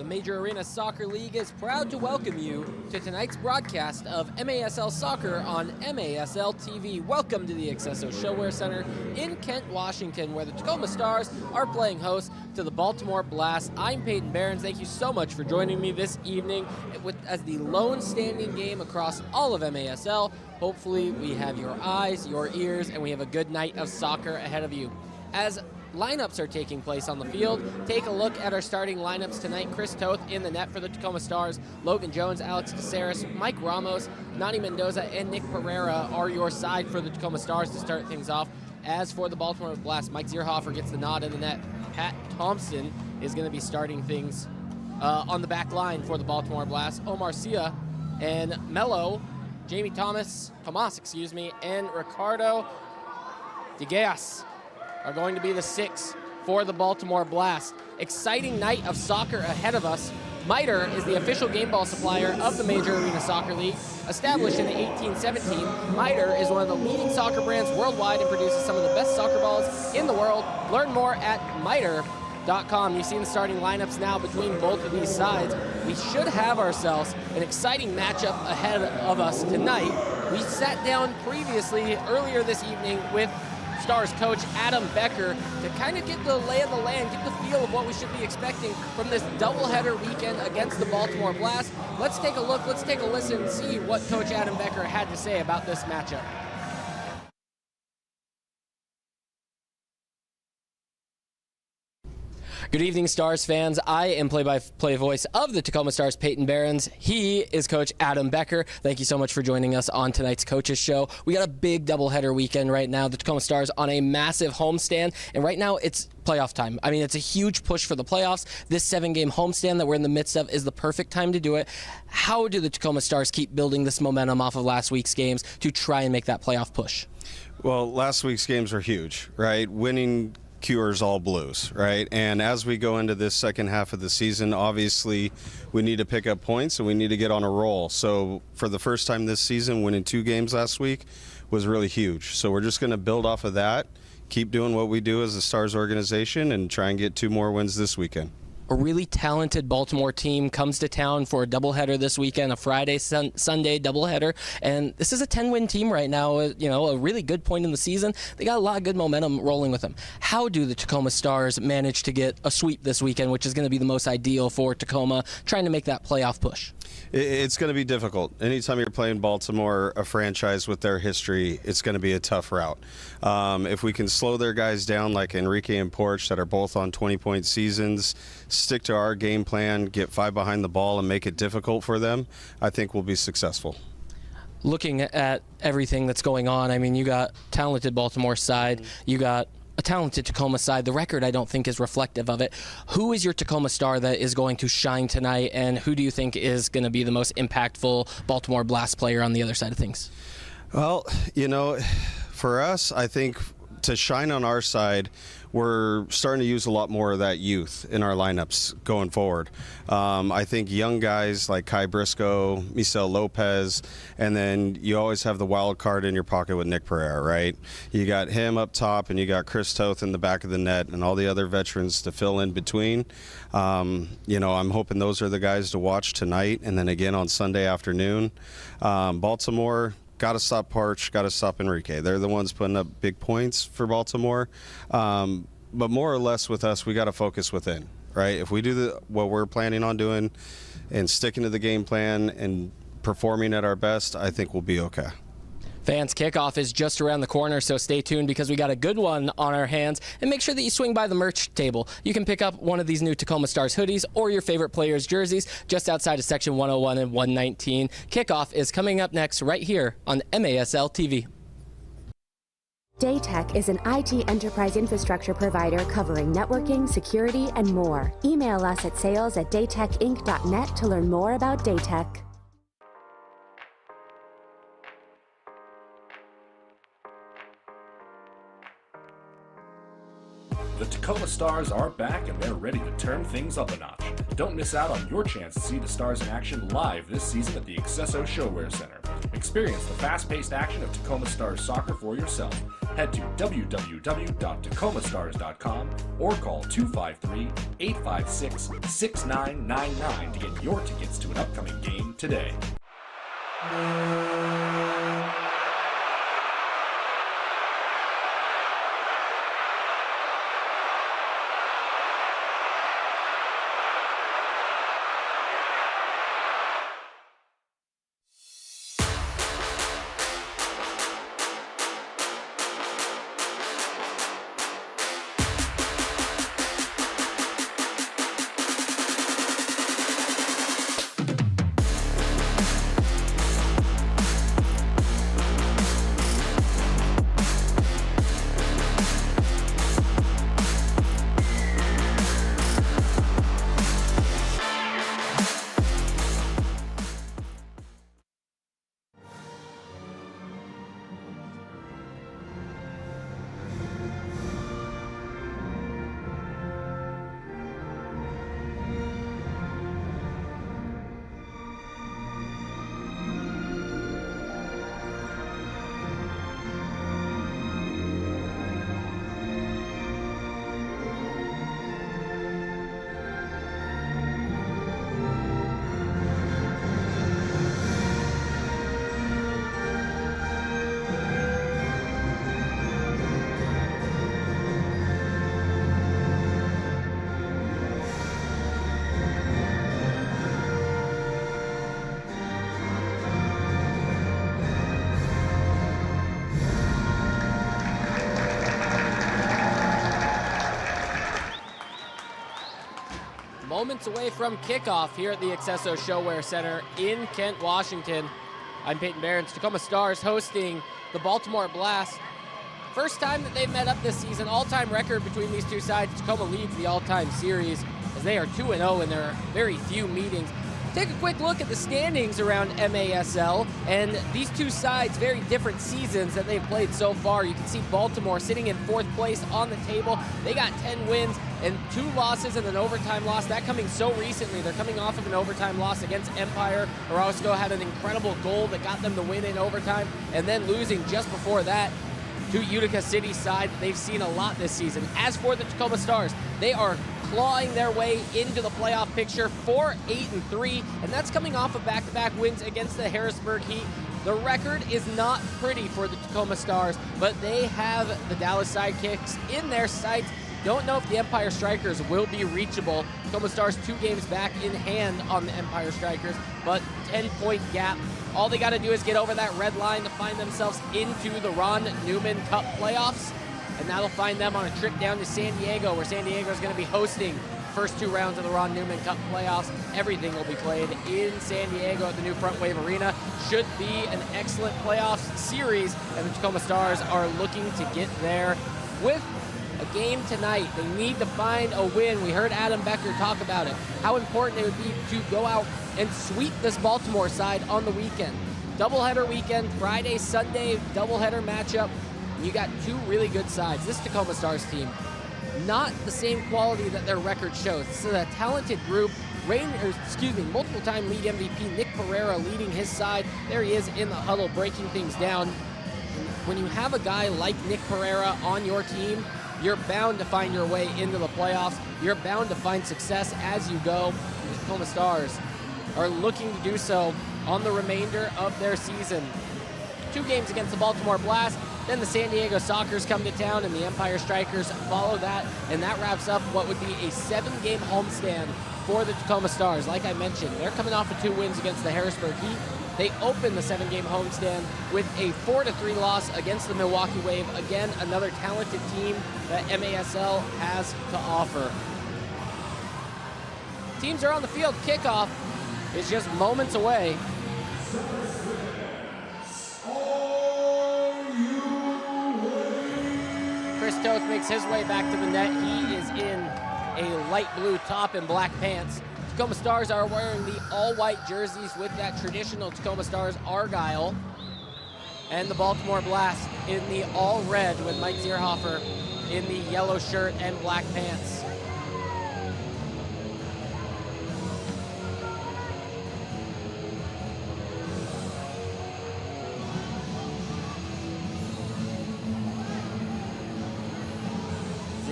Major Arena Soccer League is proud to welcome you to tonight's broadcast of MASL Soccer on MASL TV. Welcome to the Accesso ShoWare Center in Kent, Washington, where the Tacoma Stars are playing host to the Baltimore Blast. I'm Peyton Behrens. Thank you so much for joining me this evening as the lone standing game across all of MASL. Hopefully we have your eyes, your ears, and we have a good night of soccer ahead of you. As lineups are taking place on the field, take a look at our starting lineups tonight. Chris Toth in the net for the Tacoma Stars. Logan Jones, Alex Caceres, Mike Ramos, Nani Mendoza, and Nick Pereira are your side for the Tacoma Stars to start things off. As for the Baltimore Blast, Mike Zierhofer gets the nod in the net. Pat Thompson is going to be starting things on the back line for the Baltimore Blast. Omar Sia and Mello, Tomas, and Ricardo DeGeas are going to be the six for the Baltimore Blast. Exciting night of soccer ahead of us. MITRE is the official game ball supplier of the Major Arena Soccer League. Established in 1817, MITRE is one of the leading soccer brands worldwide and produces some of the best soccer balls in the world. Learn more at mitre.com. You've seen the starting lineups now between both of these sides. We should have ourselves an exciting matchup ahead of us tonight. We sat down previously earlier this evening with Stars coach Adam Becker to kind of get the lay of the land, get the feel of what we should be expecting from this doubleheader weekend against the Baltimore Blast. Let's take a look, let's take a listen and see what Coach Adam Becker had to say about this matchup. Good evening, Stars fans. I am play-by-play voice of the Tacoma Stars, Peyton Behrens. He is Coach Adam Becker. Thank you so much for joining us on tonight's Coaches Show. We got a big doubleheader weekend right now. The Tacoma Stars on a massive homestand, and right now it's playoff time. I mean, it's a huge push for the playoffs. This 7-game homestand that we're in the midst of is the perfect time to do it. How do the Tacoma Stars keep building this momentum off of last week's games to try and make that playoff push? Well, last week's games were huge, right? Winning cures all blues, right? And as we go into this second half of the season, obviously we need to pick up points and we need to get on a roll. So for the first time this season, winning 2 games last week was really huge. So we're just going to build off of that, keep doing what we do as a Stars organization, and try and get 2 more wins this weekend. A really talented Baltimore team comes to town for a doubleheader this weekend, a Friday, Sunday doubleheader, and this is a 10-win team right now, a really good point in the season. They got a lot of good momentum rolling with them. How do the Tacoma Stars manage to get a sweep this weekend, which is going to be the most ideal for Tacoma, trying to make that playoff push? It's going to be difficult. Anytime you're playing Baltimore, a franchise with their history, it's going to be a tough route. If we can slow their guys down like Enrique and Porch that are both on 20-point seasons, stick to our game plan, get 5 behind the ball and make it difficult for them, I think we'll be successful. Looking at everything that's going on, I mean, you got talented Baltimore side, you got a talented Tacoma side. The record, I don't think, is reflective of it. Who is your Tacoma Star that is going to shine tonight, and who do you think is going to be the most impactful Baltimore Blast player on the other side of things? Well, for us, I think to shine on our side, we're starting to use a lot more of that youth in our lineups going forward. I think young guys like Kai Briscoe, Misael Lopez, and then you always have the wild card in your pocket with Nick Pereira, right? You got him up top, and you got Chris Toth in the back of the net, and all the other veterans to fill in between. I'm hoping those are the guys to watch tonight, and then again on Sunday afternoon. Baltimore, got to stop Porch, got to stop Enrique. They're the ones putting up big points for Baltimore. But more or less with us, we got to focus within, right? If we do what we're planning on doing and sticking to the game plan and performing at our best, I think we'll be okay. Fans, kickoff is just around the corner, so stay tuned because we got a good one on our hands. And make sure that you swing by the merch table. You can pick up one of these new Tacoma Stars hoodies or your favorite players' jerseys just outside of Section 101 and 119. Kickoff is coming up next right here on MASL TV. Daytech is an IT enterprise infrastructure provider covering networking, security, and more. Email us at sales@daytechinc.net to learn more about Daytech. The Tacoma Stars are back and they're ready to turn things up a notch. Don't miss out on your chance to see the Stars in action live this season at the accesso ShoWare Center. Experience the fast-paced action of Tacoma Stars soccer for yourself. Head to www.tacomastars.com or call 253-856-6999 to get your tickets to an upcoming game today. Moments away from kickoff here at the Accesso ShoWare Center in Kent, Washington. I'm Peyton Behrens. Tacoma Stars hosting the Baltimore Blast. First time that they've met up this season. All-time record between these two sides. Tacoma leads the all-time series as they are 2-0 in their very few meetings. Take a quick look at the standings around MASL, and these two sides, very different seasons that they've played so far. You can see Baltimore sitting in 4th place on the table. They got 10 wins and 2 losses and an overtime loss. That coming so recently. They're coming off of an overtime loss against Empire. Orozco had an incredible goal that got them the win in overtime, and then losing just before that to Utica City's side. They've seen a lot this season. As for the Tacoma Stars, they are clawing their way into the playoff picture, 4-8-3, and that's coming off of back-to-back wins against the Harrisburg Heat. The record is not pretty for the Tacoma Stars, but they have the Dallas Sidekicks in their sights. Don't know if the Empire Strikers will be reachable. Tacoma Stars 2 games back in hand on the Empire Strikers, but 10-point gap. All they got to do is get over that red line to find themselves into the Ron Newman Cup playoffs. And that'll find them on a trip down to San Diego, where San Diego is going to be hosting the first 2 rounds of the Ron Newman Cup playoffs. Everything will be played in San Diego at the new Front Wave Arena. Should be an excellent playoffs series, and the Tacoma Stars are looking to get there with a game tonight. They need to find a win. We heard Adam Becker talk about it, how important it would be to go out and sweep this Baltimore side on the weekend. Doubleheader weekend, Friday, Sunday, doubleheader matchup. You got 2 really good sides. This Tacoma Stars team, not the same quality that their record shows. This is a talented group. Multiple-time league MVP Nick Pereira leading his side. There he is in the huddle, breaking things down. When you have a guy like Nick Pereira on your team, you're bound to find your way into the playoffs. You're bound to find success as you go. The Tacoma Stars are looking to do so on the remainder of their season. 2 games against the Baltimore Blast. Then the San Diego Sockers come to town, and the Empire Strikers follow that, and that wraps up what would be a 7-game homestand for the Tacoma Stars. Like I mentioned, they're coming off of 2 wins against the Harrisburg Heat. They open the 7-game homestand with a 4-3 loss against the Milwaukee Wave. Again, another talented team that MASL has to offer. Teams are on the field. Kickoff is just moments away. Chris Toth makes his way back to the net. He is in a light blue top and black pants. Tacoma Stars are wearing the all-white jerseys with that traditional Tacoma Stars Argyle. And the Baltimore Blast in the all-red with Mike Zierhofer in the yellow shirt and black pants.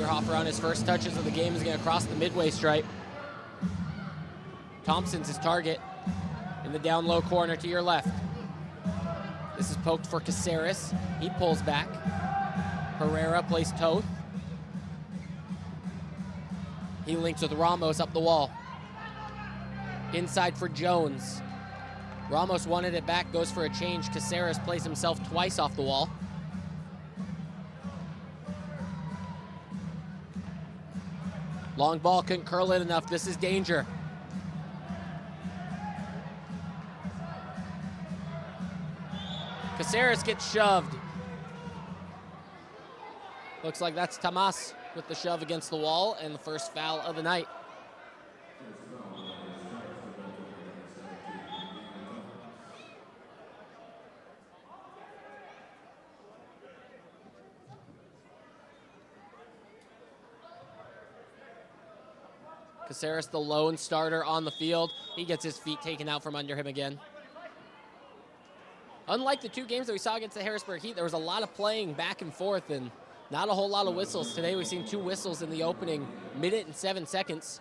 Zierhofer on his first touches of the game is going to cross the midway stripe. Thompson's his target in the down low corner to your left. This is poked for Caceres. He pulls back. Herrera plays Toth. He links with Ramos up the wall. Inside for Jones. Ramos wanted it back, goes for a change. Caceres plays himself twice off the wall. Long ball, couldn't curl it enough. This is danger. Caceres gets shoved. Looks like that's Tamas with the shove against the wall and the first foul of the night. Caceres, the lone starter on the field. He gets his feet taken out from under him again. Unlike the two games that we saw against the Harrisburg Heat, there was a lot of playing back and forth and not a whole lot of whistles. Today we've seen 2 whistles in the opening minute and 7 seconds.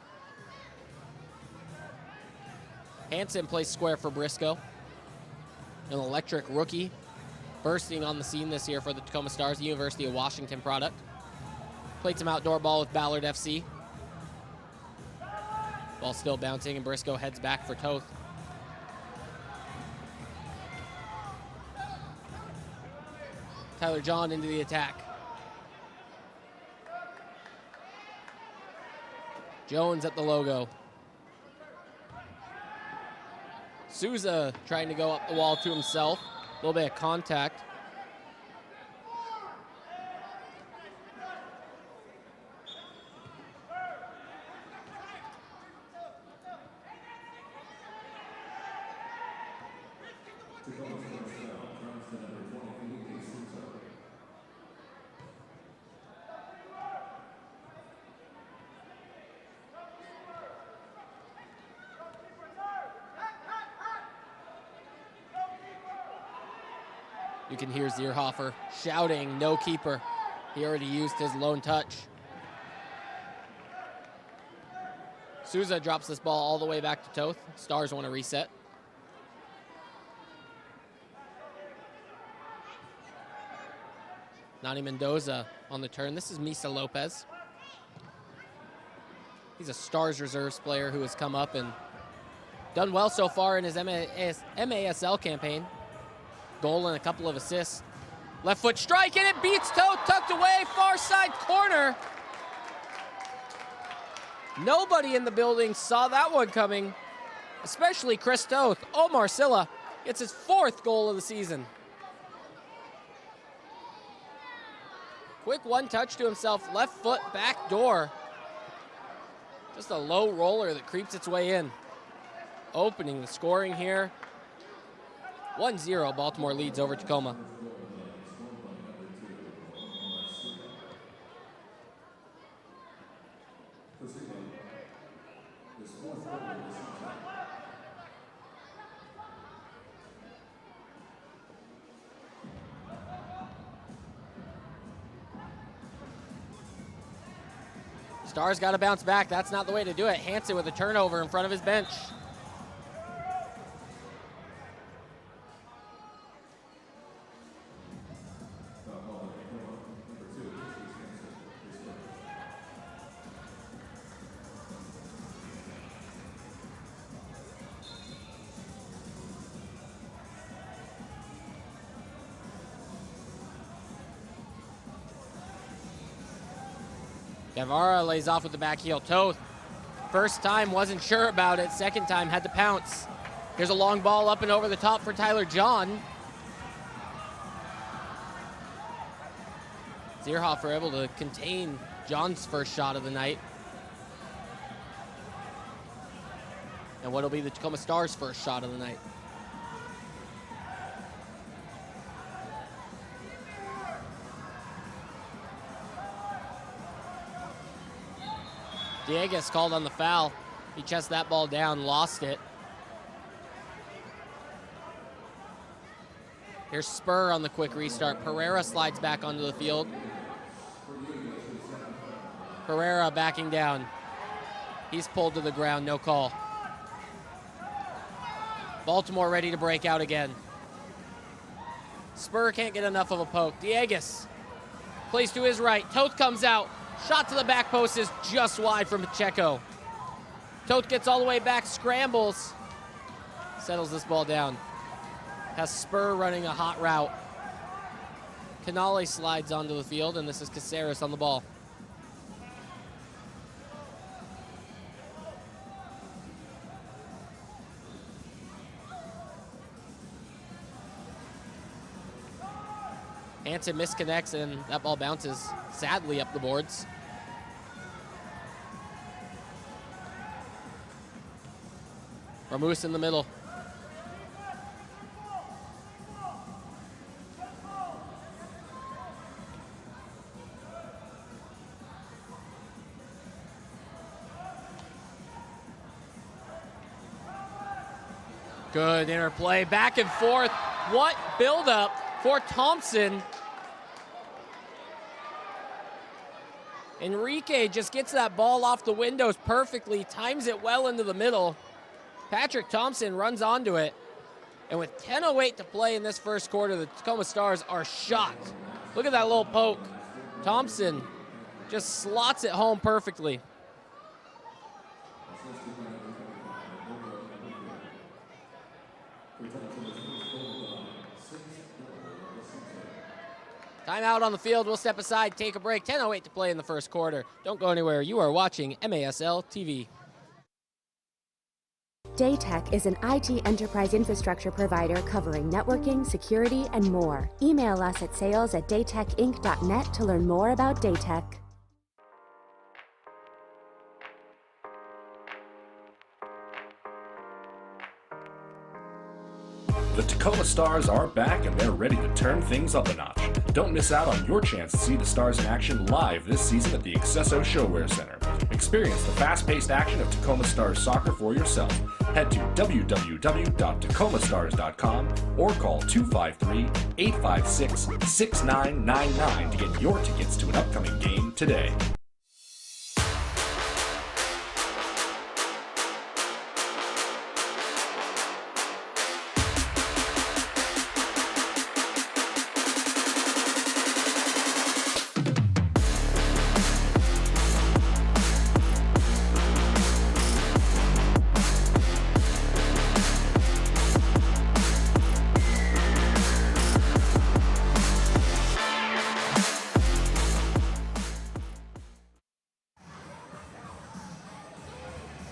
Hansen plays square for Briscoe. An electric rookie bursting on the scene this year for the Tacoma Stars, the University of Washington product. Played some outdoor ball with Ballard FC. Ball still bouncing, and Briscoe heads back for Toth. Tyler John into the attack. Jones at the logo. Souza trying to go up the wall to himself. A little bit of contact. You can hear Zierhofer shouting, no keeper. He already used his lone touch. Souza drops this ball all the way back to Toth. Stars want to reset. Nani Mendoza on the turn. This is Misa Lopez. He's a Stars reserves player who has come up and done well so far in his MASL campaign. Goal and a couple of assists. Left foot strike, and it beats Toth, tucked away, far side corner. Nobody in the building saw that one coming, especially Chris Toth. Omar Silla gets his 4th goal of the season. Quick one touch to himself, left foot, back door. Just a low roller that creeps its way in. Opening the scoring here. 1-0, Baltimore leads over Tacoma. Stars got to bounce back. That's not the way to do it. Hansen with a turnover in front of his bench. Guevara lays off with the back heel. Toth, first time wasn't sure about it. Second time had to pounce. Here's a long ball up and over the top for Tyler John. Zierhofer able to contain John's first shot of the night. And what'll be the Tacoma Stars' first shot of the night. Diegas called on the foul. He chested that ball down, lost it. Here's Spur on the quick restart. Pereira slides back onto the field. Pereira backing down. He's pulled to the ground, no call. Baltimore ready to break out again. Spur can't get enough of a poke. Dieguez plays to his right. Toth comes out. Shot to the back post is just wide from Pacheco. Toth gets all the way back, scrambles. Settles this ball down. Has Spur running a hot route. Canale slides onto the field, and this is Caceres on the ball. Hansen misconnects, and that ball bounces sadly up the boards. Ramus in the middle. Good interplay, back and forth. What buildup for Thompson. Enrique just gets that ball off the windows perfectly, times it well into the middle. Patrick Thompson runs onto it. And with 10:08 to play in this first quarter, the Tacoma Stars are shocked. Look at that little poke. Thompson just slots it home perfectly. Timeout on the field. We'll step aside, take a break. 10:08 to play in the first quarter. Don't go anywhere. You are watching MASL TV. Daytech is an IT enterprise infrastructure provider covering networking, security, and more. Email us at sales@daytechinc.net to learn more about Daytech. The Tacoma Stars are back and they're ready to turn things up a notch. Don't miss out on your chance to see the Stars in action live this season at the accesso ShoWare Center. Experience the fast-paced action of Tacoma Stars soccer for yourself. Head to www.tacomastars.com or call 253-856-6999 to get your tickets to an upcoming game today.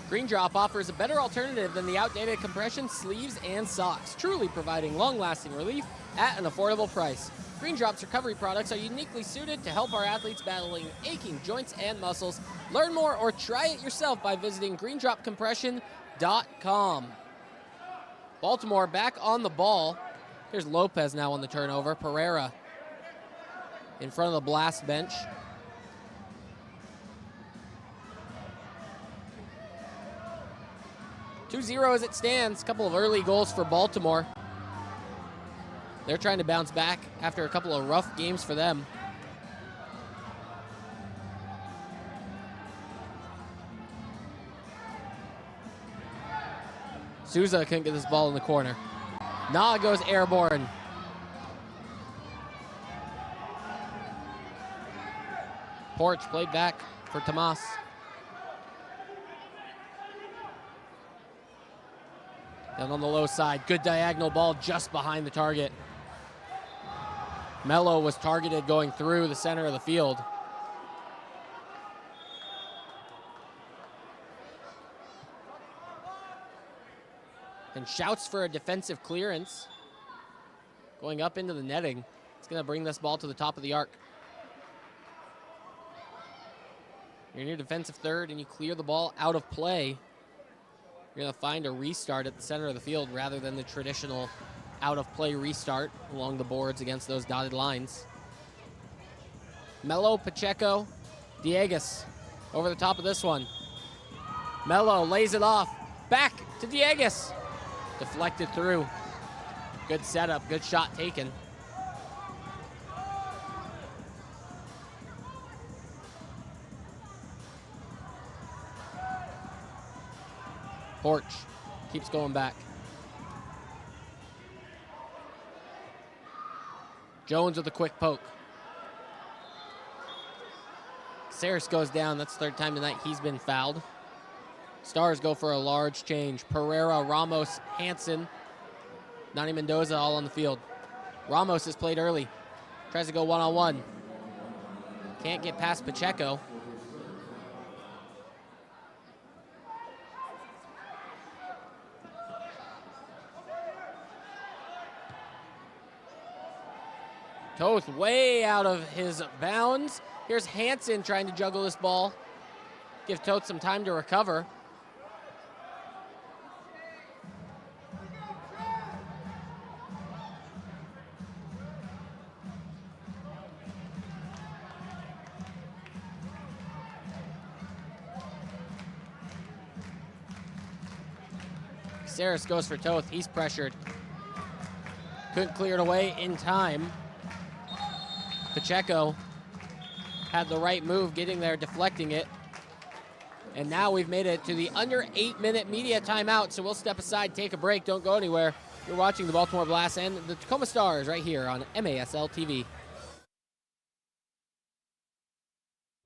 Green Drop offers a better alternative than the outdated compression sleeves and socks, truly providing long-lasting relief at an affordable price. Green Drop's recovery products are uniquely suited to help our athletes battling aching joints and muscles. Learn more or try it yourself by visiting greendropcompression.com. Baltimore back on the ball. Here's Lopez now on the turnover. Pereira in front of the Blast bench. 2-0 as it stands. A couple of early goals for Baltimore. They're trying to bounce back after a couple of rough games for them. Souza couldn't get this ball in the corner. Na goes airborne. Porch played back for Tomas. Down on the low side, good diagonal ball just behind the target. Mello was targeted going through the center of the field. And shouts for a defensive clearance. Going up into the netting. It's going to bring this ball to the top of the arc. You're in your defensive third and you clear the ball out of play. You're going to find a restart at the center of the field rather than the traditional out-of-play restart along the boards against those dotted lines. Mello, Pacheco, Dieguez over the top of this one. Mello lays it off. Back to Dieguez. Deflected through. Good setup, good shot taken. Porch keeps going back. Jones with a quick poke. Saris goes down. That's the third time tonight he's been fouled. Stars go for a large change. Pereira, Ramos, Hansen, Nani Mendoza all on the field. Ramos has played early. Tries to go one-on-one. Can't get past Pacheco. Toth way out of his bounds. Here's Hansen trying to juggle this ball. Give Toth some time to recover. Saris goes for Toth. He's pressured. Couldn't clear it away in time. Pacheco had the right move getting there, deflecting it. And now we've made it to the under 8-minute media timeout, so we'll step aside, take a break. Don't go anywhere. You're watching the Baltimore Blast and the Tacoma Stars right here on MASL TV.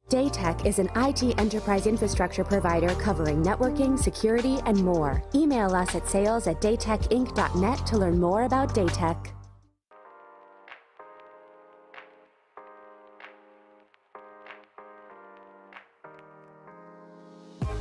Daytech is an IT enterprise infrastructure provider covering networking, security, and more. Email us at sales@daytechinc.net to learn more about Daytech.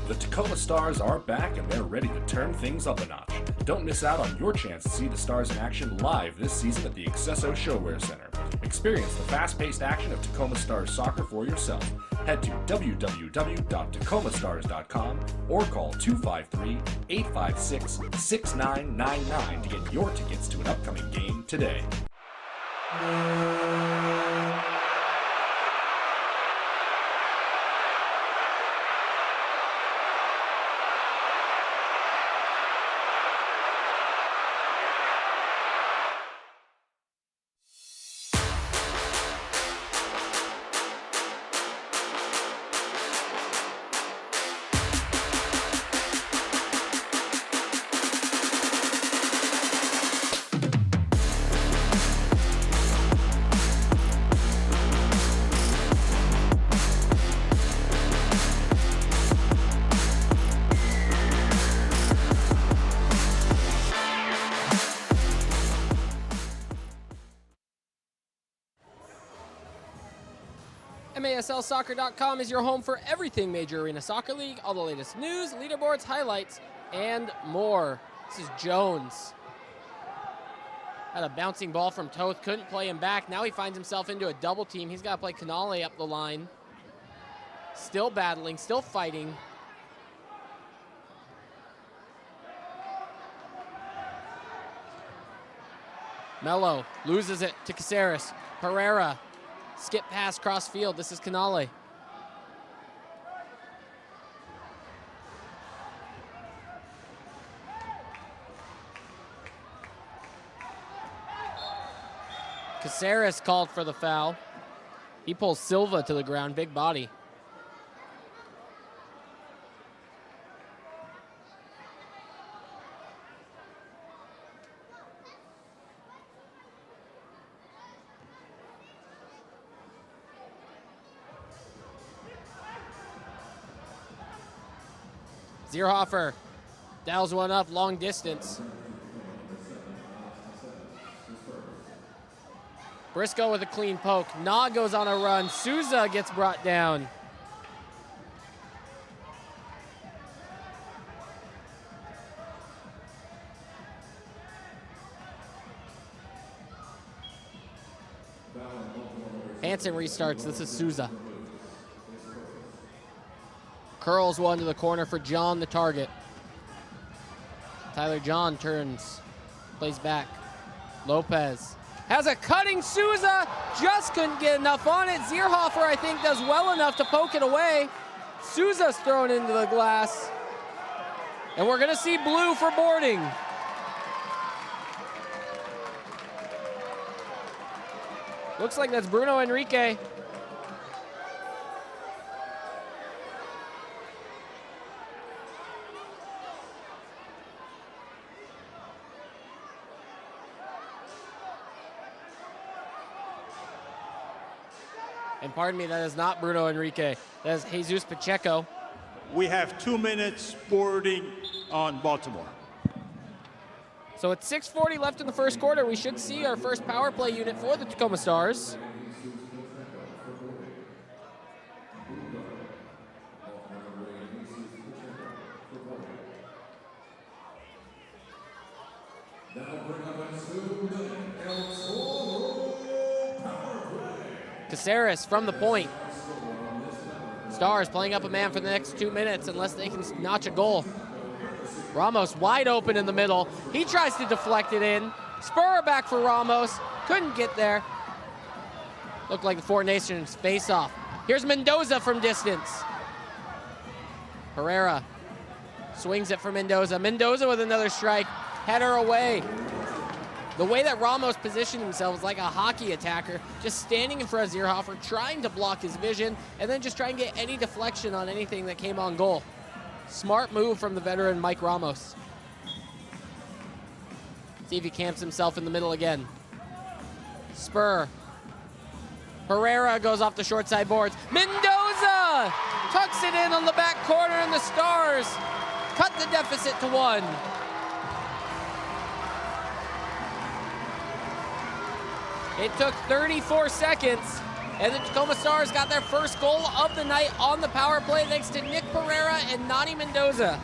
The Tacoma Stars are back and they're ready to turn things up a notch. Don't miss out on your chance to see the Stars in action live this season at the accesso ShoWare Center. Experience the fast-paced action of Tacoma Stars soccer for yourself. Head to www.tacomastars.com or call 253-856-6999 to get your tickets to an upcoming game today. MASLsoccer.com is your home for everything Major Arena Soccer League, all the latest news, leaderboards, highlights, and more. This is Jones. Had a bouncing ball from Toth, couldn't play him back. Now he finds himself into a double team. He's got to play Canale up the line. Still battling, still fighting. Mello loses it to Caceres. Pereira. Skip pass cross field. This is Canale. Caceres called for the foul. He pulls Silva to the ground, big body. Zierhofer dials one up, long distance. Briscoe with a clean poke. Na goes on a run. Souza gets brought down. Hansen restarts. This is Souza. Curls one to the corner for John, the target. Tyler John turns, plays back. Lopez has a cutting Souza, just couldn't get enough on it. Zierhofer, I think, does well enough to poke it away. Souza's thrown into the glass. And we're gonna see blue for boarding. Looks like that's Bruno Enrique. And pardon me, that is not Bruno Enrique. That is Jesus Pacheco. We have 2 minutes boarding on Baltimore. So it's 6:40 left in the first quarter. We should see our first power play unit for the Tacoma Stars. Caceres from the point. Stars playing up a man for the next 2 minutes unless they can notch a goal. Ramos wide open in the middle. He tries to deflect it in. Spur back for Ramos. Couldn't get there. Looked like the Four Nations face off. Here's Mendoza from distance. Herrera swings it for Mendoza. Mendoza with another strike. Header away. The way that Ramos positioned himself was like a hockey attacker, just standing in front of Zierhofer, trying to block his vision, and then just trying to get any deflection on anything that came on goal. Smart move from the veteran Mike Ramos. See if he camps himself in the middle again. Spur. Herrera goes off the short side boards. Mendoza tucks it in on the back corner, and the Stars cut the deficit to 1. It took 34 seconds, and the Tacoma Stars got their first goal of the night on the power play thanks to Nick Pereira and Nani Mendoza.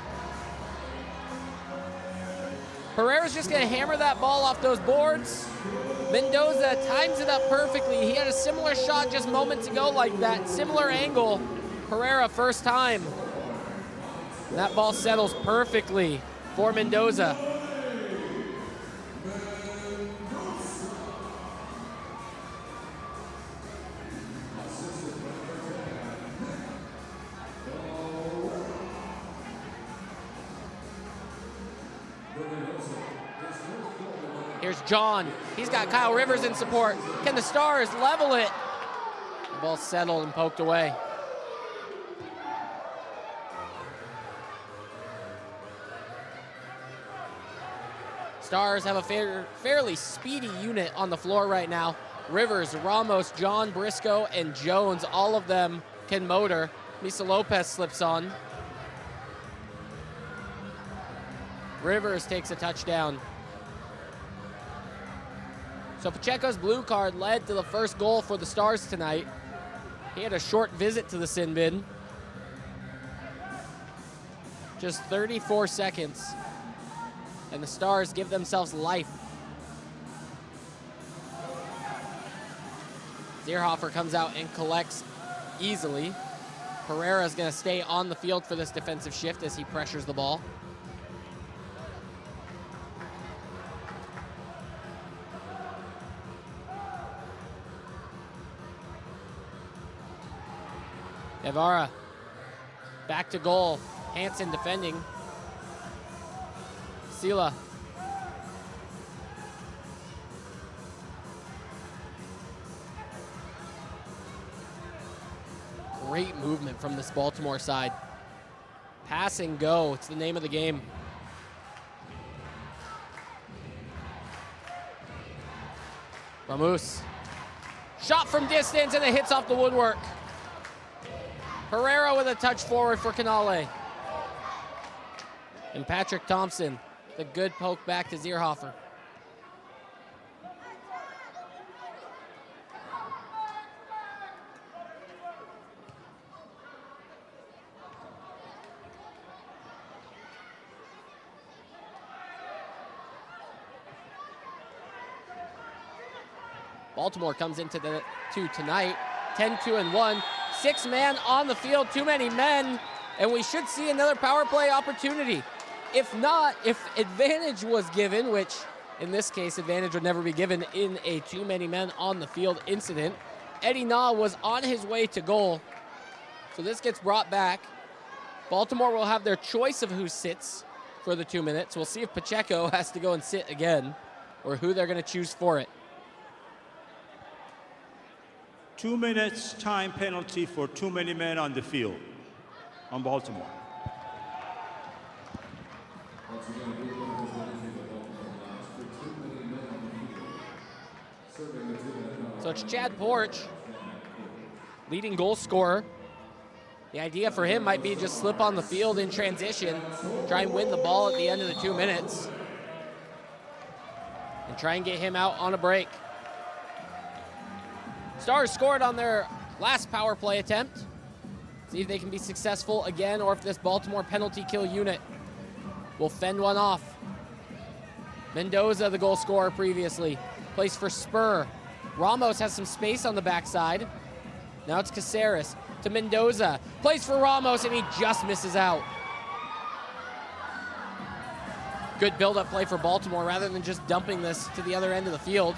Pereira's just gonna hammer that ball off those boards. Mendoza times it up perfectly. He had a similar shot just moments ago like that, similar angle. Pereira first time. And that ball settles perfectly for Mendoza. Here's John. He's got Kyle Rivers in support. Can the Stars level it? The ball settled and poked away. Stars have a fairly speedy unit on the floor right now. Rivers, Ramos, John, Briscoe, and Jones, all of them can motor. Misa Lopez slips on. Rivers takes a touchdown. So Pacheco's blue card led to the first goal for the Stars tonight. He had a short visit to the sin bin. Just 34 seconds. And the Stars give themselves life. Zierhofer comes out and collects easily. Pereira's gonna stay on the field for this defensive shift as he pressures the ball. Guevara back to goal. Hansen defending. Sila. Great movement from this Baltimore side. Pass and go. It's the name of the game. Ramos. Shot from distance and it hits off the woodwork. Herrera with a touch forward for Canale. And Patrick Thompson, the good poke back to Zierhofer. Baltimore comes into the tonight, 10-2-1. 6-man on the field, too many men, and we should see another power play opportunity. If not, if advantage was given, which in this case, advantage would never be given in a too many men on the field incident, Eddie Na was on his way to goal. So this gets brought back. Baltimore will have their choice of who sits for the 2 minutes. We'll see if Pacheco has to go and sit again or who they're going to choose for it. 2 minutes time penalty for too many men on the field on Baltimore. So it's Chad Porch. leading goal scorer. The idea for him might be just slip on the field in transition, try and win the ball at the end of the 2 minutes, and try and get him out on a break. Stars scored on their last power play attempt. See if they can be successful again, or if this Baltimore penalty kill unit will fend one off. Mendoza, the goal scorer previously, plays for Spur. Ramos has some space on the backside. Now it's Caceres to Mendoza. Plays for Ramos, and he just misses out. Good build-up play for Baltimore rather than just dumping this to the other end of the field.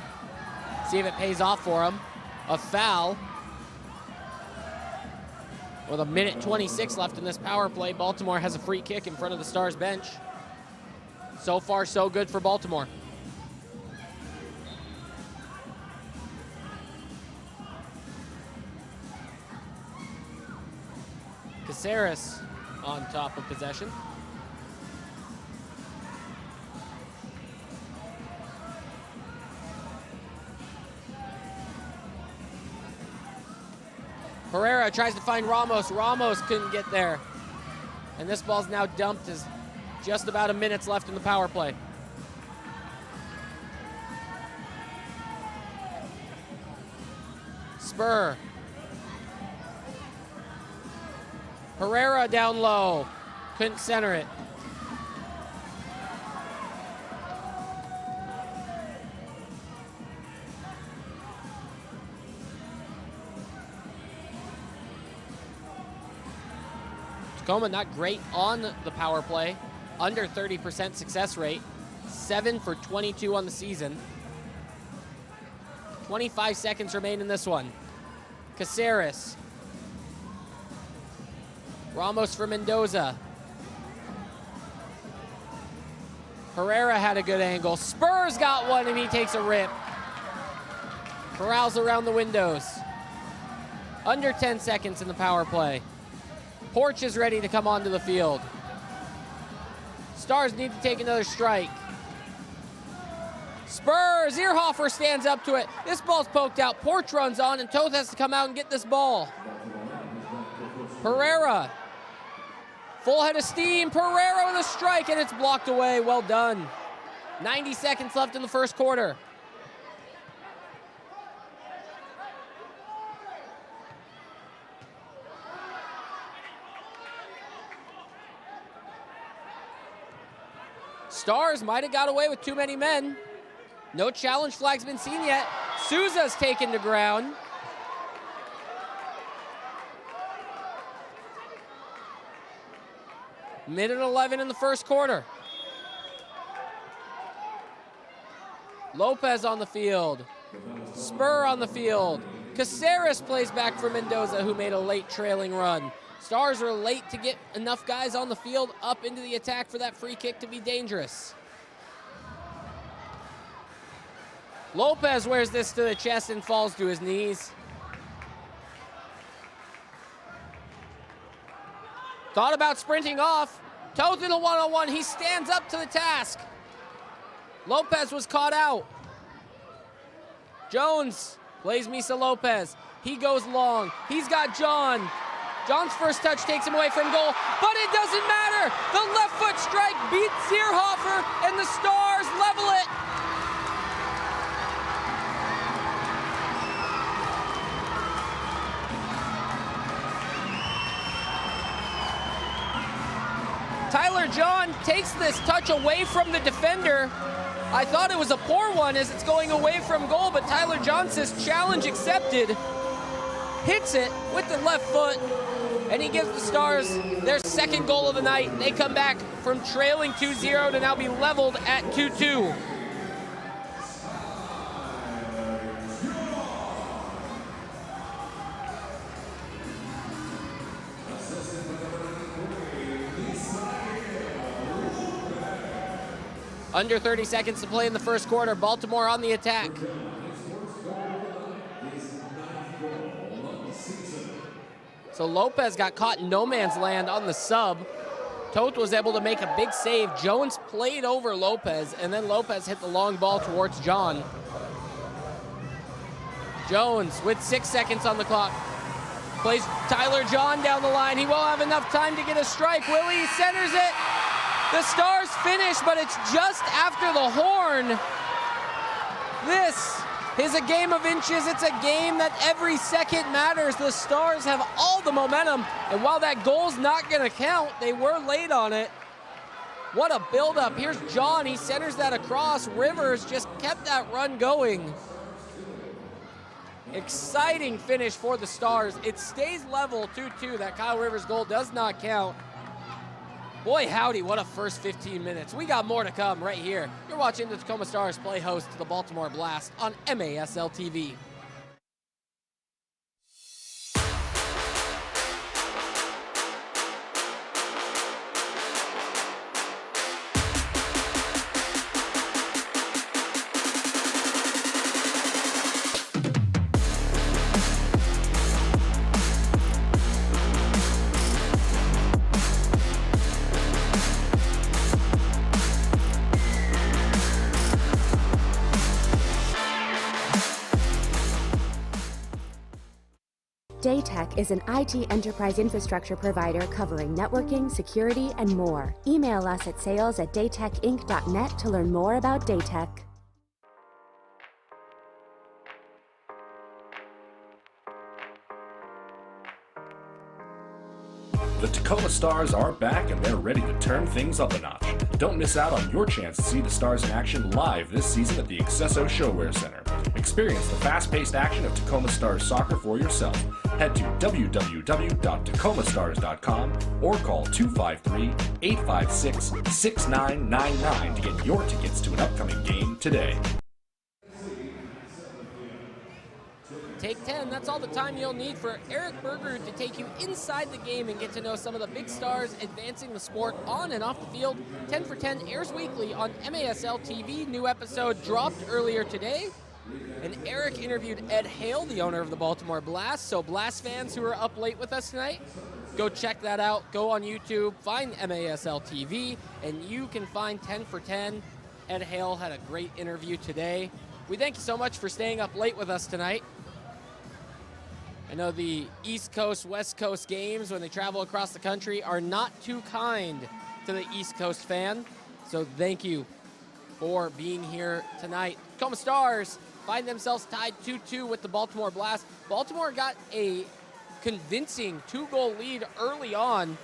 See if it pays off for him. A foul. With 1:26 left in this power play, Baltimore has a free kick in front of the Stars bench. So far, so good for Baltimore. Caceres on top of possession. Herrera tries to find Ramos. Ramos couldn't get there. And this ball's now dumped as just about a minute's left in the power play. Spur. Herrera down low. Couldn't center it. Tacoma not great on the power play. Under 30% success rate. 7 for 22 on the season. 25 seconds remain in this one. Caceres. Ramos for Mendoza. Herrera had a good angle. Spurs got one, and he takes a rip. Corrals around the windows. Under 10 seconds in the power play. Porch is ready to come onto the field. Stars need to take another strike. Spurs, Earhofer stands up to it. This ball's poked out. Porch runs on, and Toth has to come out and get this ball. Herrera. Full head of steam. Pereira with a strike, and it's blocked away. Well done. 90 seconds left in the first quarter. Stars might have got away with too many men. No challenge flag's been seen yet. Souza's taken to ground. Minute 11 in the first quarter. Lopez on the field. Spur on the field. Caceres plays back for Mendoza, who made a late trailing run. Stars are late to get enough guys on the field up into the attack for that free kick to be dangerous. Lopez wears this to the chest and falls to his knees. Thought about sprinting off. Toth in a one-on-one. He stands up to the task. Lopez was caught out. Jones plays Misa Lopez. He goes long. He's got John. John's first touch takes him away from goal, but it doesn't matter. The left foot strike beats Zierhofer, and the Stars level it. Tyler John takes this touch away from the defender. I thought it was a poor one as it's going away from goal, but Tyler John says challenge accepted. Hits it with the left foot, and he gives the Stars their second goal of the night. They come back from trailing 2-0 to now be leveled at 2-2. Under 30 seconds to play in the first quarter. Baltimore on the attack. So Lopez got caught in no man's land on the sub. Toth was able to make a big save. Jones played over Lopez, and then Lopez hit the long ball towards John. Jones with 6 seconds on the clock. Plays Tyler John down the line. He won't have enough time to get a strike. Will he? Centers it. The Stars finish, but it's just after the horn. This is a game of inches. It's a game that every second matters. The Stars have all the momentum, and while that goal's not gonna count, they were late on it. What a buildup. Here's John, he centers that across. Rivers just kept that run going. Exciting finish for the Stars. It stays level 2-2. That Kyle Rivers goal does not count. Boy, howdy, what a first 15 minutes. We got more to come right here. You're watching the Tacoma Stars play host to the Baltimore Blast on MASL TV. Daytech is an IT enterprise infrastructure provider covering networking, security, and more. Email us at sales@daytechinc.net to learn more about Daytech. The Tacoma Stars are back and they're ready to turn things up a notch. Don't miss out on your chance to see the Stars in action live this season at the Accesso ShoWare Center. Experience the fast-paced action of Tacoma Stars soccer for yourself. Head to www.tacomasstars.com or call 253-856-6999 to get your tickets to an upcoming game today. Take 10, that's all the time you'll need for Eric Berger to take you inside the game and get to know some of the big stars advancing the sport on and off the field. 10 for 10 airs weekly on MASL TV. New episode dropped earlier today. And Eric interviewed Ed Hale, the owner of the Baltimore Blast. So Blast fans who are up late with us tonight, go check that out. Go on YouTube, find MASL TV, and you can find 10 for 10. Ed Hale had a great interview today. We thank you so much for staying up late with us tonight. I know the East Coast, West Coast games, when they travel across the country, are not too kind to the East Coast fan. So thank you for being here tonight. Tacoma Stars find themselves tied 2-2 with the Baltimore Blast. Baltimore got a convincing 2-goal lead early on.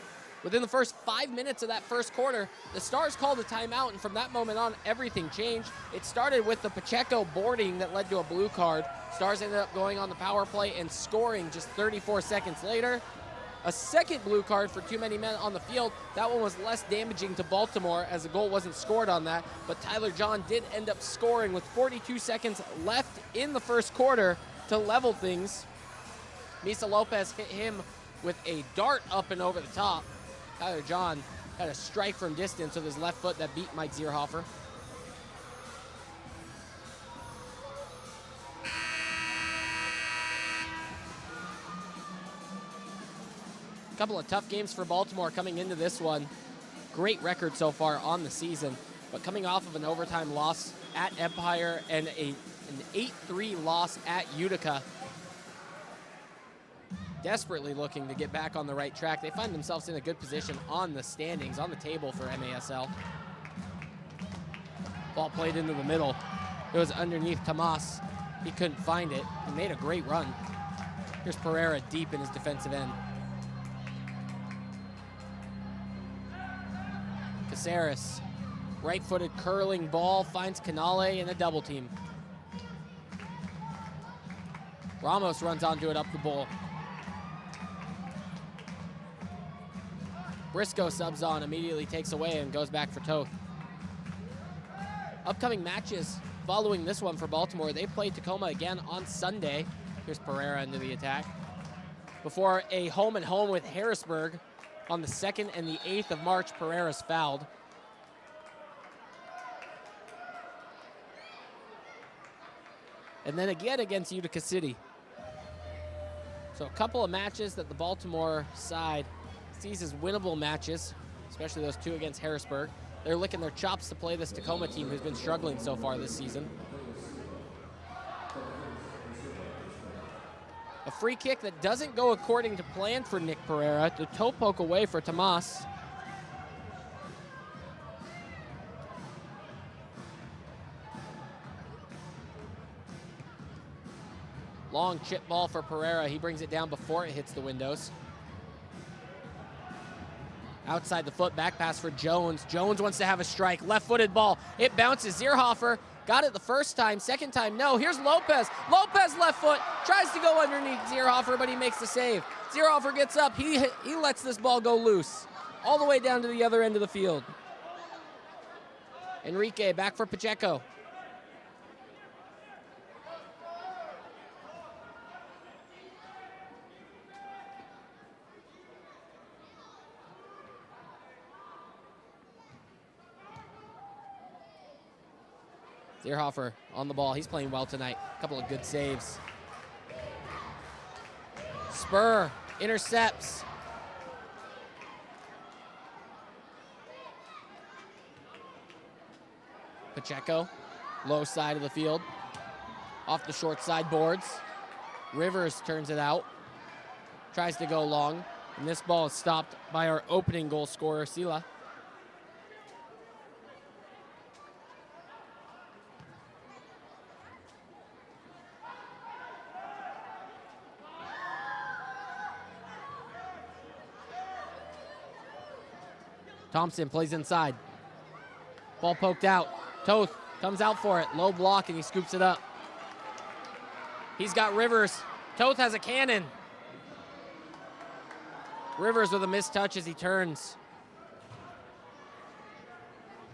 Within the first 5 minutes of that first quarter, the Stars called a timeout, and from that moment on, everything changed. It started with the Pacheco boarding that led to a blue card. Stars ended up going on the power play and scoring just 34 seconds later. A second blue card for too many men on the field. That one was less damaging to Baltimore as a goal wasn't scored on that, but Tyler John did end up scoring with 42 seconds left in the first quarter to level things. Misa Lopez hit him with a dart up and over the top. Tyler John had a strike from distance with his left foot that beat Mike Zierhofer. A couple of tough games for Baltimore coming into this one. Great record so far on the season, but coming off of an overtime loss at Empire and an 8-3 loss at Utica. Desperately looking to get back on the right track. They find themselves in a good position on the standings, on the table for MASL. Ball played into the middle. It was underneath Tomas. He couldn't find it. He made a great run. Here's Pereira deep in his defensive end. Caceres, right-footed curling ball, finds Canale in a double team. Ramos runs onto it up the bowl. Briscoe subs on, immediately takes away and goes back for Toth. Upcoming matches following this one for Baltimore, they play Tacoma again on Sunday. Here's Pereira into the attack. Before a home-and-home with Harrisburg on the 2nd and the 8th of March, Pereira's fouled. And then again against Utica City. So a couple of matches that the Baltimore side sees as winnable matches, especially those two against Harrisburg. They're licking their chops to play this Tacoma team who's been struggling so far this season. A free kick that doesn't go according to plan for Nick Pereira. The toe poke away for Tomas. Long chip ball for Pereira. He brings it down before it hits the windows. Outside the foot, back pass for Jones. Jones wants to have a strike. Left-footed ball. It bounces. Zierhofer got it the first time. Second time, no. Here's Lopez. Lopez left foot. Tries to go underneath Zierhofer, but he makes the save. Zierhofer gets up. He lets this ball go loose. All the way down to the other end of the field. Enrique back for Pacheco. Zierhofer on the ball. He's playing well tonight. A couple of good saves. Spur intercepts. Pacheco, low side of the field. Off the short side boards. Rivers turns it out. Tries to go long. And this ball is stopped by our opening goal scorer, Sila. Thompson plays inside. Ball poked out. Toth comes out for it. Low block, and he scoops it up. He's got Rivers. Toth has a cannon. Rivers with a missed touch as he turns.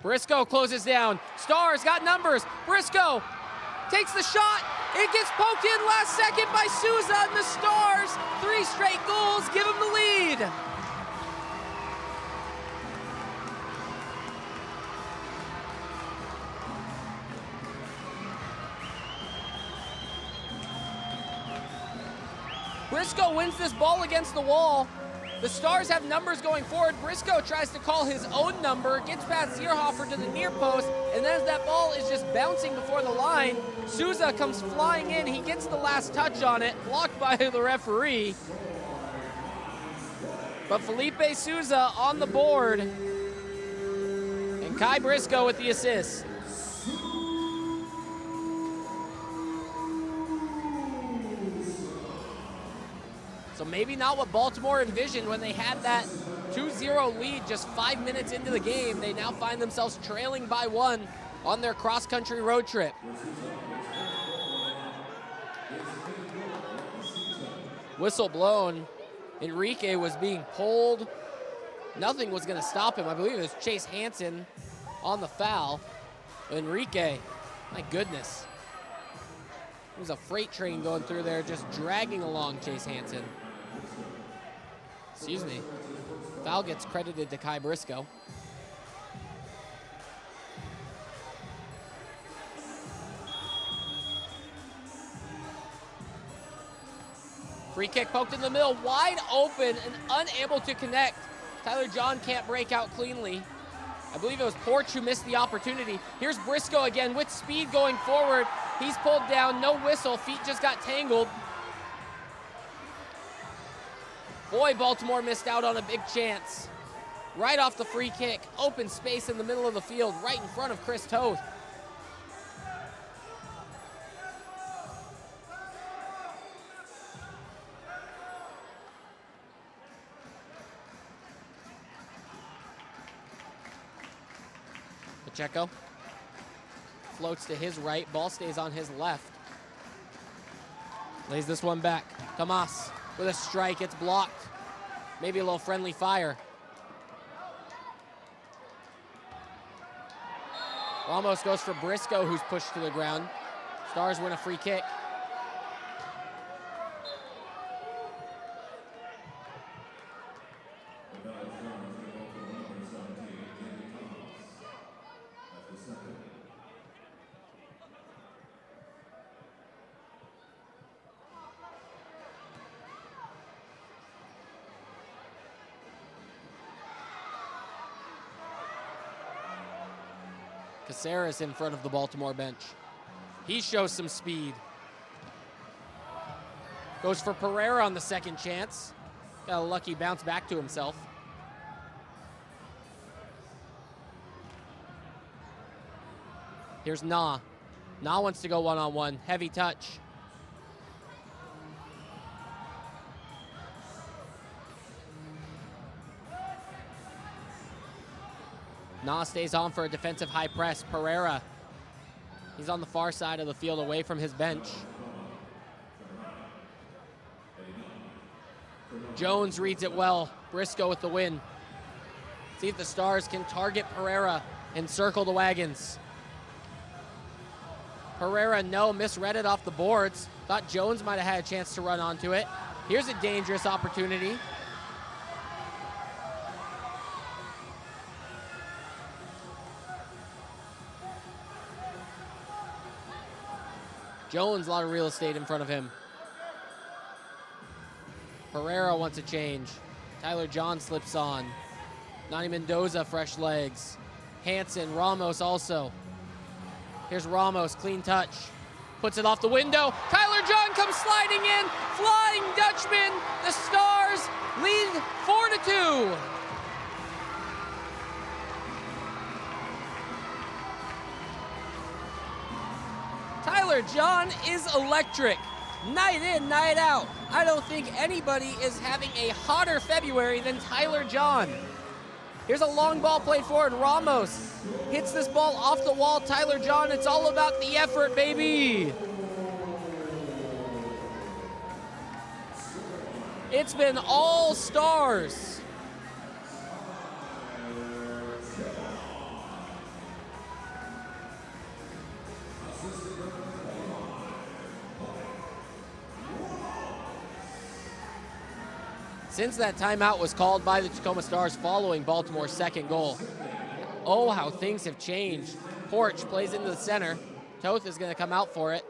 Briscoe closes down. Stars got numbers. Briscoe takes the shot. It gets poked in last second by Souza, and the Stars, 3 straight goals, give him the lead. Briscoe wins this ball against the wall. The Stars have numbers going forward. Briscoe tries to call his own number, gets past Zierhofer to the near post, and then as that ball is just bouncing before the line, Souza comes flying in. He gets the last touch on it, blocked by the referee. But Felipe Souza on the board, and Kai Briscoe with the assist. So maybe not what Baltimore envisioned when they had that 2-0 lead just 5 minutes into the game. They now find themselves trailing by 1 on their cross-country road trip. Whistle blown. Enrique was being pulled. Nothing was going to stop him. I believe it was Chase Hansen on the foul. Enrique, my goodness. It was a freight train going through there, just dragging along Chase Hansen. Excuse me. Foul gets credited to Kai Briscoe. Free kick poked in the middle, wide open and unable to connect. Tyler John can't break out cleanly. I believe it was Porch who missed the opportunity. Here's Briscoe again with speed going forward. He's pulled down, no whistle, feet just got tangled. Boy, Baltimore missed out on a big chance. Right off the free kick, open space in the middle of the field, right in front of Chris Toth. Pacheco floats to his right, ball stays on his left. Lays this one back. Tomas with a strike, it's blocked. Maybe a little friendly fire. Ramos goes for Briscoe, who's pushed to the ground. Stars win a free kick. Caceres in front of the Baltimore bench. He shows some speed. Goes for Pereira on the second chance. Got a lucky bounce back to himself. Here's Na. Na wants to go one-on-one. Heavy touch. Na stays on for a defensive high press. Pereira. He's on the far side of the field away from his bench. Jones reads it well. Briscoe with the win. See if the Stars can target Pereira and circle the wagons. Pereira, no, misread it off the boards. Thought Jones might have had a chance to run onto it. Here's a dangerous opportunity. Jones, a lot of real estate in front of him. Pereira wants a change. Tyler John slips on. Nani Mendoza, fresh legs. Hansen, Ramos also. Here's Ramos, clean touch. Puts it off the window. Tyler John comes sliding in. Flying Dutchman. The Stars lead 4-2. Tyler John is electric. Night in, night out. I don't think anybody is having a hotter February than Tyler John. Here's a long ball played forward. Ramos hits this ball off the wall. Tyler John, it's all about the effort, baby. It's been all Stars. Since that timeout was called by the Tacoma Stars following Baltimore's second goal. Oh, how things have changed. Porch plays into the center. Toth is going to come out for it.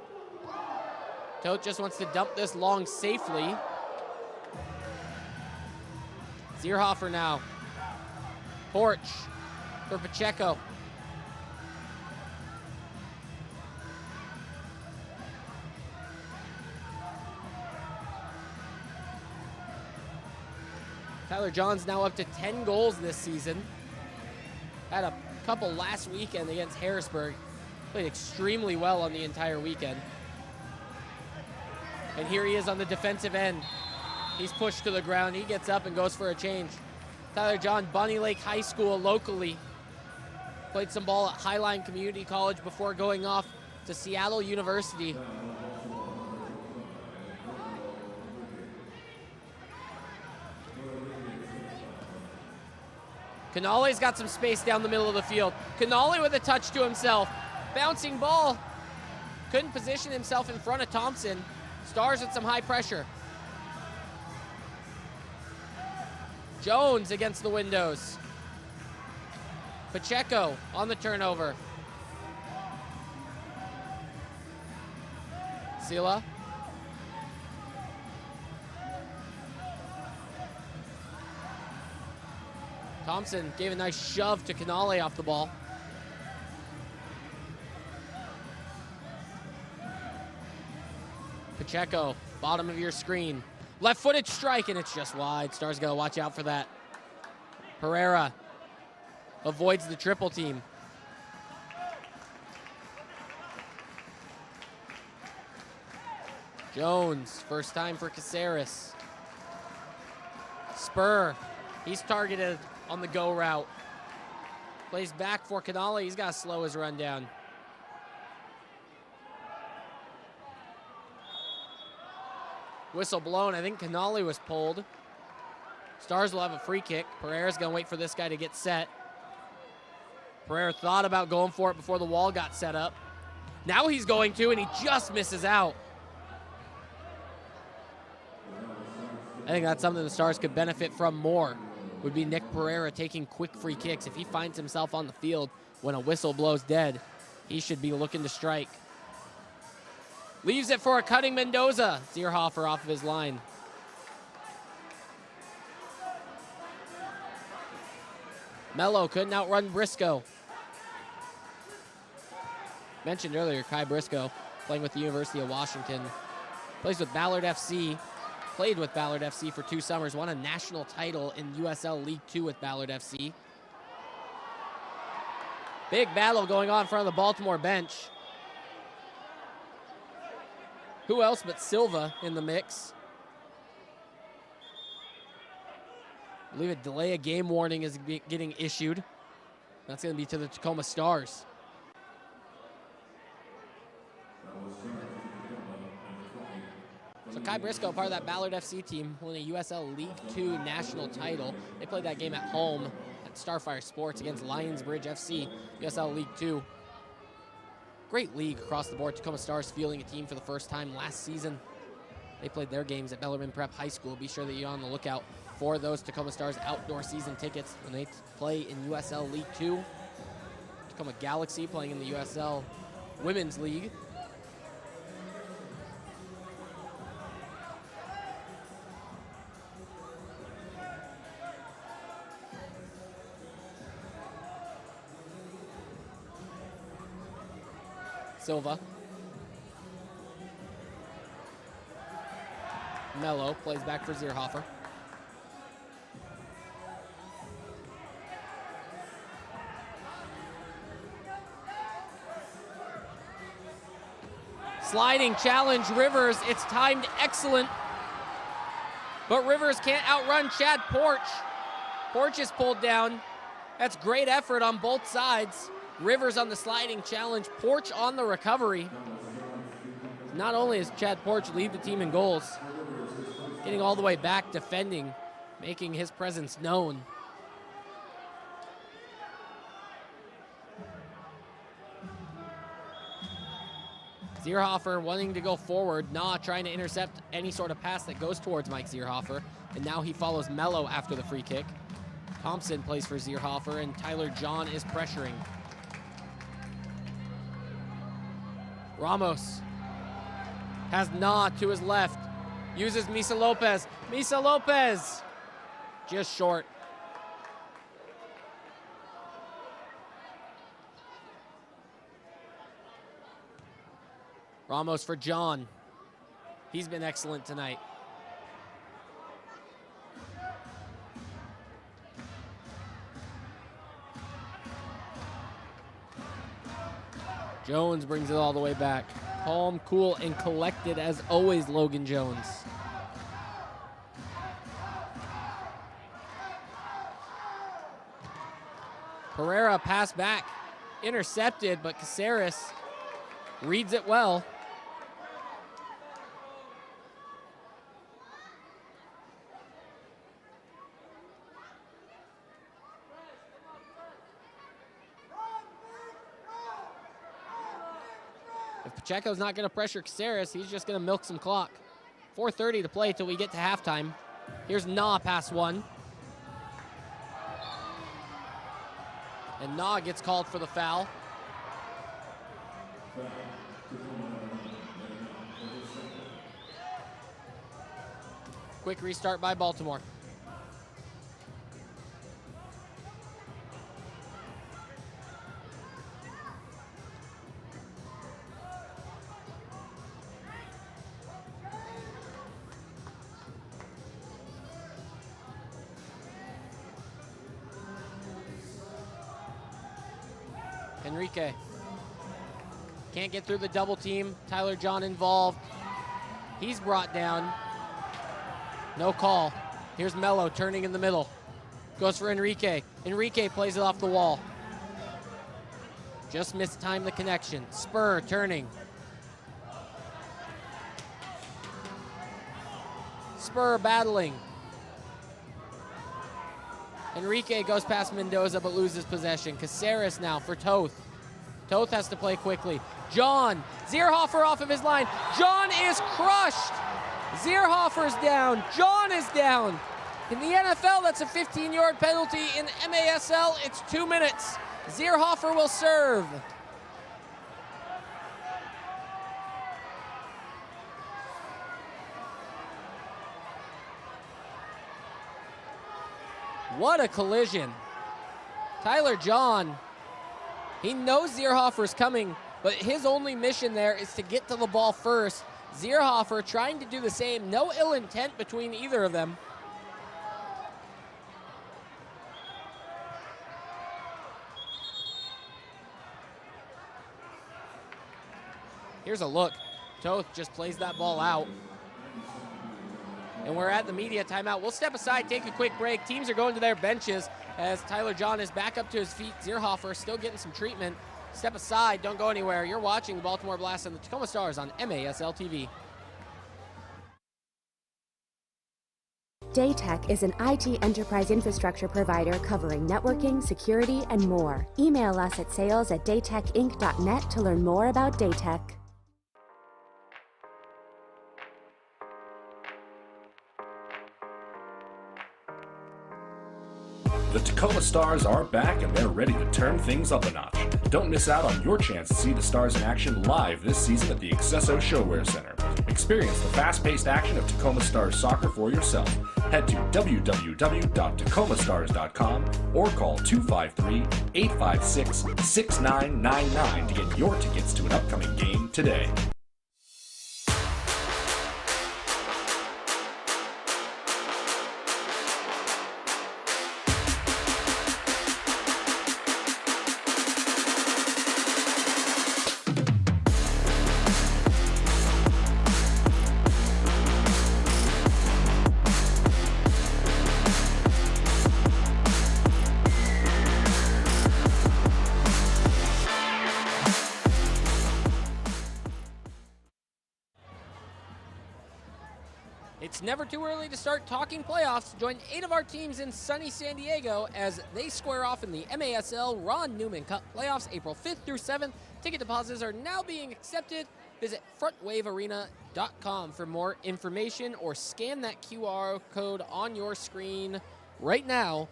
Toth just wants to dump this long safely. Zierhofer now. Porch for Pacheco. Tyler John's now up to 10 goals this season. Had a couple last weekend against Harrisburg. Played extremely well on the entire weekend. And here he is on the defensive end. He's pushed to the ground. He gets up and goes for a change. Tyler John, Bonnie Lake High School locally. Played some ball at Highline Community College before going off to Seattle University. Canale's got some space down the middle of the field. Canale with a touch to himself. Bouncing ball. Couldn't position himself in front of Thompson. Stars with some high pressure. Jones against the windows. Pacheco on the turnover. Sila. Thompson gave a nice shove to Canale off the ball. Pacheco, bottom of your screen. Left-footed strike, and it's just wide. Stars gotta watch out for that. Pereira avoids the triple team. Jones, first time for Caceres. Spur, he's targeted on the go route. Plays back for Canale. He's got to slow his run down. Whistle blown. I think Canale was pulled. Stars will have a free kick. Pereira's going to wait for this guy to get set. Pereira thought about going for it before the wall got set up. Now he's going to, and he just misses out. I think that's something the Stars could benefit from more, would be Nick Pereira taking quick free kicks. If he finds himself on the field when a whistle blows dead, he should be looking to strike. Leaves it for a cutting Mendoza. Zierhofer off of his line. Mello couldn't outrun Briscoe. Mentioned earlier, Kai Briscoe playing with the University of Washington. Plays with Ballard FC. Played with Ballard FC for 2 summers. Won a national title in USL League 2 with Ballard FC. Big battle going on in front of the Baltimore bench. Who else but Silva in the mix? I believe a delay of game warning is getting issued. That's going to be to the Tacoma Stars. So Kai Briscoe, part of that Ballard FC team, won a USL League 2 national title. They played that game at home at Starfire Sports against Lionsbridge FC, USL League 2. Great league across the board. Tacoma Stars fielding a team for the first time last season. They played their games at Bellarmine Prep High School. Be sure that you're on the lookout for those Tacoma Stars outdoor season tickets when they play in USL League 2. Tacoma Galaxy playing in the USL Women's League. Silva. Mello plays back for Zierhofer. Sliding challenge, Rivers. It's timed excellent. But Rivers can't outrun Chad Porch. Porch is pulled down. That's great effort on both sides. Rivers on the sliding challenge, Porch on the recovery. Not only does Chad Porch lead the team in goals, getting all the way back, defending, making his presence known. Zierhofer wanting to go forward. Trying to intercept any sort of pass that goes towards Mike Zierhofer. And now he follows Mello after the free kick. Thompson plays for Zierhofer, and Tyler John is pressuring. Ramos has to his left. Uses Misa Lopez. Misa Lopez just short. Ramos for John. He's been excellent tonight. Jones brings it all the way back. Calm, cool, and collected as always, Logan Jones. Pereira pass back. Intercepted, but Caceres reads it well. If Pacheco's not going to pressure Caceres, he's just going to milk some clock. 4:30 to play till we get to halftime. Here's past one. And gets called for the foul. Quick restart by Baltimore. Enrique can't get through the double team. Tyler John involved. He's brought down. No call. Here's Mello turning in the middle. Goes for Enrique. Enrique plays it off the wall. Just mistimed the connection. Spur turning. Spur battling. Enrique goes past Mendoza but loses possession. Caceres now for Toth. Toth has to play quickly. John, Zierhofer off of his line. John is crushed. Zierhofer's down. John is down. In the NFL, that's a 15-yard penalty. In MASL, it's 2 minutes. Zierhofer will serve. What a collision. Tyler John, he knows Zierhofer's coming, but his only mission there is to get to the ball first Zierhofer trying to do the same. No ill intent between either of them. Here's a look. Toth just plays that ball out. And we're at the media timeout. We'll step aside, take a quick break. Teams are going to their benches as Tyler John is back up to his feet. Zierhofer still getting some treatment. Step aside, don't go anywhere. You're watching the Baltimore Blast and the Tacoma Stars on MASL TV. Daytech is an IT enterprise infrastructure provider covering networking, security, and more. Email us at sales@daytechinc.net to learn more about Daytech. The Tacoma Stars are back and they're ready to turn things up a notch. Don't miss out on your chance to see the Stars in action live this season at the accesso ShoWare Center. Experience the fast-paced action of Tacoma Stars soccer for yourself. Head to www.tacomastars.com or call 253-856-6999 to get your tickets to an upcoming game today. It's never too early to start talking playoffs. Join 8 of our teams in sunny San Diego as they square off in the MASL Ron Newman Cup playoffs April 5th through 7th. Ticket deposits are now being accepted. Visit frontwavearena.com for more information or scan that QR code on your screen right now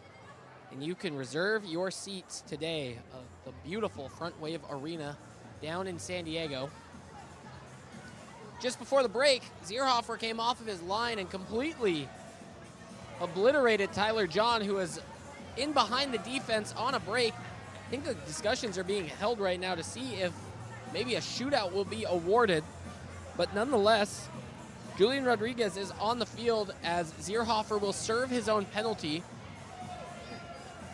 and you can reserve your seats today at the beautiful Front Wave Arena down in San Diego. Just before the break, Zierhofer came off of his line and completely obliterated Tyler John, who was in behind the defense on a break. I think the discussions are being held right now to see if maybe a shootout will be awarded. But nonetheless, Julian Rodriguez is on the field as Zierhofer will serve his own penalty.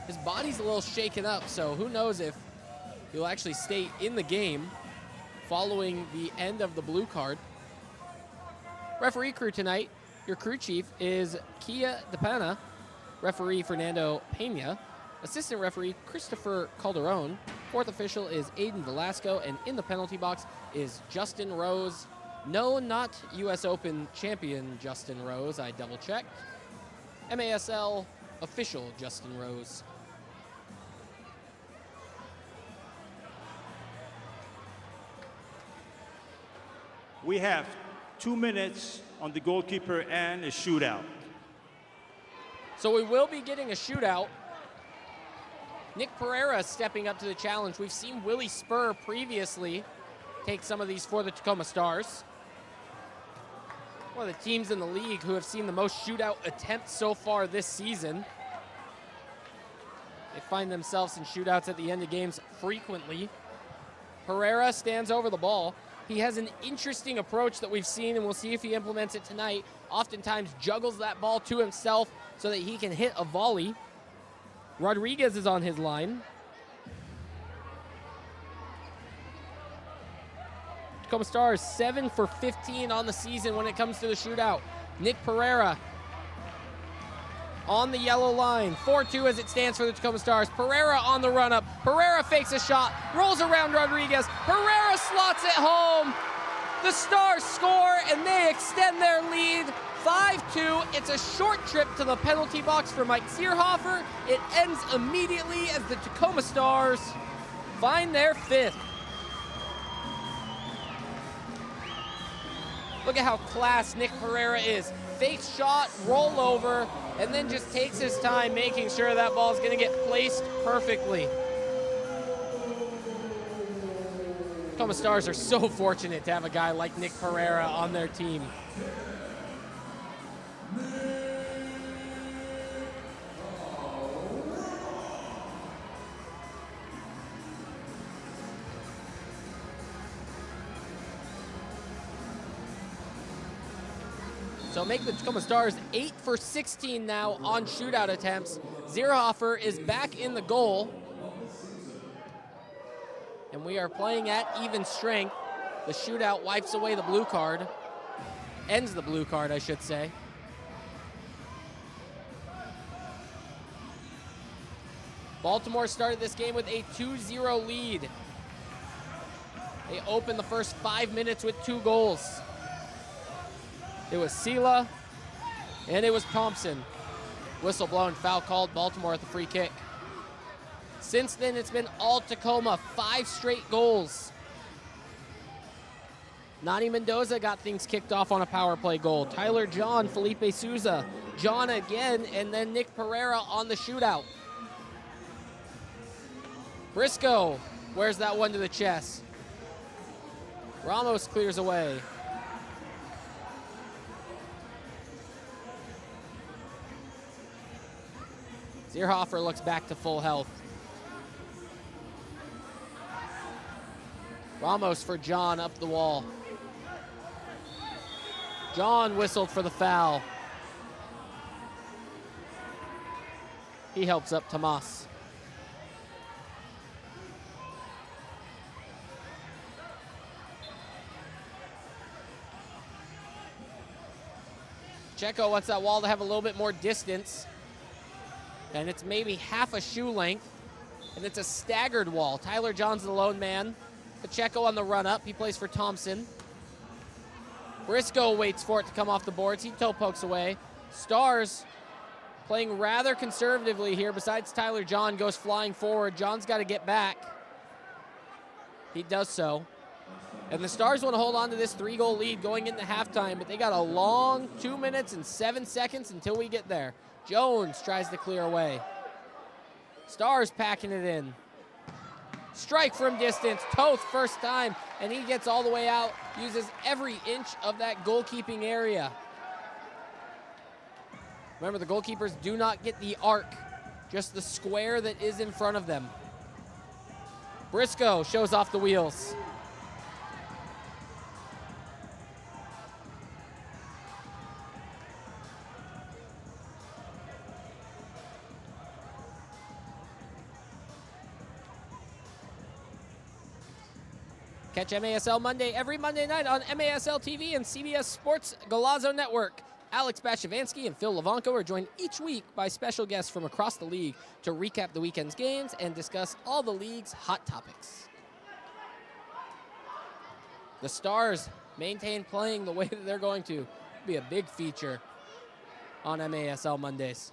His body's a little shaken up, so who knows if he'll actually stay in the game following the end of the blue card. Referee crew tonight, your crew chief is Kia DePana, referee Fernando Pena, assistant referee Christopher Calderon, fourth official is Aiden Velasco, and in the penalty box is Justin Rose. No, not U.S. Open champion Justin Rose, I double checked. MASL official Justin Rose. We have 2 minutes on the goalkeeper and a shootout. So we will be getting a shootout. Nick Pereira stepping up to the challenge. We've seen Willie Spur previously take some of these for the Tacoma Stars. One of the teams in the league who have seen the most shootout attempts so far this season. They find themselves in shootouts at the end of games frequently. Pereira stands over the ball. He has an interesting approach that we've seen, and we'll see if he implements it tonight. Oftentimes juggles that ball to himself so that he can hit a volley. Rodriguez is on his line. Tacoma Stars 7 for 15 on the season when it comes to the shootout. Nick Pereira on the yellow line. 4-2 as it stands for the Tacoma Stars. Pereira on the run-up. Pereira fakes a shot, rolls around Rodriguez. Pereira slots it home. The Stars score, and they extend their lead 5-2. It's a short trip to the penalty box for Mike Zierhofer. It ends immediately as the Tacoma Stars find their 5th. Look at how class Nick Pereira is. Fake shot, roll over, and then just takes his time making sure that ball is going to get placed perfectly. Tacoma Stars are so fortunate to have a guy like Nick Pereira on their team. So make the Tacoma Stars 8 for 16 now on shootout attempts. Zierhofer is back in the goal. And we are playing at even strength. The shootout wipes away the blue card. Ends the blue card, I should say. Baltimore started this game with a 2-0 lead. They opened the first 5 minutes with 2 goals. It was Sela, and it was Thompson. Whistle blown, foul called, Baltimore at the free kick. Since then, it's been all Tacoma, 5 straight goals. Nani Mendoza got things kicked off on a power play goal. Tyler John, Felipe Souza, John again, and then Nick Pereira on the shootout. Briscoe wears that one to the chest. Ramos clears away. Zierhofer looks back to full health. Ramos for John up the wall. John whistled for the foul. He helps up Tomas. Checo wants that wall to have a little bit more distance. And it's maybe half a shoe length. And it's a staggered wall. Tyler John's the lone man. Pacheco on the run up. He plays for Thompson. Briscoe waits for it to come off the boards. He toe pokes away. Stars playing rather conservatively here. Besides Tyler John goes flying forward. John's got to get back. He does so. And the Stars want to hold on to this 3-goal lead going into halftime, but they got a long 2 minutes and 7 seconds until we get there. Jones tries to clear away. Stars packing it in. Strike from distance, Toth first time, and he gets all the way out, uses every inch of that goalkeeping area. Remember, the goalkeepers do not get the arc, just the square that is in front of them. Briscoe shows off the wheels. Catch MASL Monday every Monday night on MASL TV and CBS Sports Golazo Network. Alex Bashavansky and Phil Levanko are joined each week by special guests from across the league to recap the weekend's games and discuss all the league's hot topics. The Stars maintain playing the way that they're going to. Be a big feature on MASL Mondays.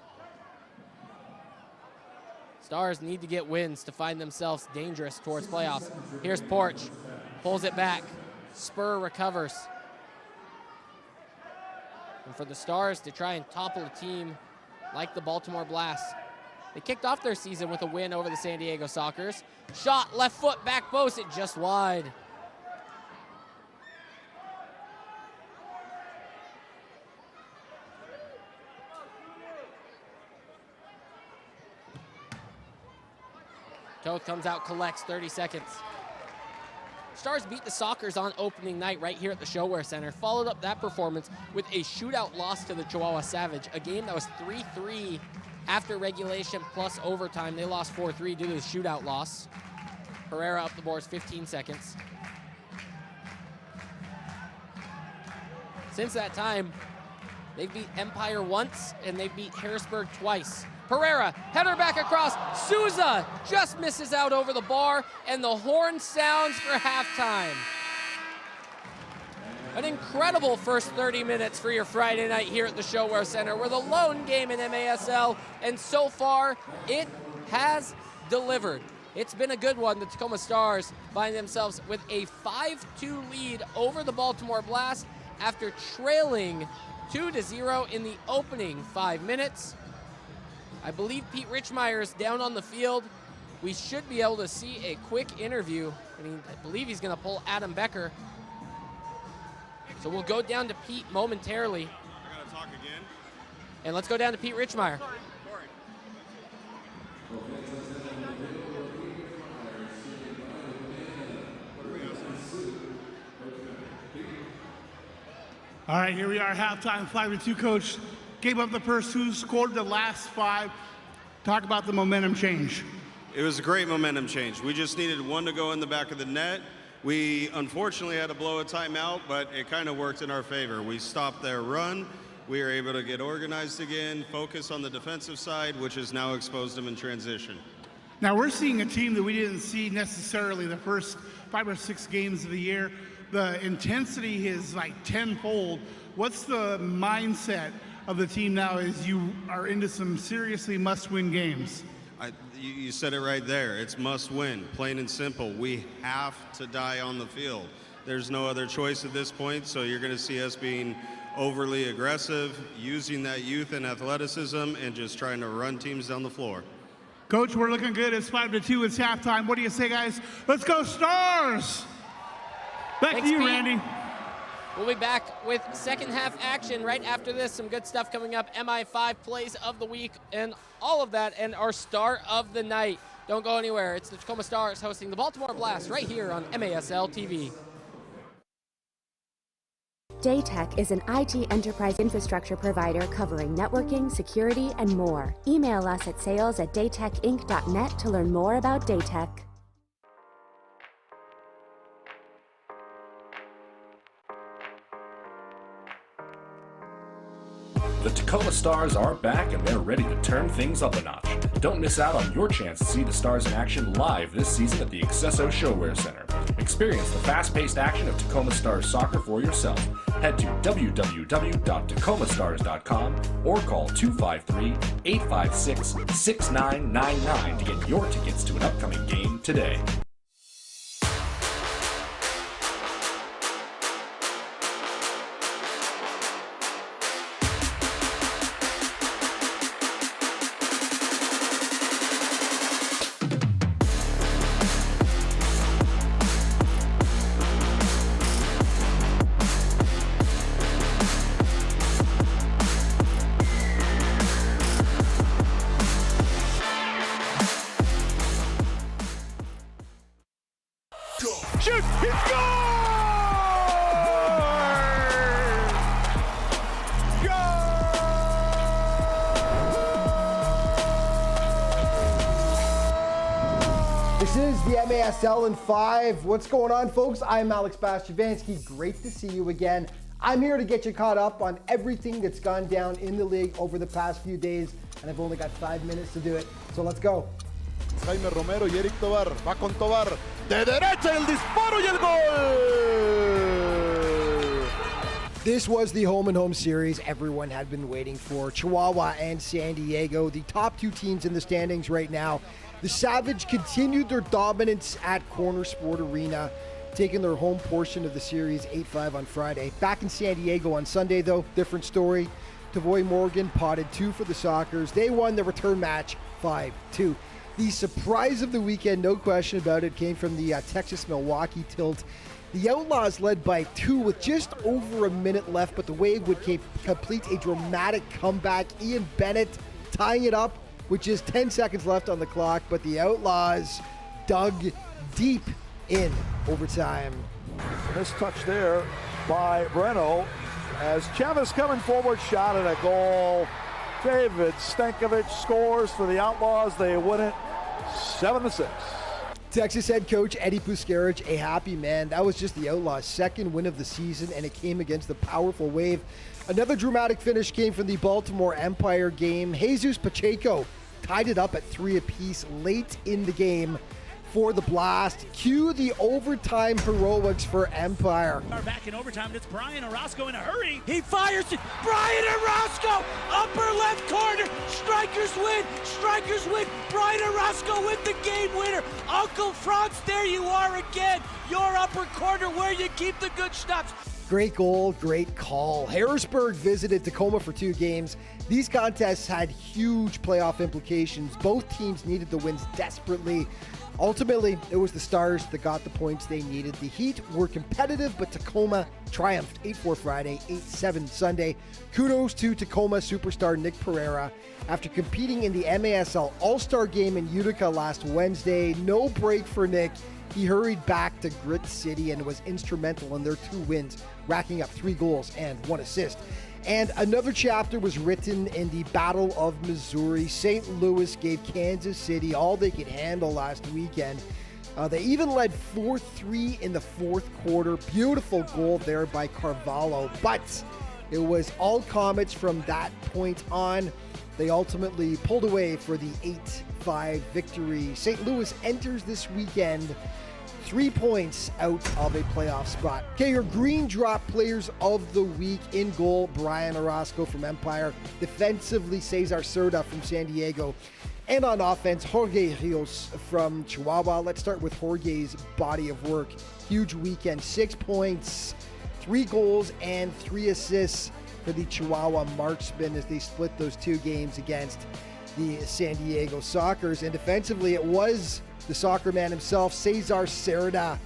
Stars need to get wins to find themselves dangerous towards playoffs. Here's Porch. Pulls it back. Spur recovers. And for the Stars to try and topple a team like the Baltimore Blast. They kicked off their season with a win over the San Diego Sockers. Shot, left foot, back post, it just wide. Toth comes out, collects, 30 seconds. Stars beat the Sockers on opening night right here at the ShoWare Center, followed up that performance with a shootout loss to the Chihuahua Savage, a game that was 3-3 after regulation plus overtime. They lost 4-3 due to the shootout loss. Pereira up the boards, 15 seconds. Since that time, they've beat Empire once and they've beat Harrisburg twice. Pereira, header back across. Souza just misses out over the bar, and the horn sounds for halftime. An incredible first 30 minutes for your Friday night here at the ShoWare Center. We're the lone game in MASL, and so far, it has delivered. It's been a good one. The Tacoma Stars find themselves with a 5-2 lead over the Baltimore Blast after trailing 2-0 in the opening 5 minutes. I believe Pete Richmeyer is down on the field. We should be able to see a quick interview. I believe he's going to pull Adam Becker. So we'll go down to Pete momentarily. I got to talk again. And let's go down to Pete Richmeyer. All right, here we are, halftime, 5-2, coach. Gave up the first two, scored the last five. Talk about the momentum change. It was a great momentum change. We just needed one to go in the back of the net. We unfortunately had to blow a timeout, but it kind of worked in our favor. We stopped their run. We were able to get organized again, focus on the defensive side, which has now exposed them in transition. Now we're seeing a team that we didn't see necessarily the first 5 or 6 games of the year. The intensity is like tenfold. What's the mindset of the team now as you are into some seriously must-win games? You said it right there. It's must win, plain and simple. We have to die on the field. There's no other choice at this point, so you're going to see us being overly aggressive, using that youth and athleticism, and just trying to run teams down the floor. Coach, we're looking good. It's 5-2. It's halftime. What do you say, guys? Let's go Stars! Back Thanks, to you, Pete. Randy. We'll be back with second half action right after this. Some good stuff coming up. MI5 plays of the week and all of that, and our star of the night. Don't go anywhere. It's the Tacoma Stars hosting the Baltimore Blast right here on MASL TV. Daytech is an IT enterprise infrastructure provider covering networking, security, and more. Email us at sales@daytechinc.net to learn more about Daytech. The Tacoma Stars are back and they're ready to turn things up a notch. Don't miss out on your chance to see the Stars in action live this season at the accesso ShoWare Center. Experience the fast-paced action of Tacoma Stars soccer for yourself. Head to www.tacomasstars.com or call 253-856-6999 to get your tickets to an upcoming game today. Shoot! He scores! This is the MASL in 5. What's going on, folks? I'm Alex Bastiavansky. Great to see you again. I'm here to get you caught up on everything that's gone down in the league over the past few days, and I've only got 5 minutes to do it. So let's go. Jaime Romero y Eric Tobar. Va con Tobar. De derecha el disparo y el gol. This was the home and home series everyone had been waiting for. Chihuahua and San Diego, the top 2 teams in the standings right now. The Savage continued their dominance at Corner Sport Arena, taking their home portion of the series 8-5 on Friday. Back in San Diego on Sunday, though, different story. Tavoy Morgan potted 2 for the Sockers. They won the return match 5-2. The surprise of the weekend, no question about it, came from the Texas-Milwaukee tilt. The Outlaws led by 2 with just over a minute left, but the Wave would complete a dramatic comeback. Ian Bennett tying it up with just 10 seconds left on the clock, but the Outlaws dug deep in overtime. This touch there by Breno as Chavez coming forward, shot at a goal. David Stankovic scores for the Outlaws. They win it 7-6. Texas head coach Eddie Puskarich, a happy man. That was just the Outlaws' second win of the season, and it came against the powerful Wave. Another dramatic finish came from the Baltimore Empire game. Jesus Pacheco tied it up at 3 apiece late in the game for the Blast. Cue the overtime heroics for Empire. Back in overtime, it's Brian Orozco in a hurry. He fires it. Brian Orozco, upper left corner. Strikers win. Strikers win. Brian Orozco with the game winner. Uncle Franz, there you are again. Your upper corner where you keep the good stuff. Great goal, great call. Harrisburg visited Tacoma for 2 games. These contests had huge playoff implications. Both teams needed the wins desperately. Ultimately, it was the Stars that got the points they needed. The Heat were competitive, but Tacoma triumphed 8-4 Friday, 8-7 Sunday. Kudos to Tacoma superstar Nick Pereira. After competing in the MASL All-Star game in Utica last Wednesday, no break for Nick. He hurried back to Grit City and was instrumental in their 2 wins, racking up 3 goals and 1 assist. And another chapter was written in the Battle of Missouri. St. Louis gave Kansas City all they could handle last weekend. They even led 4-3 in the 4th quarter. Beautiful goal there by Carvalho, but it was all Comets from that point on. They ultimately pulled away for the 8-5 victory. St. Louis enters this weekend 3 points out of a playoff spot. Okay, your Green Drop Players of the Week: in goal, Brian Orozco from Empire. Defensively, Cesar Cerda from San Diego. And on offense, Jorge Rios from Chihuahua. Let's start with Jorge's body of work. Huge weekend, 6 points, 3 goals, and 3 assists for the Chihuahua marksmen as they split those 2 games against the San Diego Sockers. And defensively, it was the soccer man himself, Cesar Cerda.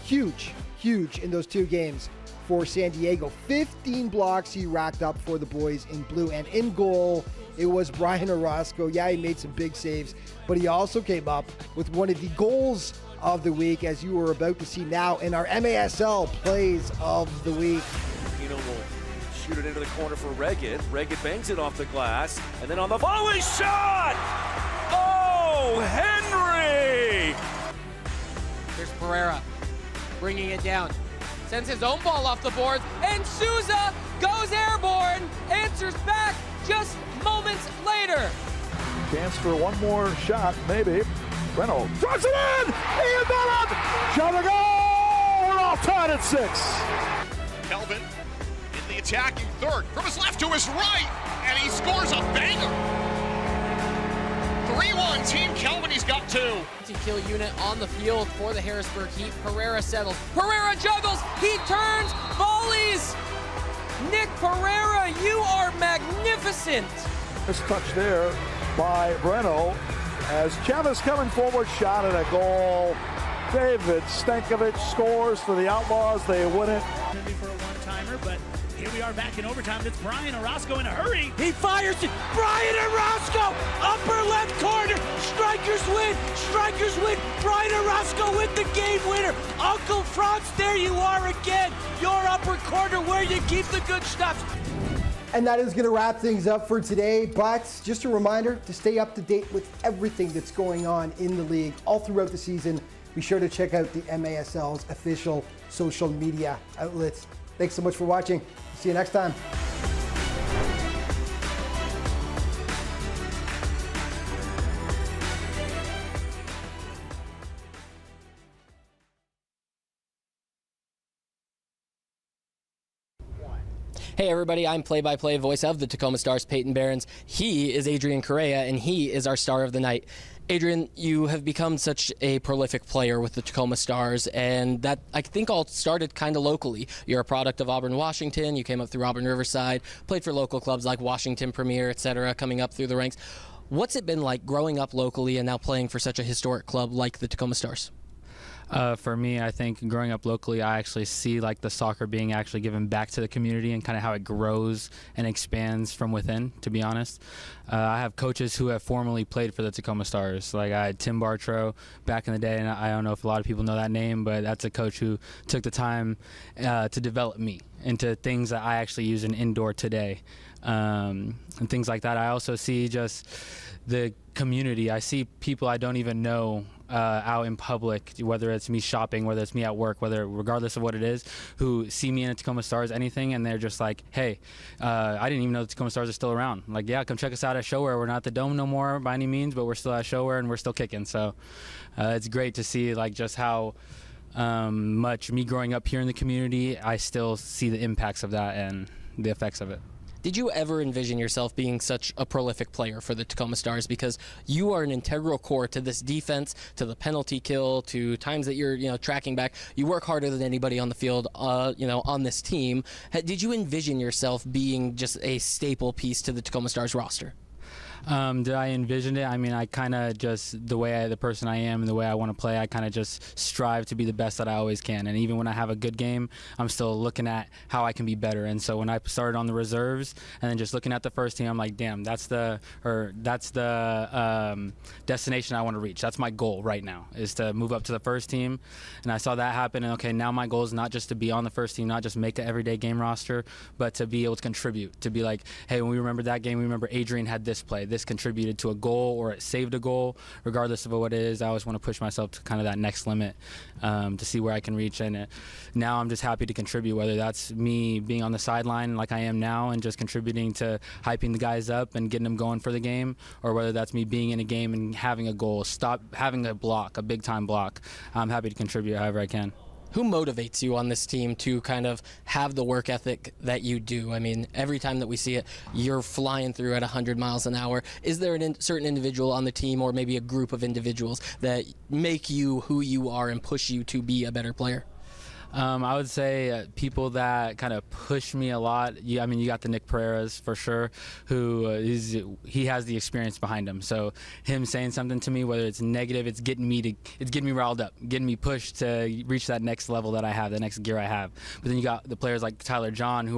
Huge in those 2 games for San Diego. 15 blocks he racked up for the boys in blue. And in goal, it was Brian Orozco. Yeah, he made some big saves, but he also came up with one of the goals of the week, as you are about to see now in our MASL Plays of the Week. Pino will shoot it into the corner for Reggett. Reggett bangs it off the glass, and then on the volley shot! Oh, Henry! Here's Pereira bringing it down. Sends his own ball off the boards, and Souza goes airborne, answers back just moments later. Chance for one more shot, maybe. Breno drives it in! Ian Bellot! Shot a goal! We're all tied at 6. Kelvin in the attacking third, from his left to his right, and he scores a banger. 3-1 Team Kelvin, he's got 2. Kill unit on the field for the Harrisburg Heat. Pereira settles. Pereira juggles. He turns. Volleys. Nick Pereira, you are magnificent. This touch there by Breno as Chavez coming forward, shot at a goal. David Stankovic scores for the Outlaws. They win it. For a one-timer, but here we are back in overtime. It's Brian Orozco in a hurry. He fires it. Brian Orozco, upper left corner. Strikers win. Strikers win. Brian Orozco with the game winner. Uncle Franz, there you are again. Your upper corner where you keep the good stuff. And that is going to wrap things up for today. But just a reminder to stay up to date with everything that's going on in the league all throughout the season. Be sure to check out the MASL's official social media outlets. Thanks so much for watching. See you next time. Hey everybody, I'm play-by-play voice of the Tacoma Stars, Peyton Behrens. He is Adrian Correa, and he is our star of the night. Adrian, you have become such a prolific player with the Tacoma Stars, and that I think all started kind of locally. You're a product of Auburn, Washington. You came up through Auburn Riverside, played for local clubs like Washington Premier, etc., coming up through the ranks. What's it been like growing up locally and now playing for such a historic club like the Tacoma Stars? For me, I think growing up locally, I actually see like the soccer being actually given back to the community and kind of how it grows and expands from within, to be honest. I have coaches who have formerly played for the Tacoma Stars. Like I had Tim Bartrow back in the day, and I don't know if a lot of people know that name, but that's a coach who took the time to develop me into things that I actually use in indoor today. And things like that. I also see just the community. I see people I don't even know out in public, whether it's me shopping, whether it's me at work, regardless of what it is, who see me in a Tacoma Stars, anything, and they're just like, hey, I didn't even know the Tacoma Stars are still around. Like, yeah, come check us out at ShoWare. We're not at the Dome no more by any means, but we're still at ShoWare and we're still kicking. So it's great to see like just how much me growing up here in the community, I still see the impacts of that and the effects of it. Did you ever envision yourself being such a prolific player for the Tacoma Stars? Because you are an integral core to this defense, to the penalty kill, to times that you're tracking back. You work harder than anybody on the field, on this team. Did you envision yourself being just a staple piece to the Tacoma Stars roster? Did I envision it? I mean, I kind of just, the person I am and the way I want to play, I kind of just strive to be the best that I always can. And even when I have a good game, I'm still looking at how I can be better. And so when I started on the reserves and then just looking at the first team, I'm like, damn, that's the destination I want to reach. That's my goal right now, is to move up to the first team. And I saw that happen. And okay, now my goal is not just to be on the first team, not just make an everyday game roster, but to be able to contribute, to be like, hey, when we remember that game, we remember Adrian had this play. This contributed to a goal, or it saved a goal. Regardless of what it is, I always want to push myself to kind of that next limit, to see where I can reach. And now I'm just happy to contribute, whether that's me being on the sideline like I am now and just contributing to hyping the guys up and getting them going for the game, or whether that's me being in a game and having a goal, stop having a block, a big-time block. I'm happy to contribute however I can. Who motivates you on this team to kind of have the work ethic that you do? I mean, every time that we see it, you're flying through at 100 miles an hour. Is there a certain individual on the team, or maybe a group of individuals, that make you who you are and push you to be a better player? I would say people that kind of push me a lot. I mean, you got the Nick Pereiras for sure, who he has the experience behind him. So him saying something to me, whether it's negative, it's getting me riled up, getting me pushed to reach that next level that I have, the next gear I have. But then you got the players like Tyler John,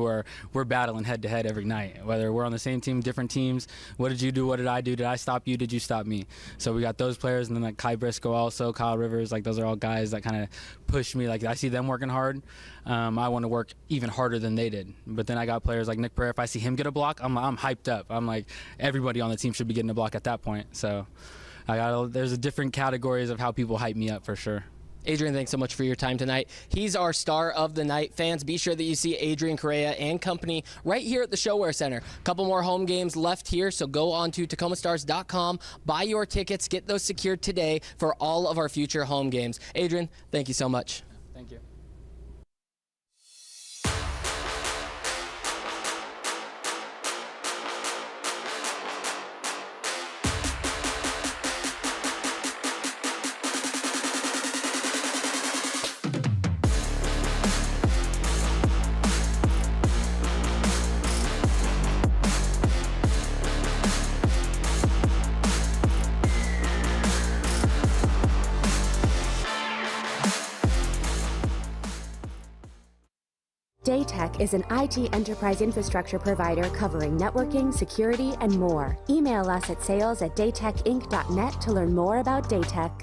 we're battling head to head every night, whether we're on the same team, different teams. What did you do? What did I do? Did I stop you? Did you stop me? So we got those players, and then like Kai Briscoe also, Kyle Rivers, like those are all guys that kind of push me. Like I see them working hard. I want to work even harder than they did. But then I got players like Nick Pereira. If I see him get a block, I'm hyped up. I'm like, everybody on the team should be getting a block at that point. So there's a different categories of how people hype me up for sure. Adrian, thanks so much for your time tonight. He's our star of the night. Fans, be sure that you see Adrian Correa and company right here at the ShoWare Center. A couple more home games left here, so go on to TacomaStars.com, buy your tickets, get those secured today for all of our future home games. Adrian, thank you so much. Thank you. Daytech is an IT enterprise infrastructure provider covering networking, security, and more. Email us at sales@daytechinc.net to learn more about Daytech.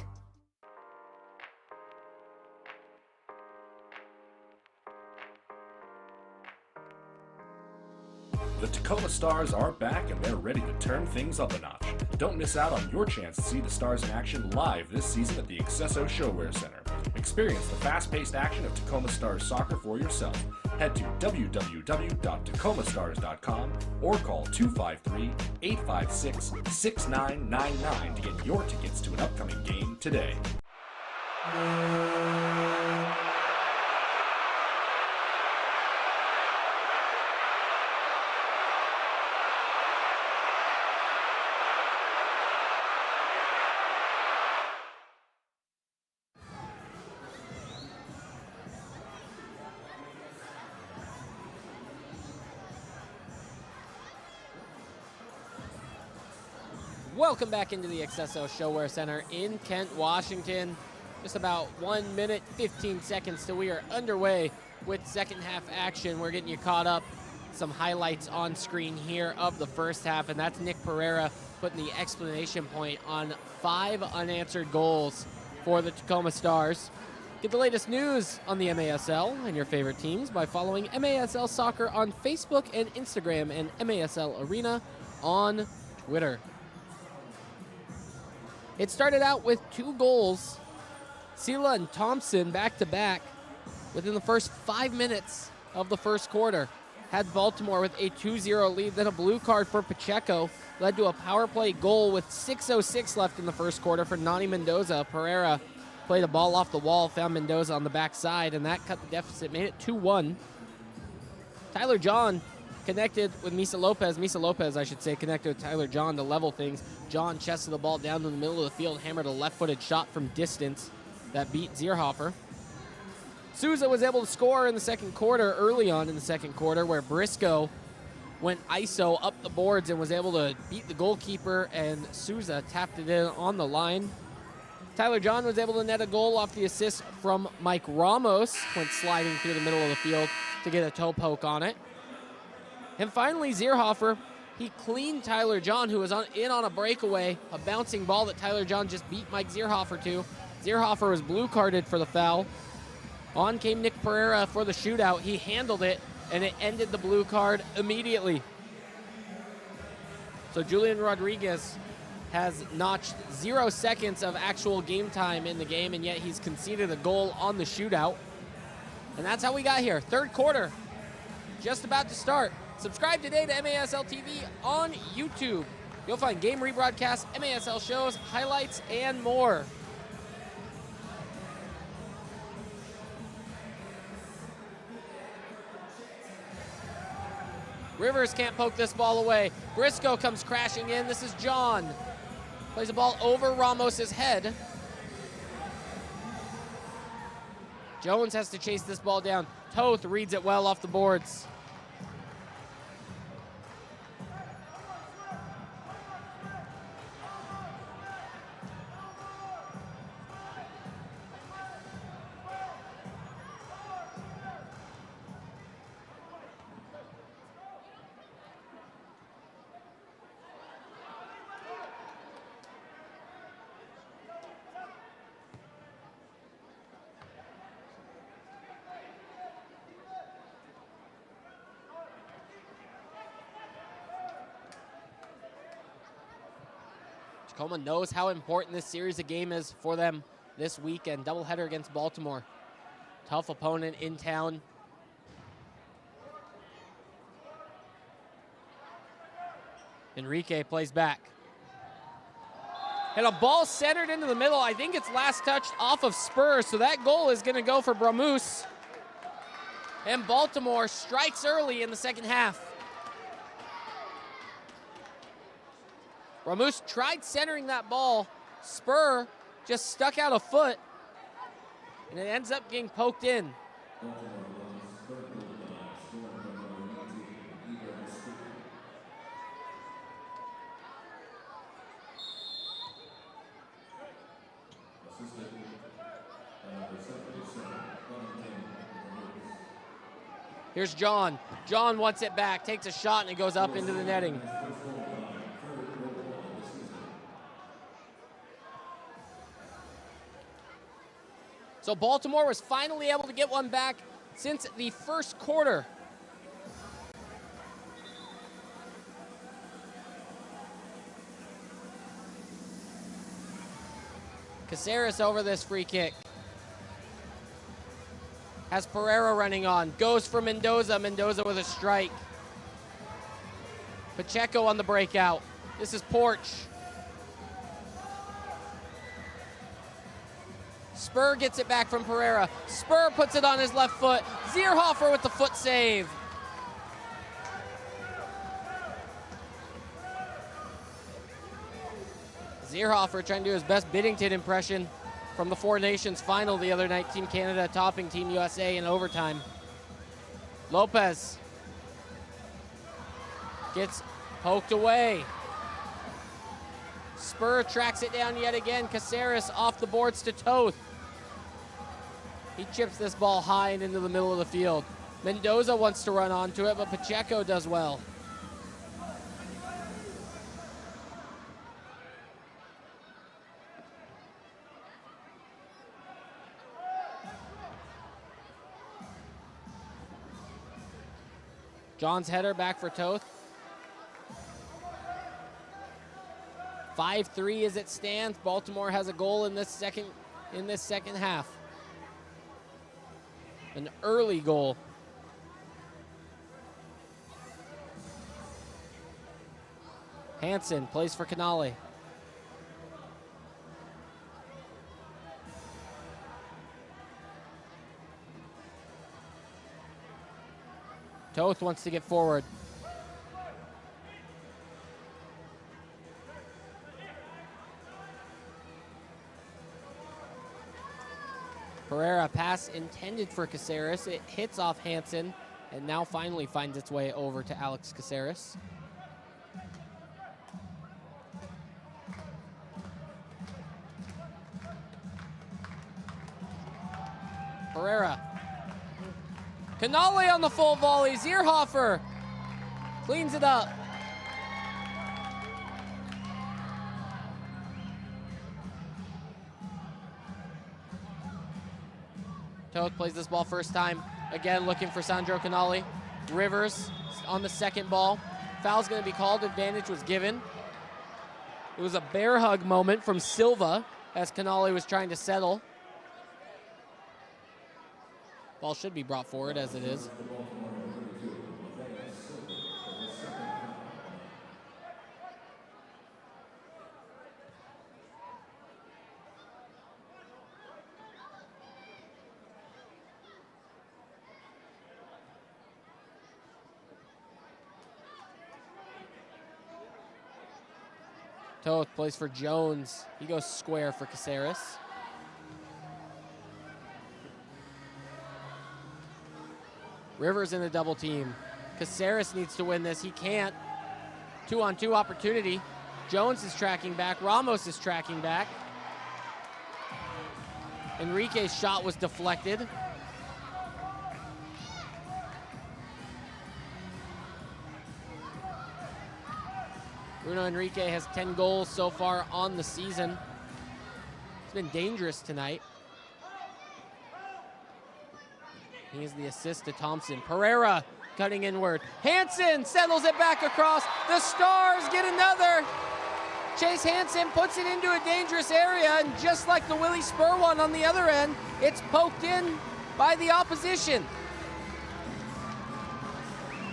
The Tacoma Stars are back, and they're ready to turn things up a notch. Don't miss out on your chance to see the Stars in action live this season at the accesso ShoWare Center. Experience the fast-paced action of Tacoma Stars soccer for yourself. Head to www.tacomastars.com or call 253-856-6999 to get your tickets to an upcoming game today. Welcome back into the accesso ShoWare Center in Kent, Washington. Just about 1 minute, 15 seconds till we are underway with second half action. We're getting you caught up. Some highlights on screen here of the first half, and that's Nick Pereira putting the exclamation point on 5 unanswered goals for the Tacoma Stars. Get the latest news on the MASL and your favorite teams by following MASL Soccer on Facebook and Instagram, and MASL Arena on Twitter. It started out with 2 goals. Sela and Thompson back-to-back within the first 5 minutes of the first quarter. Had Baltimore with a 2-0 lead, then a blue card for Pacheco led to a power play goal with 6:06 left in the first quarter for Nani Mendoza. Pereira played a ball off the wall, found Mendoza on the backside, and that cut the deficit, made it 2-1. Tyler John connected with Misa Lopez. Misa Lopez, I should say, connected with Tyler John to level things. John chested the ball down to the middle of the field, hammered a left-footed shot from distance that beat Zierhofer. Souza was able to score in the second quarter, early on in the second quarter, where Briscoe went ISO up the boards and was able to beat the goalkeeper, and Souza tapped it in on the line. Tyler John was able to net a goal off the assist from Mike Ramos, went sliding through the middle of the field to get a toe poke on it. And finally, Zierhofer, he cleaned Tyler John, who was in on a breakaway, a bouncing ball that Tyler John just beat Mike Zierhofer to. Zierhofer was blue carded for the foul. On came Nick Pereira for the shootout. He handled it, and it ended the blue card immediately. So Julian Rodriguez has notched 0 seconds of actual game time in the game, and yet he's conceded a goal on the shootout. And that's how we got here. Third quarter, just about to start. Subscribe today to MASL TV on YouTube. You'll find game rebroadcasts, MASL shows, highlights, and more. Rivers can't poke this ball away. Briscoe comes crashing in. This is John. Plays the ball over Ramos's head. Jones has to chase this ball down. Toth reads it well off the boards. Tacoma knows how important this series of game is for them this weekend. Doubleheader against Baltimore. Tough opponent in town. Enrique plays back. And a ball centered into the middle. I think it's last touched off of Spurs, so that goal is going to go for Bramus. And Baltimore strikes early in the second half. Bramus tried centering that ball. Spur just stuck out a foot, and it ends up getting poked in. Here's John. John wants it back, takes a shot, and it goes up into the netting. So Baltimore was finally able to get one back since the first quarter. Caceres over this free kick. Has Pereira running on. Goes for Mendoza. Mendoza with a strike. Pacheco on the breakout. This is Porch. Spur gets it back from Pereira. Spur puts it on his left foot. Zierhofer with the foot save. Zierhofer trying to do his best Biddington impression from the Four Nations final the other night. Team Canada topping Team USA in overtime. Lopez gets poked away. Spur tracks it down yet again. Caceres off the boards to Toth. He chips this ball high and into the middle of the field. Mendoza wants to run onto it, but Pacheco does well. John's header back for Toth. 5-3 as it stands. Baltimore has a goal in this second half. An early goal. Hansen plays for Canale. Toth wants to get forward. Pereira pass intended for Caceres. It hits off Hansen. and now finally finds its way over to Alex Caceres. Pereira. Canale on the full volley. Zierhofer cleans it up. Toth plays this ball first time. Again, looking for Sandro Canale. Rivers on the second ball. Foul's going to be called. Advantage was given. It was a bear hug moment from Silva as Canale was trying to settle. Ball should be brought forward as it is. Toth plays for Jones. He goes square for Caceres. Rivers in a double team. Caceres needs to win this. He can't. 2-on-2 opportunity. Jones is tracking back. Ramos is tracking back. Enrique's shot was deflected. Bruno Enrique has 10 goals so far on the season. It's been dangerous tonight. He is the assist to Thompson. Pereira cutting inward. Hansen settles it back across. The Stars get another. Chase Hansen puts it into a dangerous area, and just like the Willie Spur one on the other end, it's poked in by the opposition.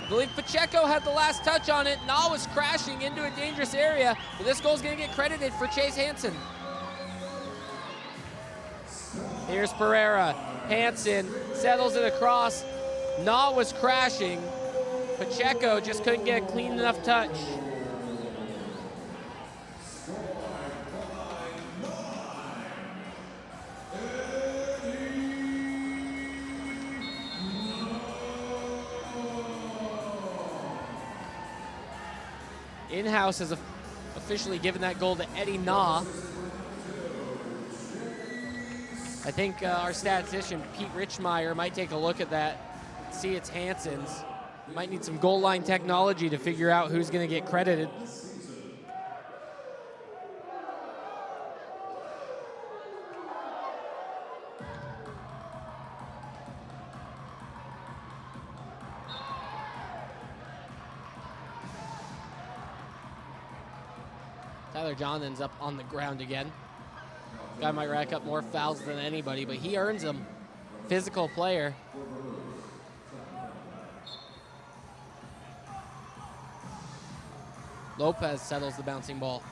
I believe Pacheco had the last touch on it. Na was crashing into a dangerous area, but this goal's gonna get credited for Chase Hansen. Here's Pereira. Hansen settles it across. Na was crashing. Pacheco just couldn't get a clean enough touch. In-house has officially given that goal to Eddie Na. I think our statistician, Pete Richmeyer, might take a look at that, see it's Hansen's. Might need some goal line technology to figure out who's going to get credited. Tyler Johnson's up on the ground again. Guy might rack up more fouls than anybody, but he earns them. Physical player. Lopez settles the bouncing ball.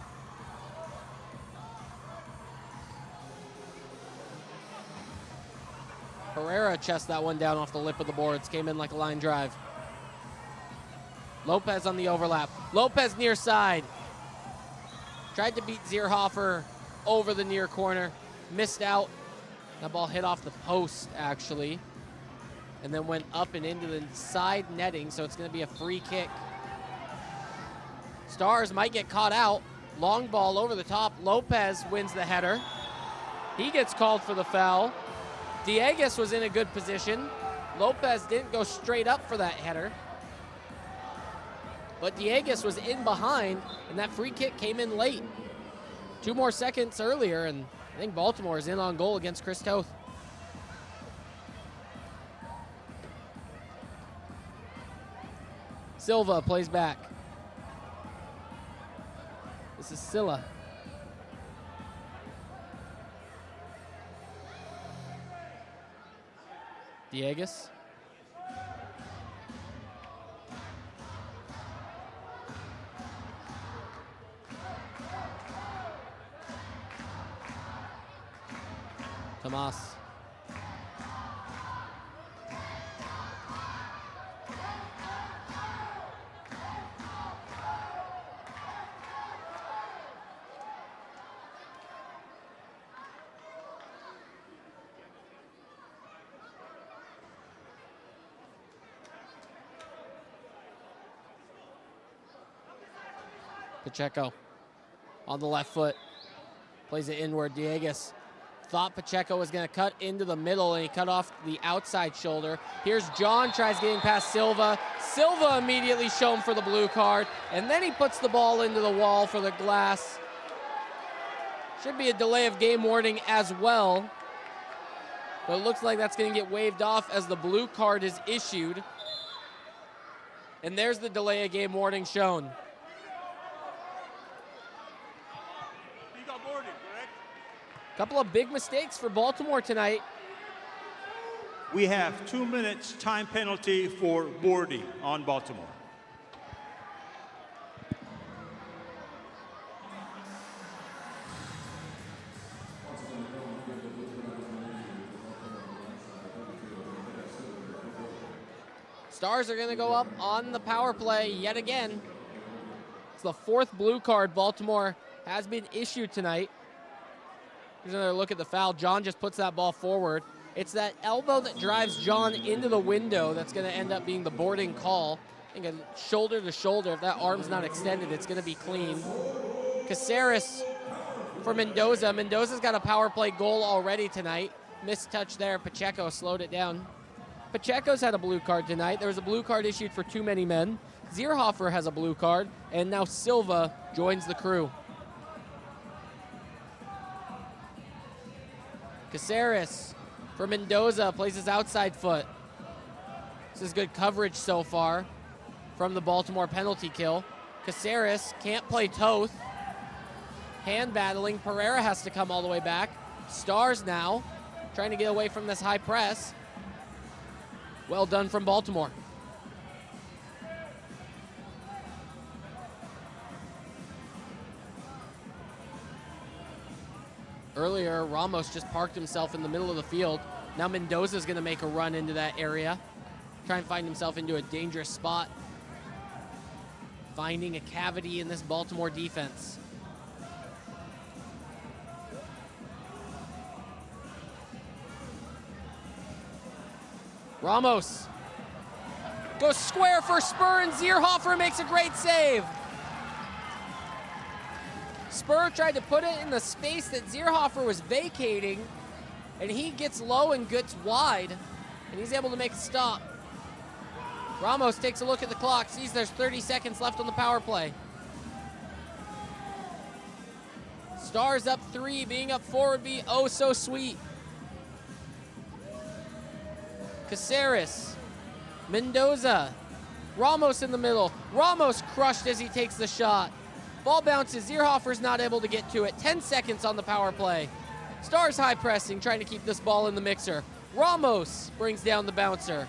Pereira chests that one down off the lip of the boards. Came in like a line drive. Lopez on the overlap. Lopez near side. Tried to beat Zierhofer over the near corner. Missed out. That ball hit off the post, actually. And then went up and into the side netting, so it's going to be a free kick. Stars might get caught out. Long ball over the top. Lopez wins the header. He gets called for the foul. Dieguez was in a good position. Lopez didn't go straight up for that header. But Dieguez was in behind, and that free kick came in late. 2 more seconds earlier, and I think Baltimore is in on goal against Chris Toth. Silva plays back. This is Silla. Dieguez. Tomas. Pacheco on the left foot. Plays it inward. Dieguez thought Pacheco was going to cut into the middle, and he cut off the outside shoulder. Here's John, tries getting past Silva. Silva immediately shown for the blue card, and then he puts the ball into the wall for the glass. Should be a delay of game warning as well, but it looks like that's going to get waved off as the blue card is issued. And there's the delay of game warning shown. Couple of big mistakes for Baltimore tonight. We have 2 minutes time penalty for boarding on Baltimore. Stars are going to go up on the power play yet again. It's the 4th blue card Baltimore has been issued tonight. Here's another look at the foul. John just puts that ball forward. It's that elbow that drives John into the window that's going to end up being the boarding call. I think a shoulder to shoulder. If that arm's not extended, it's going to be clean. Caceres for Mendoza. Mendoza's got a power play goal already tonight. Missed touch there. Pacheco slowed it down. Pacheco's had a blue card tonight. There was a blue card issued for too many men. Zierhofer has a blue card, and now Silva joins the crew. Caceres for Mendoza plays his outside foot. This is good coverage so far from the Baltimore penalty kill. Caceres can't play Toth. Hand battling. Pereira has to come all the way back. Stars now trying to get away from this high press. Well done from Baltimore. Earlier, Ramos just parked himself in the middle of the field. Now Mendoza's going to make a run into that area. Try and find himself into a dangerous spot. Finding a cavity in this Baltimore defense. Ramos goes square for Spur, and Zierhofer makes a great save. Spur tried to put it in the space that Zierhofer was vacating, and he gets low and gets wide, and he's able to make a stop. Ramos takes a look at the clock, sees there's 30 seconds left on the power play. Stars up 3, being up 4 would be oh so sweet. Caceres, Mendoza, Ramos in the middle. Ramos crushed as he takes the shot. Ball bounces, Zierhofer's not able to get to it. 10 seconds on the power play. Stars high pressing, trying to keep this ball in the mixer. Ramos brings down the bouncer.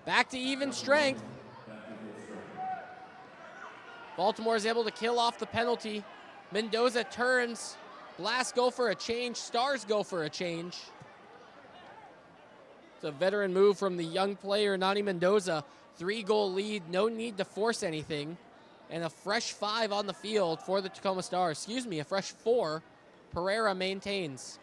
Back to even strength. Baltimore is able to kill off the penalty. Mendoza turns. Blast go for a change. Stars go for a change. It's a veteran move from the young player, Nani Mendoza. 3-goal lead, no need to force anything. And a fresh 5 on the field for the Tacoma Stars. Excuse me, a fresh 4. Pereira maintains.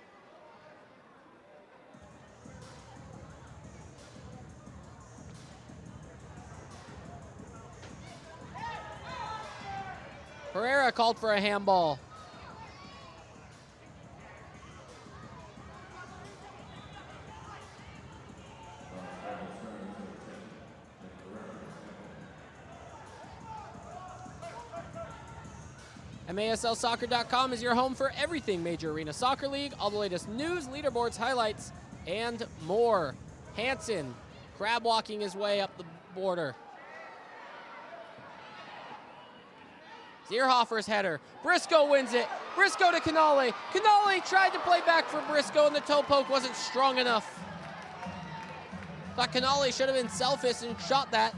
Pereira called for a handball. MASLsoccer.com is your home for everything Major Arena Soccer League, all the latest news, leaderboards, highlights, and more. Hansen crab walking his way up the border. Zierhofer's header. Briscoe wins it. Briscoe to Canale. Canale tried to play back for Briscoe, and the toe poke wasn't strong enough. Thought Canale should have been selfish and shot that.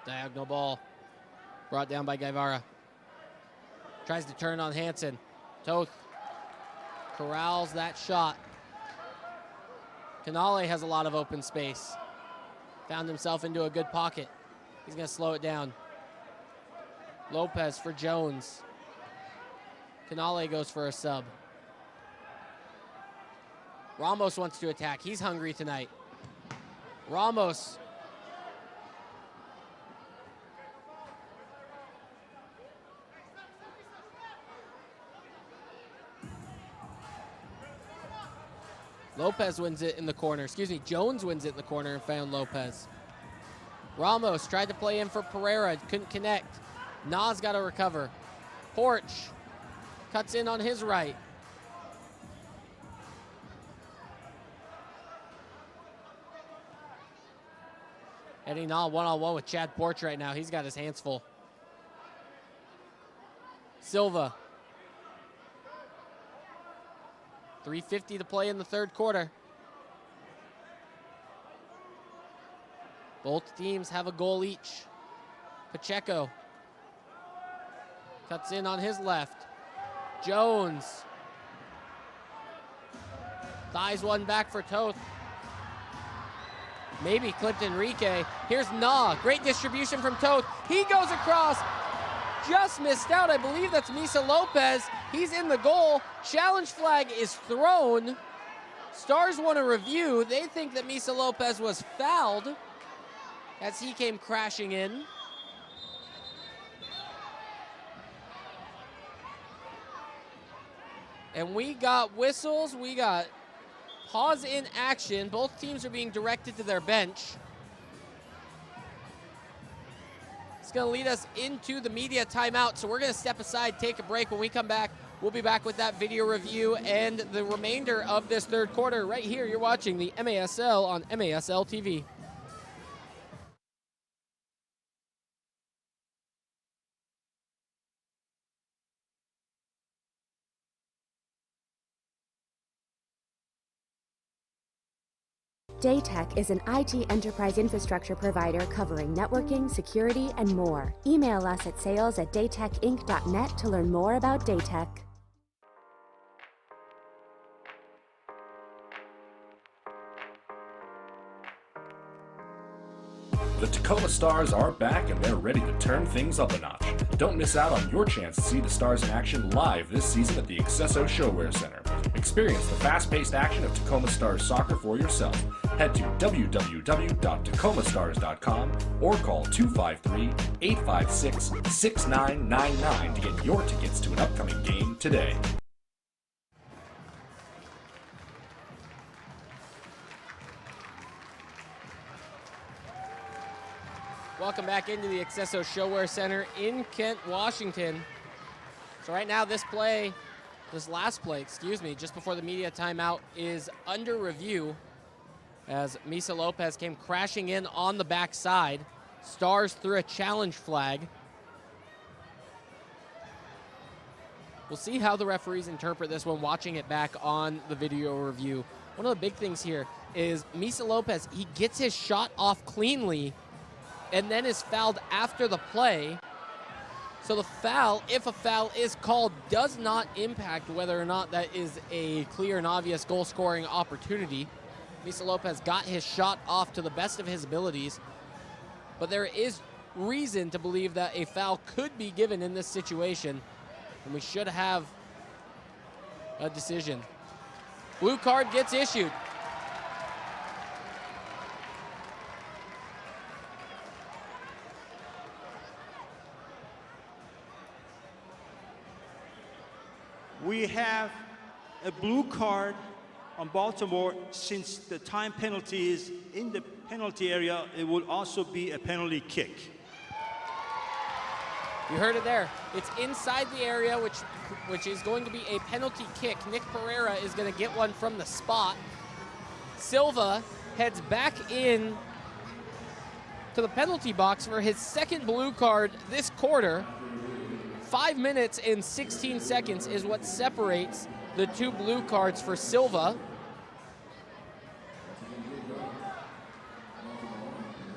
Diagonal ball. Brought down by Guevara. Tries to turn on Hansen. Toth corrals that shot. Canale has a lot of open space. Found himself into a good pocket. He's going to slow it down. Lopez for Jones. Canale goes for a sub. Ramos wants to attack. He's hungry tonight. Ramos. Lopez wins it in the corner. Excuse me, Jones wins it in the corner and found Lopez. Ramos tried to play in for Pereira, couldn't connect. Nas got to recover. Porch cuts in on his right. Eddie Na one-on-one with Chad Porch right now. He's got his hands full. Silva. 3:50 to play in the third quarter. Both teams have a goal each. Pacheco cuts in on his left. Jones. Thighs one back for Toth. Maybe clipped Enrique. Here's Na. Great distribution from Toth. He goes across. Just missed out. I believe that's Misa Lopez. He's in the goal. Challenge flag is thrown. Stars want a review. They think that Misa Lopez was fouled as he came crashing in. And we got whistles. We got pause in action. Both teams are being directed to their bench. It's going to lead us into the media timeout, so we're going to step aside, take a break. When we come back, we'll be back with that video review and the remainder of this third quarter right here. You're watching the MASL on MASL TV. Daytech is an IT enterprise infrastructure provider covering networking, security, and more. Email us at sales@daytechinc.net to learn more about Daytech. The Tacoma Stars are back and they're ready to turn things up a notch. Don't miss out on your chance to see the Stars in action live this season at the accesso ShoWare Center. Experience the fast-paced action of Tacoma Stars soccer for yourself. Head to www.tacomastars.com or call 253-856-6999 to get your tickets to an upcoming game today. Welcome back into the accesso ShoWare Center in Kent, Washington. So right now this last play, just before the media timeout is under review as Misa Lopez came crashing in on the backside. Stars threw a challenge flag. We'll see how the referees interpret this when watching it back on the video review. One of the big things here is Misa Lopez, he gets his shot off cleanly and then is fouled after the play. So the foul, if a foul is called, does not impact whether or not that is a clear and obvious goal-scoring opportunity. Misa Lopez got his shot off to the best of his abilities, but there is reason to believe that a foul could be given in this situation, and we should have a decision. Blue card gets issued. We have a blue card on Baltimore. Since the time penalty is in the penalty area, it will also be a penalty kick. You heard it there. It's inside the area, which is going to be a penalty kick. Nick Pereira is going to get one from the spot. Silva heads back in to the penalty box for his second blue card this quarter. 5 minutes and 16 seconds is what separates the two blue cards for Silva.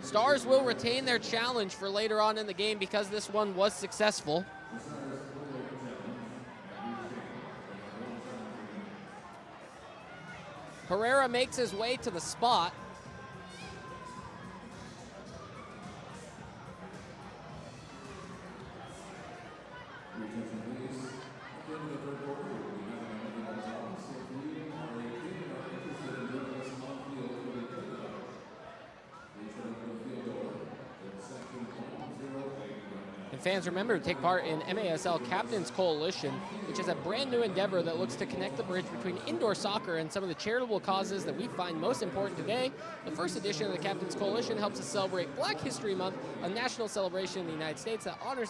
Stars will retain their challenge for later on in the game because this one was successful. Pereira makes his way to the spot. And fans, remember to take part in MASL Captain's Coalition, which is a brand new endeavor that looks to connect the bridge between indoor soccer and some of the charitable causes that we find most important today. The first edition of the Captain's Coalition helps us celebrate Black History Month, a national celebration in the United States that honors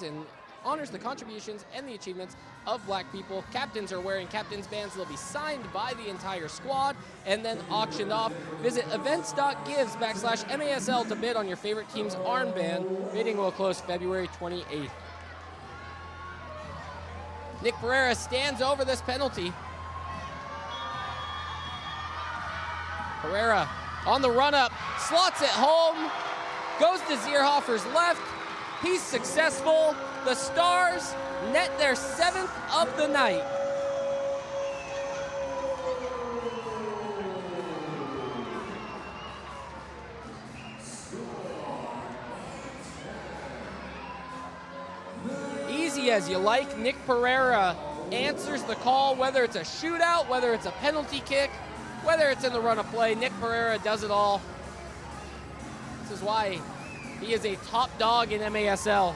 the contributions and the achievements of black people. Captains are wearing captain's bands. They'll be signed by the entire squad and then auctioned off. Visit events.gives/MASL to bid on your favorite team's armband. Bidding will close February 28th. Nick Pereira stands over this penalty. Pereira on the run-up, slots it home, goes to Zierhofer's left. He's successful. The Stars net their 7th of the night. Easy as you like. Nick Pereira answers the call, whether it's a shootout, whether it's a penalty kick, whether it's in the run of play. Nick Pereira does it all. This is why he is a top dog in MASL.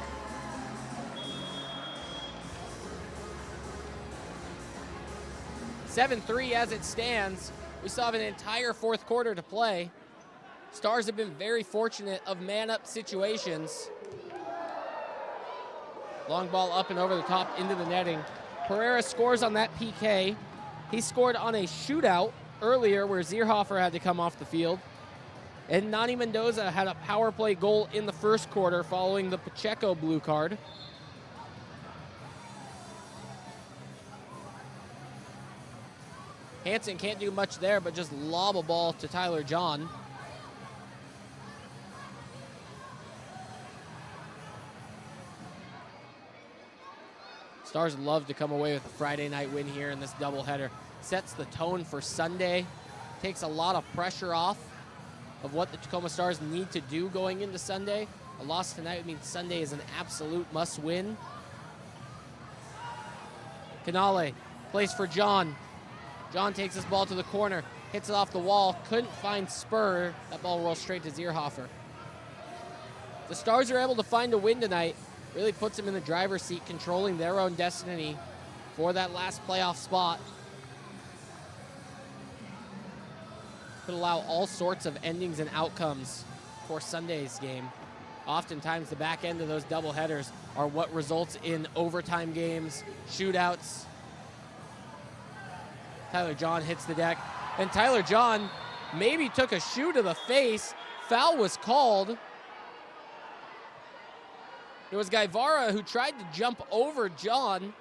(7-3) as it stands. We still have an entire fourth quarter to play. Stars have been very fortunate of man-up situations. Long ball up and over the top into the netting. Pereira scores on that PK. He scored on a shootout earlier where Zierhofer had to come off the field. And Nani Mendoza had a power play goal in the first quarter following the Pacheco blue card. Hansen can't do much there, but just lob a ball to Tyler John. Stars love to come away with a Friday night win here in this doubleheader. Sets the tone for Sunday. Takes a lot of pressure off of what the Tacoma Stars need to do going into Sunday. A loss tonight would mean Sunday is an absolute must-win. Canale plays for John. John takes this ball to the corner, hits it off the wall, couldn't find Spur. That ball rolls straight to Zierhofer. The Stars are able to find a win tonight. Really puts them in the driver's seat, controlling their own destiny for that last playoff spot. Could allow all sorts of endings and outcomes for Sunday's game. Oftentimes the back end of those doubleheaders are what results in overtime games, shootouts. Tyler John hits the deck, and Tyler John maybe took a shoe to the face. Foul was called. It was Guevara who tried to jump over John.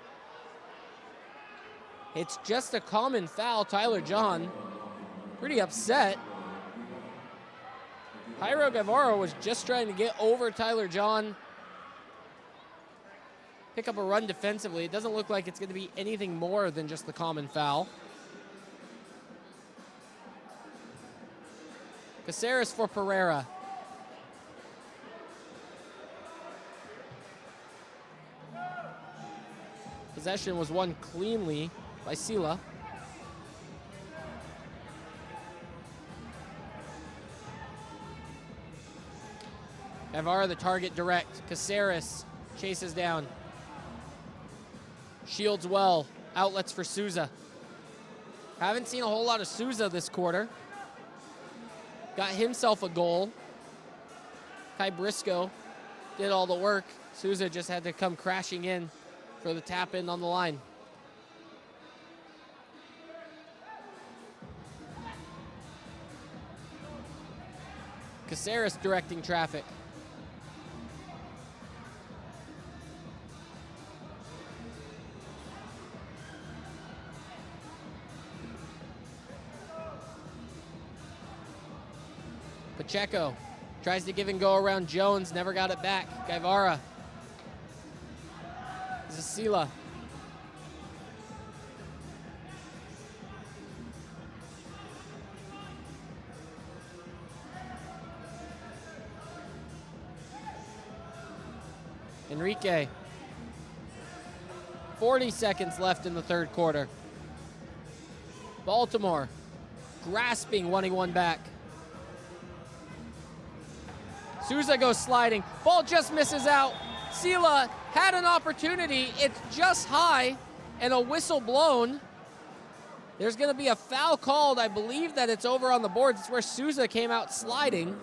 It's just a common foul. Tyler John pretty upset. Jairo Guevara was just trying to get over Tyler John, pick up a run defensively. It doesn't look like it's going to be anything more than just the common foul. Caceres for Pereira. Possession was won cleanly by Sila. Guevara the target direct. Caceres chases down. Shields well. Outlets for Souza. Haven't seen a whole lot of Souza this quarter. Got himself a goal. Kai Briscoe did all the work. Souza just had to come crashing in for the tap in on the line. Caceres directing traffic. Pacheco Tries to give and go around Jones, never got it back. Guevara. Zasila. Enrique. 40 seconds left in the third quarter. Baltimore grasping, wanting one back. Souza goes sliding. Ball just misses out. Sila had an opportunity. It's just high and a whistle blown. There's going to be a foul called. I believe that it's over on the boards. It's where Souza came out sliding.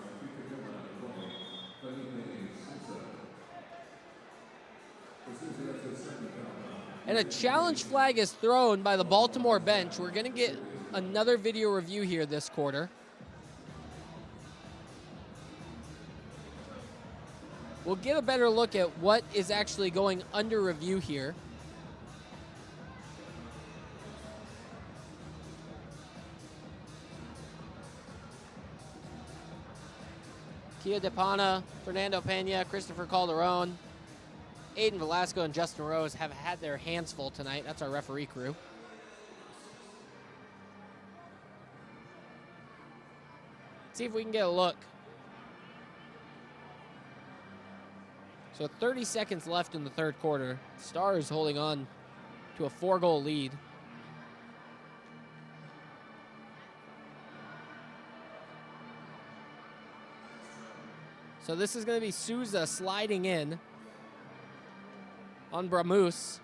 And a challenge flag is thrown by the Baltimore bench. We're going to get another video review here this quarter. We'll get a better look at what is actually going under review here. Kia DePana, Fernando Pena, Christopher Calderon, Aiden Velasco, and Justin Rose have had their hands full tonight. That's our referee crew. See if we can get a look. So 30 seconds left in the third quarter. Stars holding on to a 4-goal lead. So this is going to be Souza sliding in on Bramus,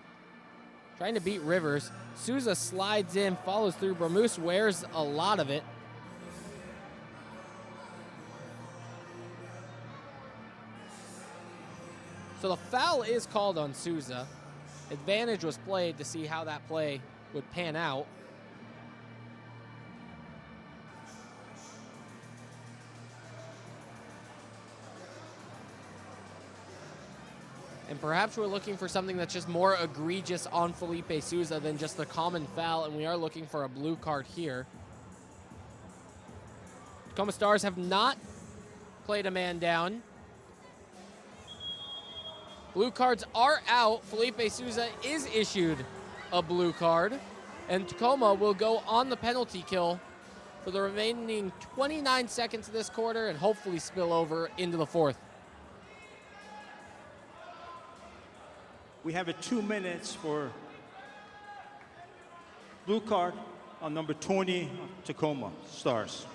trying to beat Rivers. Souza slides in, follows through. Bramus wears a lot of it. So the foul is called on Souza. Advantage was played to see how that play would pan out. And perhaps we're looking for something that's just more egregious on Felipe Souza than just the common foul, and we are looking for a blue card here. Tacoma Stars have not played a man down. Blue cards are out. Felipe Souza is issued a blue card, and Tacoma will go on the penalty kill for the remaining 29 seconds of this quarter and hopefully spill over into the fourth. We have 2 minutes for blue card on number 20, Tacoma Stars.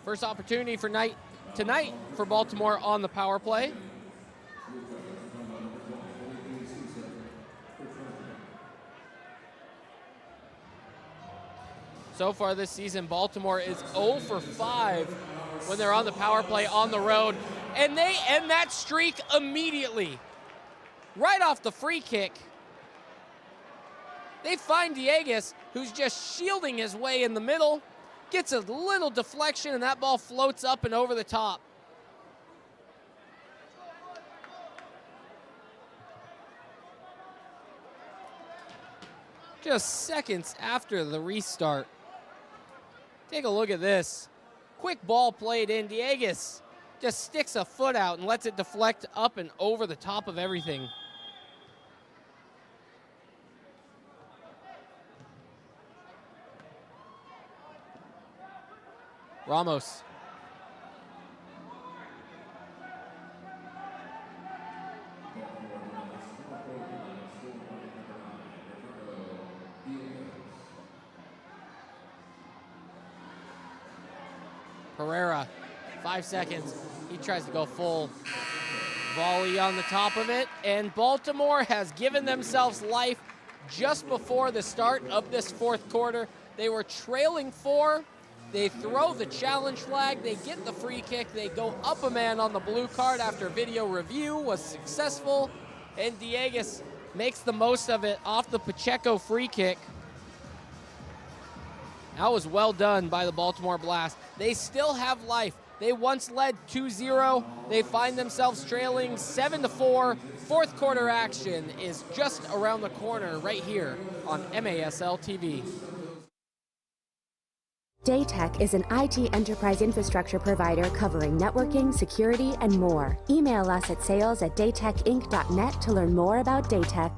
First opportunity for tonight for Baltimore on the power play. So far this season, Baltimore is 0 for 5 when they're on the power play on the road. And they end that streak immediately. Right off the free kick. They find Dieguez, who's just shielding his way in the middle. Gets a little deflection, and that ball floats up and over the top. Just seconds after the restart. Take a look at this. Quick ball played in. Dieguez just sticks a foot out and lets it deflect up and over the top of everything. Ramos. Pereira, 5 seconds. He tries to go full volley on the top of it, and Baltimore has given themselves life just before the start of this fourth quarter. They were trailing 4. They throw the challenge flag, they get the free kick, they go up a man on the blue card after video review was successful, and Dieguez makes the most of it off the Pacheco free kick. That was well done by the Baltimore Blast. They still have life. They once led 2-0. They find themselves trailing 7-4. Fourth quarter action is just around the corner right here on MASL TV. Daytech is an IT enterprise infrastructure provider covering networking, security, and more. Email us at sales@daytechinc.net to learn more about Daytech.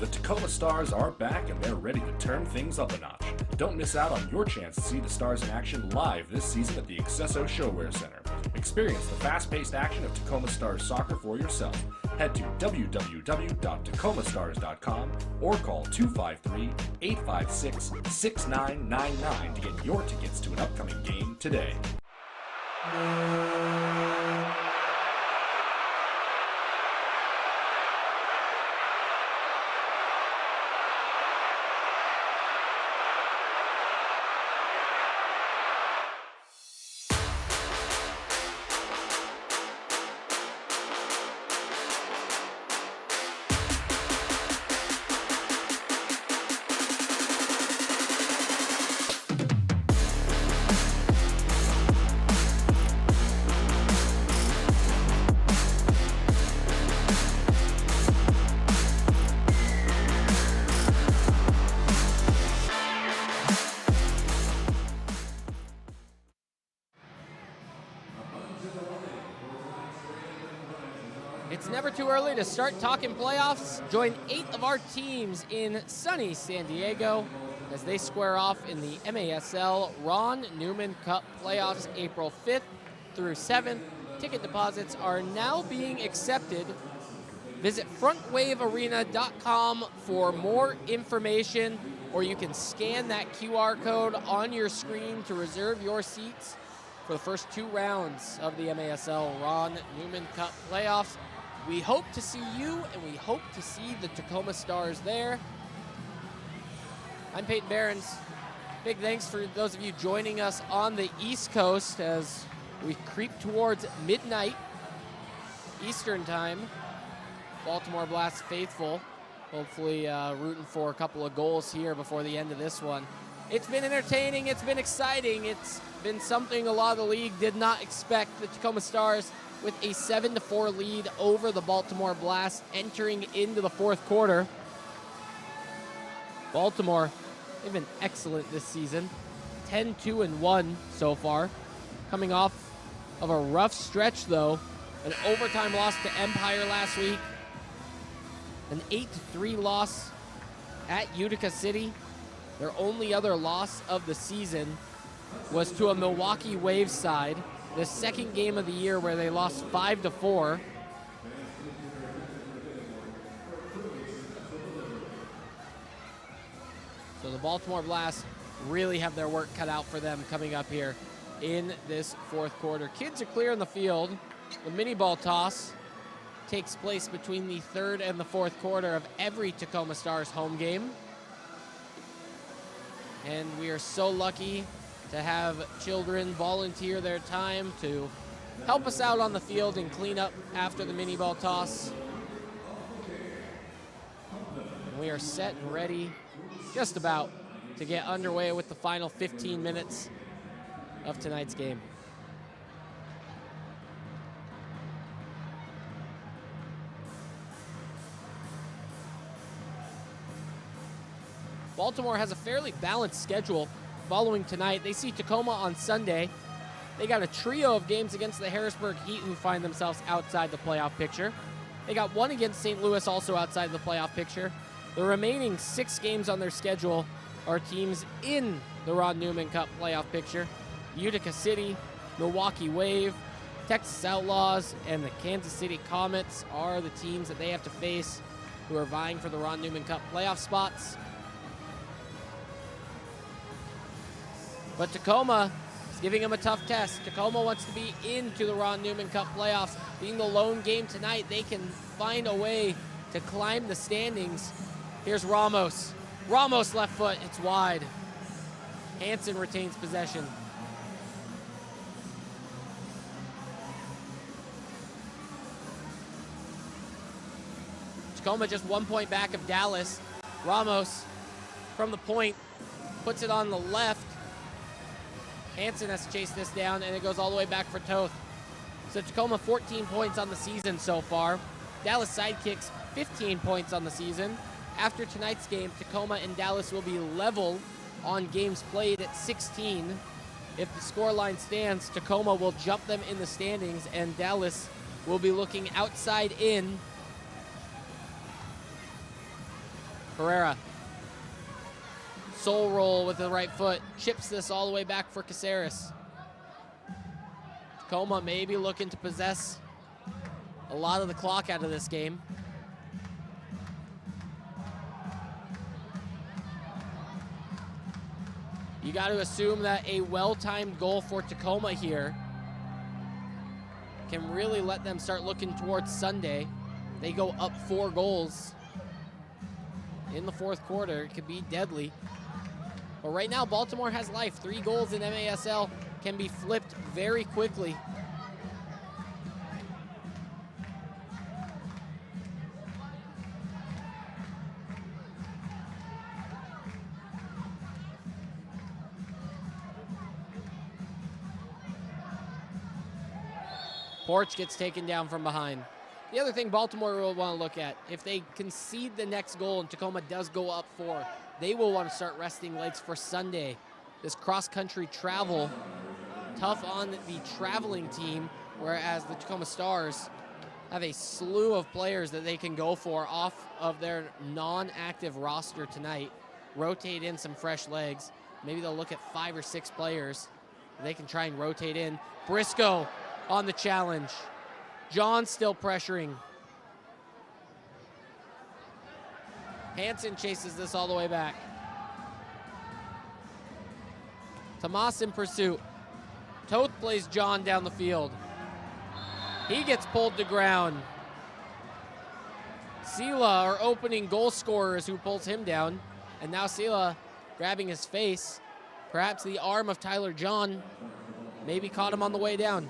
The Tacoma Stars are back and they're ready to turn things up a notch. Don't miss out on your chance to see the Stars in action live this season at the accesso ShoWare Center. Experience the fast-paced action of Tacoma Stars soccer for yourself. Head to www.tacomasstars.com or call 253-856-6999 to get your tickets to an upcoming game today. It's never too early to start talking playoffs. Join 8 of our teams in sunny San Diego as they square off in the MASL Ron Newman Cup playoffs April 5th through 7th. Ticket deposits are now being accepted. Visit frontwavearena.com for more information, or you can scan that QR code on your screen to reserve your seats for the first 2 rounds of the MASL Ron Newman Cup playoffs. We hope to see you, and we hope to see the Tacoma Stars there. I'm Peyton Behrens. Big thanks for those of you joining us on the East Coast as we creep towards midnight Eastern time. Baltimore Blast faithful, hopefully rooting for a couple of goals here before the end of this one. It's been entertaining, it's been exciting, it's been something a lot of the league did not expect. The Tacoma Stars with a 7-4 lead over the Baltimore Blast entering into the fourth quarter. Baltimore, they've been excellent this season. 10-2-1 so far. Coming off of a rough stretch though. An overtime loss to Empire last week. An 8-3 loss at Utica City. Their only other loss of the season was to a Milwaukee Waves side. The second game of the year where they lost 5-4. So the Baltimore Blast really have their work cut out for them coming up here in this fourth quarter. Kids are clear in the field. The mini ball toss takes place between the third and the fourth quarter of every Tacoma Stars home game. And we are so lucky to have children volunteer their time to help us out on the field and clean up after the mini ball toss. And we are set and ready, just about, to get underway with the final 15 minutes of tonight's game. Baltimore has a fairly balanced schedule following tonight. They see Tacoma on Sunday. They got a trio of games against the Harrisburg Heat, who find themselves outside the playoff picture. They got one against St. Louis, also outside the playoff picture. The remaining 6 games on their schedule are teams in the Ron Newman Cup playoff picture. Utica City, Milwaukee Wave, Texas Outlaws, and the Kansas City Comets are the teams that they have to face who are vying for the Ron Newman Cup playoff spots. But Tacoma is giving them a tough test. Tacoma wants to be into the Ron Newman Cup playoffs. Being the lone game tonight, they can find a way to climb the standings. Here's Ramos. Ramos left foot, it's wide. Hansen retains possession. Tacoma just 1 point back of Dallas. Ramos from the point puts it on the left. Hansen has to chase this down, and it goes all the way back for Toth. So Tacoma 14 points on the season so far. Dallas Sidekicks 15 points on the season. After tonight's game, Tacoma and Dallas will be level on games played at 16. If the scoreline stands, Tacoma will jump them in the standings, and Dallas will be looking outside in. Pereira. Soul roll with the right foot. Chips this all the way back for Caceres. Tacoma maybe looking to possess a lot of the clock out of this game. You got to assume that a well-timed goal for Tacoma here can really let them start looking towards Sunday. They go up 4 goals in the fourth quarter. It could be deadly. But right now, Baltimore has life. 3 goals in MASL can be flipped very quickly. Porch gets taken down from behind. The other thing Baltimore will want to look at, if they concede the next goal and Tacoma does go up 4, they will want to start resting legs for Sunday. This cross-country travel, tough on the traveling team, whereas the Tacoma Stars have a slew of players that they can go for off of their non-active roster tonight, rotate in some fresh legs. Maybe they'll look at 5 or 6 players they can try and rotate in. Briscoe on the challenge. John still pressuring. Hansen chases this all the way back. Tomas in pursuit. Toth plays John down the field. He gets pulled to ground. Sela, our opening goal scorer, is who pulls him down. And now Sela grabbing his face. Perhaps the arm of Tyler John maybe caught him on the way down.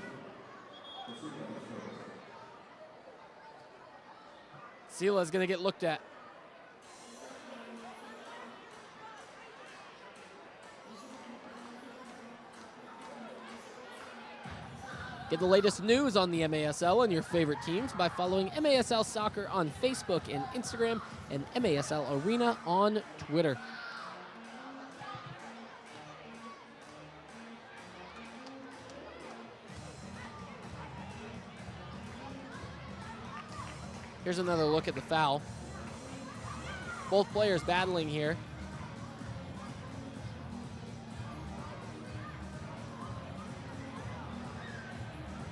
Sela is going to get looked at. Get the latest news on the MASL and your favorite teams by following MASL Soccer on Facebook and Instagram and MASL Arena on Twitter. Here's another look at the foul. Both players battling here.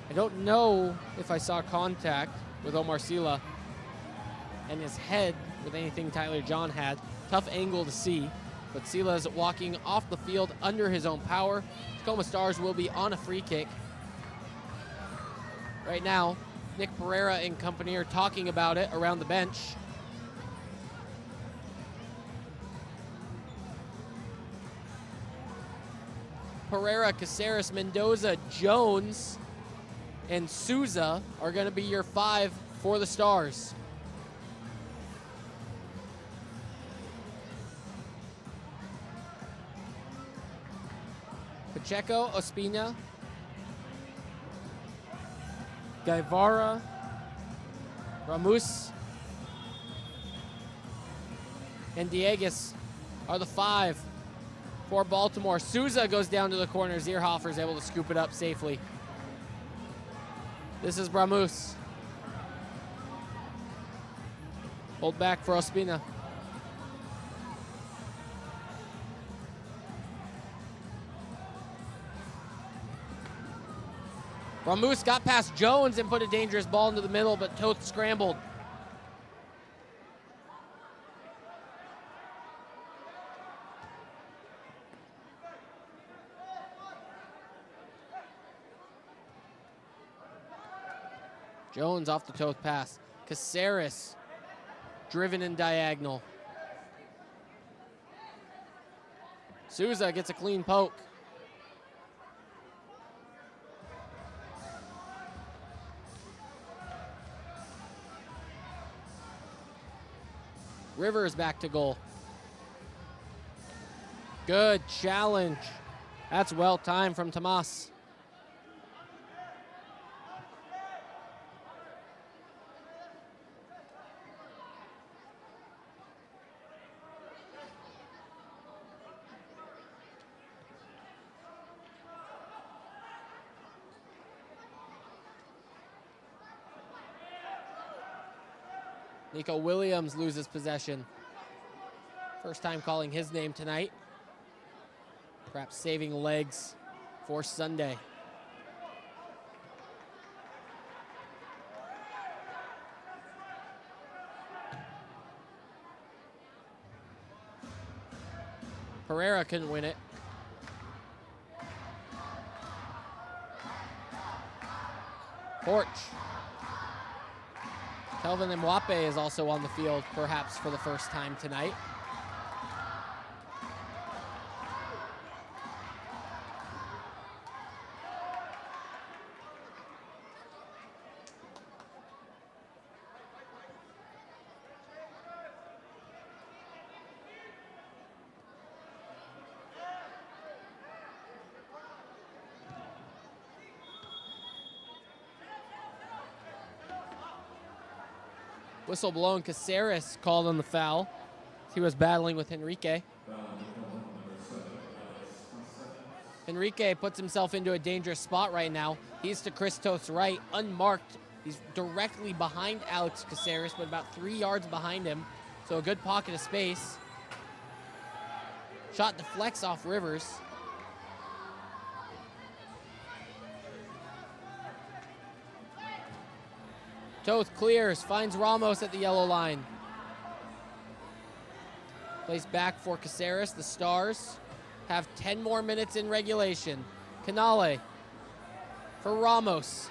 I don't know if I saw contact with Omar Sela and his head with anything Tyler John had. Tough angle to see, but Sela is walking off the field under his own power. Tacoma Stars will be on a free kick. Right now, Nick Pereira and company are talking about it around the bench. Pereira, Caceres, Mendoza, Jones, and Souza are going to be your 5 for the Stars. Pacheco, Ospina, Guevara, Ramos, and Diegues are the 5 for Baltimore. Souza goes down to the corner. Zierhofer is able to scoop it up safely. This is Ramos. Hold back for Ospina. Ramos got past Jones and put a dangerous ball into the middle, but Toth scrambled. Jones off the Toth pass. Caceres driven in diagonal. Souza gets a clean poke. Rivers back to goal. Good challenge. That's well timed from Tomas. Nico Williams loses possession. First time calling his name tonight. Perhaps saving legs for Sunday. Pereira couldn't win it. Porch. Kelvin Mwape is also on the field, perhaps for the first time tonight. Whistle blown, Caceres called on the foul. He was battling with Henrique. Henrique puts himself into a dangerous spot right now. He's to Christos' right, unmarked. He's directly behind Alex Caceres, but about 3 yards behind him. So a good pocket of space. Shot deflects off Rivers. Toth clears, finds Ramos at the yellow line. Plays back for Caceres. The Stars have 10 more minutes in regulation. Canale for Ramos.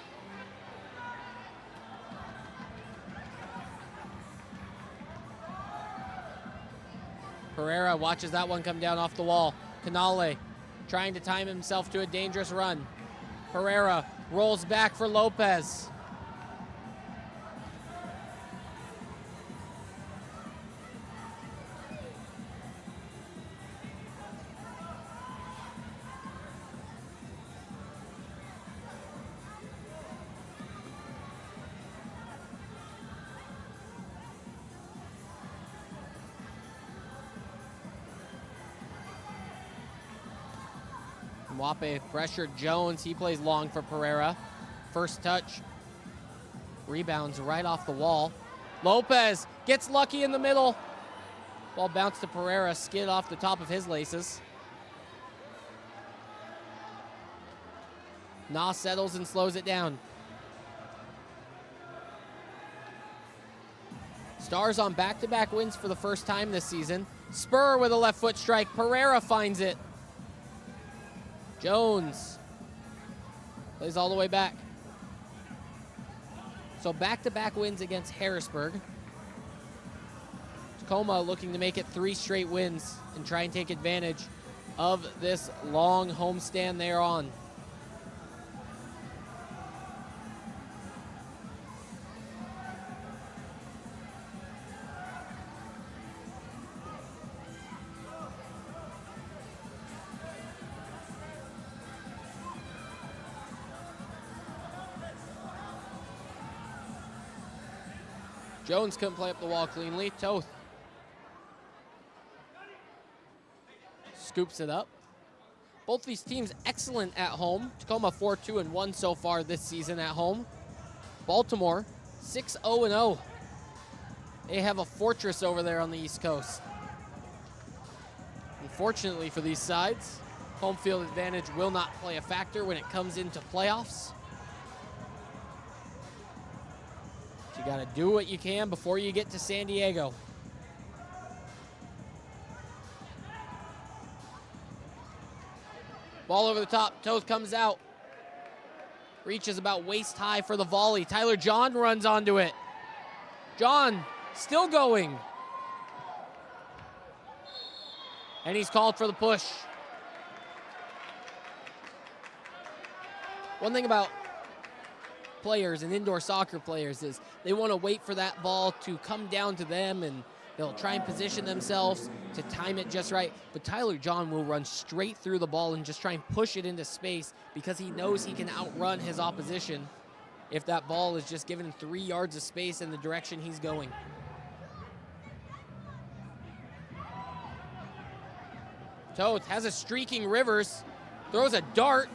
Pereira watches that one come down off the wall. Canale trying to time himself to a dangerous run. Pereira rolls back for Lopez. Mwape pressured Jones. He plays long for Pereira. First touch. Rebounds right off the wall. Lopez gets lucky in the middle. Ball bounced to Pereira, skid off the top of his laces. Nah settles and slows it down. Stars on back-to-back wins for the first time this season. Spur with a left foot strike. Pereira finds it. Jones plays all the way back. So back-to-back wins against Harrisburg. Tacoma looking to make it 3 straight wins and try and take advantage of this long homestand they're on. Jones couldn't play up the wall cleanly. Toth scoops it up. Both these teams excellent at home. Tacoma 4-2-1 so far this season at home. Baltimore 6-0-0. They have a fortress over there on the East Coast. Unfortunately for these sides, home field advantage will not play a factor when it comes into playoffs. You got to do what you can before you get to San Diego. Ball over the top. Toth comes out. Reaches about waist high for the volley. Tyler John runs onto it. John still going. And he's called for the push. One thing about players and indoor soccer players is they want to wait for that ball to come down to them and They'll try and position themselves to time it just right, but Tyler John will run straight through the ball and just try and push it into space because he knows he can outrun his opposition if that ball is just given 3 yards of space in the direction he's going. Toth has a streaking Rivers, throws a dart.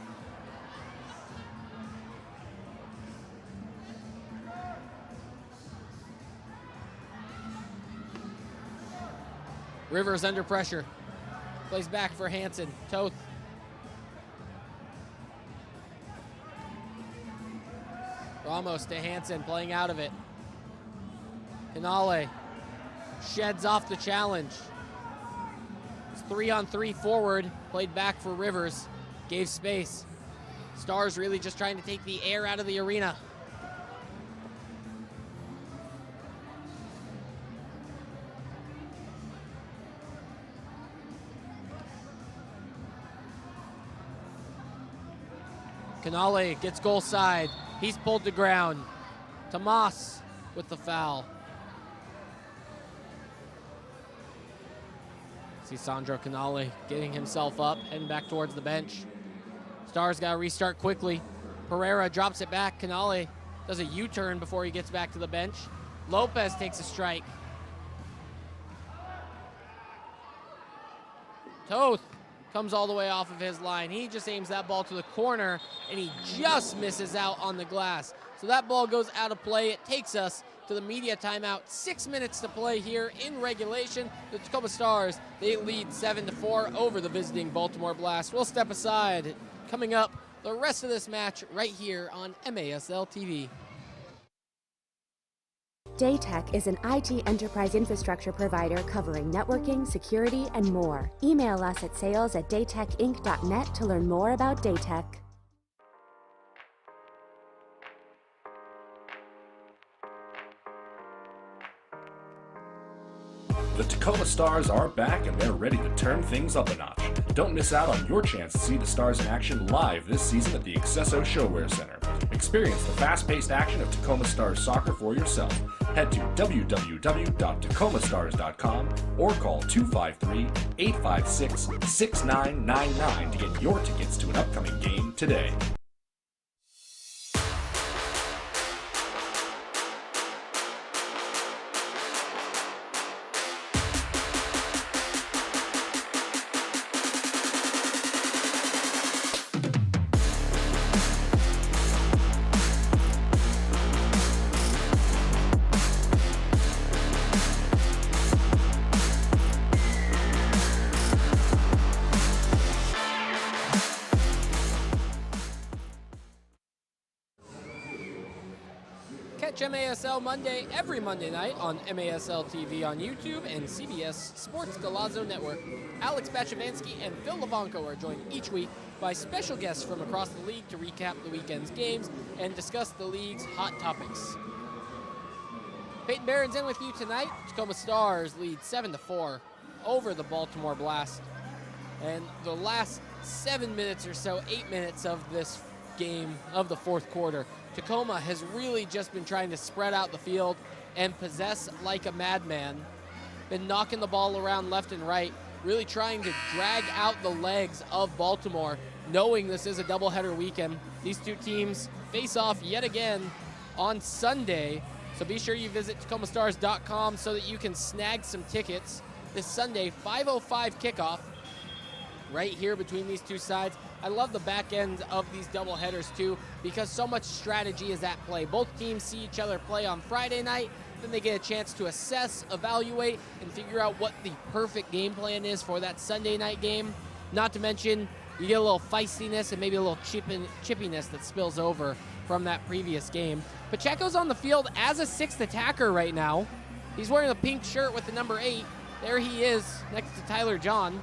Rivers under pressure. Plays back for Hansen. Toth. Ramos to Hansen, playing out of it. Canale sheds off the challenge. It's 3-on-3 forward. Played back for Rivers. Gave space. Stars really just trying to take the air out of the arena. Canale gets goal side. He's pulled to ground. Tomas with the foul. See Sandro Canale getting himself up, heading back towards the bench. Stars got to restart quickly. Pereira drops it back. Canale does a U-turn before he gets back to the bench. Lopez takes a strike. Toth comes all the way off of his line. He just aims that ball to the corner, and he just misses out on the glass. So that ball goes out of play. It takes us to the media timeout. 6 minutes to play here in regulation. The Tacoma Stars, they lead 7-4 over the visiting Baltimore Blast. We'll step aside. Coming up, the rest of this match right here on MASL TV. Daytech is an IT enterprise infrastructure provider covering networking, security, and more. Email us at sales@daytechinc.net to learn more about Daytech. The Tacoma Stars are back and they're ready to turn things up a notch. Don't miss out on your chance to see the Stars in action live this season at the accesso ShoWare Center. Experience the fast-paced action of Tacoma Stars soccer for yourself. Head to www.tacomastars.com or call 253-856-6999 to get your tickets to an upcoming game today. Catch MASL Monday every Monday night on MASL TV on YouTube and CBS Sports Golazo Network. Alex Bachavansky and Phil Levanko are joined each week by special guests from across the league to recap the weekend's games and discuss the league's hot topics. Peyton Barron's in with you tonight. Tacoma Stars lead 7-4 over the Baltimore Blast. And the last 7 minutes or so, 8 minutes of this game of the fourth quarter, Tacoma has really just been trying to spread out the field and possess like a madman. Been knocking the ball around left and right, really trying to drag out the legs of Baltimore, knowing this is a doubleheader weekend. These two teams face off yet again on Sunday, so be sure you visit TacomaStars.com so that you can snag some tickets. This Sunday, 5:05 kickoff right here between these two sides. I love the back end of these doubleheaders too, because so much strategy is at play. Both teams see each other play on Friday night, then they get a chance to assess, evaluate, and figure out what the perfect game plan is for that Sunday night game. Not to mention, you get a little feistiness and maybe a little chippiness that spills over from that previous game. Pacheco's on the field as a sixth attacker right now. He's wearing a pink shirt with the number 8. There he is next to Tyler John.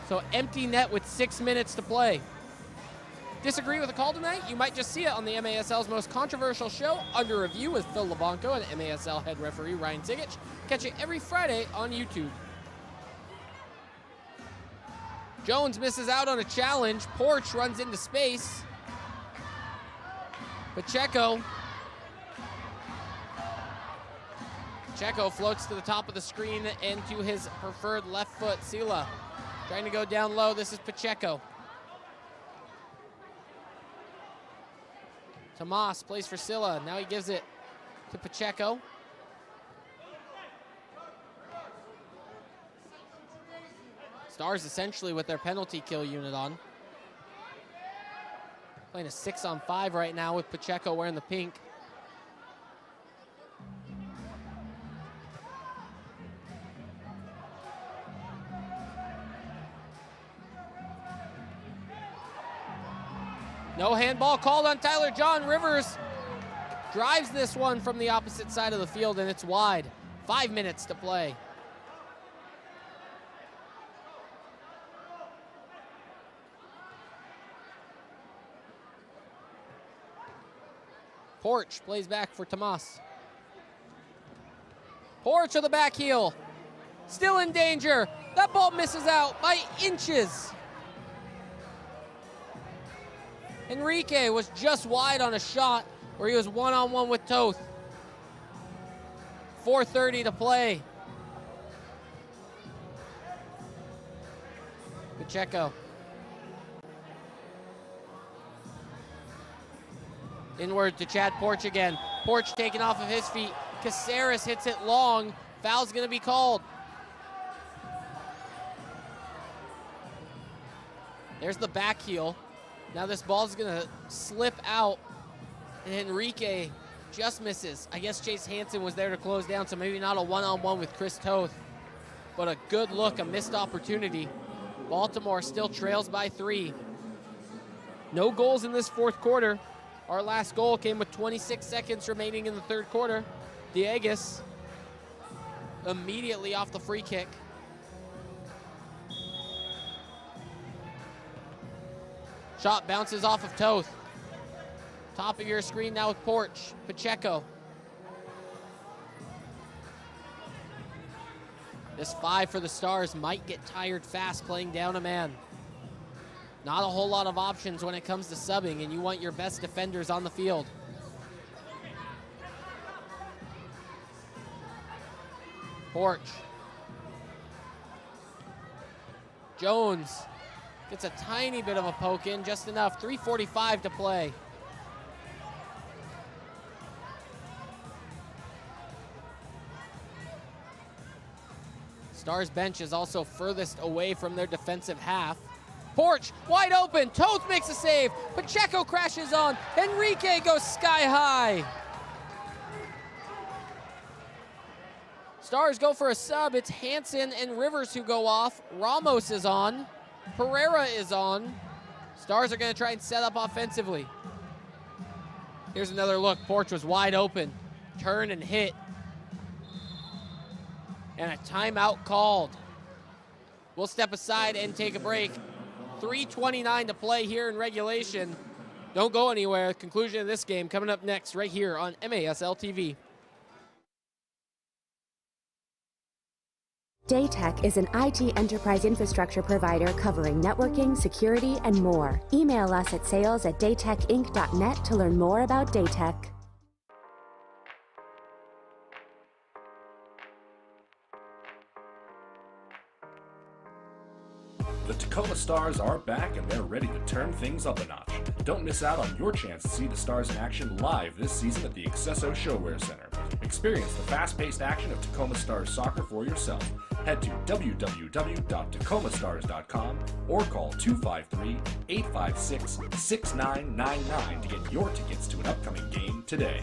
So empty net with 6 minutes to play. Disagree with the call tonight? You might just see it on the MASL's most controversial show, Under Review with Phil Levanko and MASL head referee Ryan Zigich. Catch it every Friday on YouTube. Jones misses out on a challenge. Porch runs into space. Pacheco floats to the top of the screen and to his preferred left foot. Sila trying to go down low. This is Pacheco. Tomas plays for Silla. Now he gives it to Pacheco. Stars essentially with their penalty kill unit on. Playing a 6-on-5 right now with Pacheco wearing the pink. No handball called on Tyler John. Rivers drives this one from the opposite side of the field, and it's wide. 5 minutes to play. Porch plays back for Tomas. Porch with the back heel. Still in danger. That ball misses out by inches. Enrique was just wide on a shot where he was one-on-one with Toth. 4:30 to play. Pacheco. Inward to Chad Porch again. Porch taken off of his feet. Caceres hits it long. Foul's going to be called. There's the back heel. Now this ball's going to slip out, and Enrique just misses. I guess Chase Hansen was there to close down, so maybe not a one-on-one with Chris Toth, but a good look, a missed opportunity. Baltimore still trails by 3. No goals in this fourth quarter. Our last goal came with 26 seconds remaining in the third quarter. Diegues immediately off the free kick. Shot bounces off of Toth. Top of your screen now with Porch. Pacheco. This 5 for the Stars might get tired fast playing down a man. Not a whole lot of options when it comes to subbing, and you want your best defenders on the field. Porch. Jones gets a tiny bit of a poke in, just enough. 3:45 to play. Stars bench is also furthest away from their defensive half. Porch, wide open. Toth makes a save. Pacheco crashes on. Enrique goes sky high. Stars go for a sub. It's Hansen and Rivers who go off. Ramos is on. Pereira is on. Stars are going to try and set up offensively. Here's another look. Porch was wide open. Turn and hit. And a timeout called. We'll step aside and take a break. 3:29 to play here in regulation. Don't go anywhere. Conclusion of this game coming up next right here on MASL TV. Daytech is an IT enterprise infrastructure provider covering networking, security, and more. Email us at sales@daytechinc.net to learn more about Daytech. The Tacoma Stars are back and they're ready to turn things up a notch. Don't miss out on your chance to see the Stars in action live this season at the accesso ShoWare Center. Experience the fast-paced action of Tacoma Stars soccer for yourself. Head to www.takomastars.com or call 253-856-6999 to get your tickets to an upcoming game today.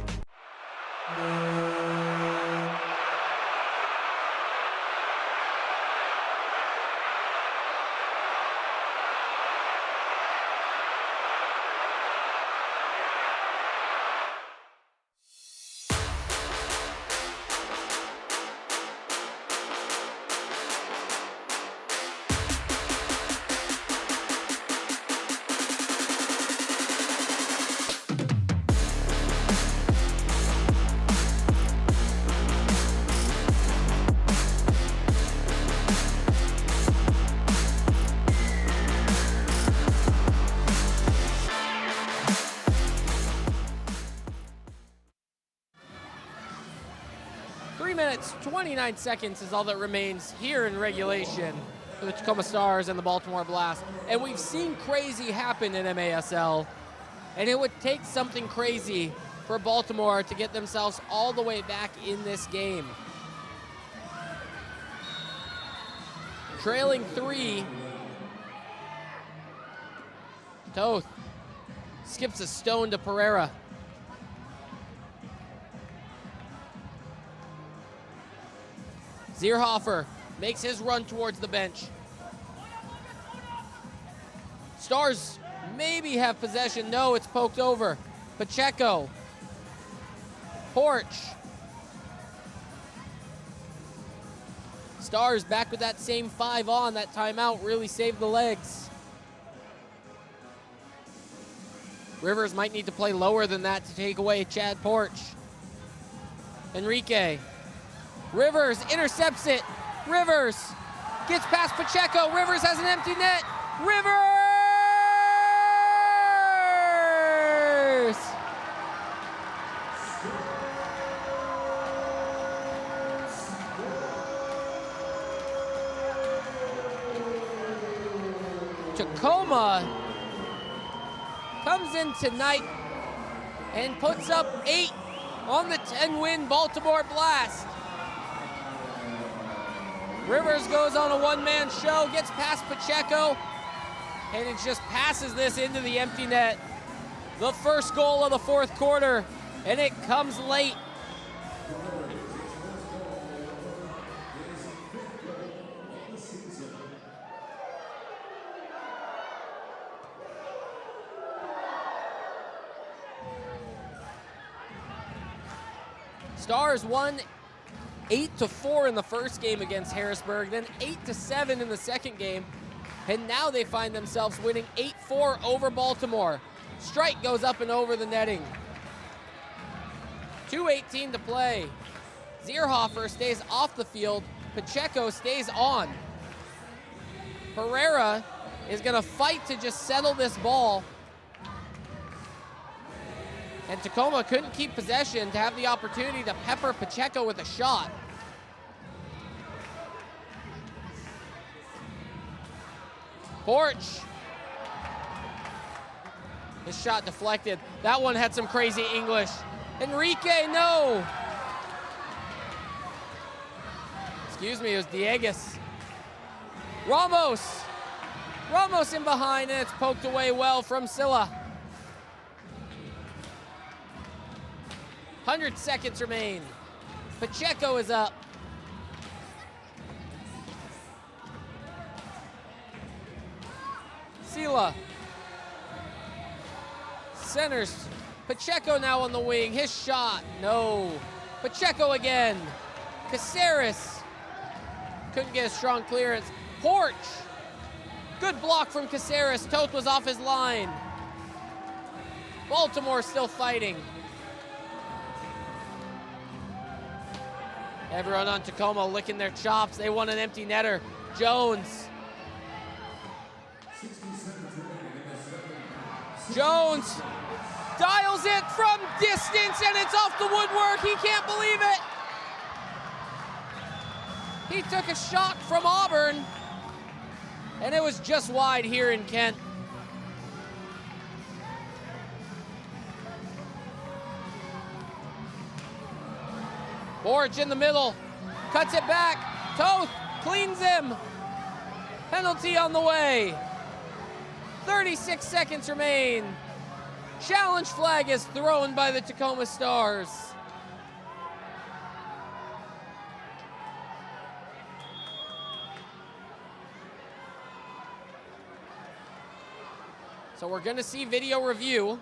minutes, 29 seconds is all that remains here in regulation for the Tacoma Stars and the Baltimore Blast. And we've seen crazy happen in MASL, and it would take something crazy for Baltimore to get themselves all the way back in this game. Trailing 3. Toth skips a stone to Pereira. Zierhofer makes his run towards the bench. Stars maybe have possession. No, it's poked over. Pacheco. Porch. Stars back with that same 5 on. That timeout really saved the legs. Rivers might need to play lower than that to take away Chad Porch. Enrique. Rivers intercepts it. Rivers gets past Pacheco. Rivers has an empty net. Rivers! Tacoma comes in tonight and puts up 8 on the 10-win Baltimore Blast. Rivers goes on a one-man show, gets past Pacheco, and it just passes this into the empty net. The first goal of the fourth quarter, and it comes late. Stars won 8-4 in the first game against Harrisburg, then 8-7 in the second game, and now they find themselves winning 8-4 over Baltimore. Strike goes up and over the netting. 2:18 to play. Zierhofer stays off the field. Pacheco stays on. Pereira is going to fight to just settle this ball. And Tacoma couldn't keep possession to have the opportunity to pepper Pacheco with a shot. Porch. His shot deflected. That one had some crazy English. Enrique, no. Excuse me, it was Dieguez. Ramos. Ramos in behind, and it's poked away well from Silla. 100 seconds remain. Pacheco is up. Silla. Centers. Pacheco now on the wing. His shot. No. Pacheco again. Caceres. Couldn't get a strong clearance. Porch. Good block from Caceres. Toth was off his line. Baltimore still fighting. Everyone on Tacoma licking their chops. They want an empty netter. Jones. Jones dials it from distance, and it's off the woodwork. He can't believe it. He took a shot from Auburn, and it was just wide here in Kent. Borch in the middle, cuts it back. Toth cleans him. Penalty on the way. 36 seconds remain. Challenge flag is thrown by the Tacoma Stars. So we're going to see video review.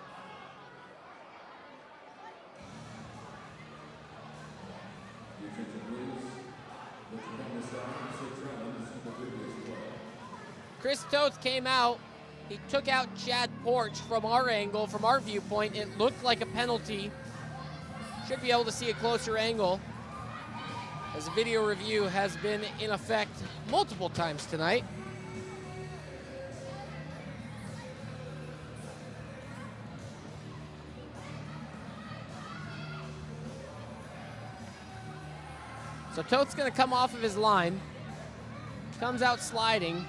Chris Toth came out. He took out Chad Porch from our angle, from our viewpoint. It looked like a penalty. Should be able to see a closer angle, as video review has been in effect multiple times tonight. So Toth's going to come off of his line. Comes out sliding.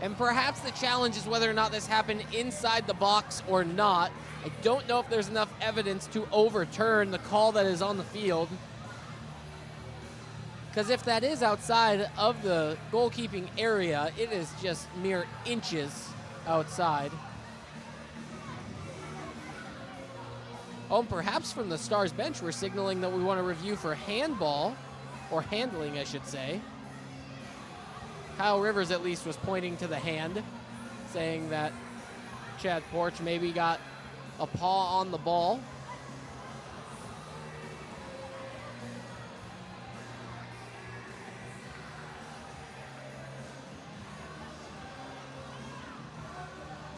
And perhaps the challenge is whether or not this happened inside the box or not. I don't know if there's enough evidence to overturn the call that is on the field. Because if that is outside of the goalkeeping area, it is just mere inches outside. Oh, and perhaps from the Stars bench, we're signaling that we want to review for handball, or handling, I should say. Kyle Rivers at least was pointing to the hand, saying that Chad Porch maybe got a paw on the ball.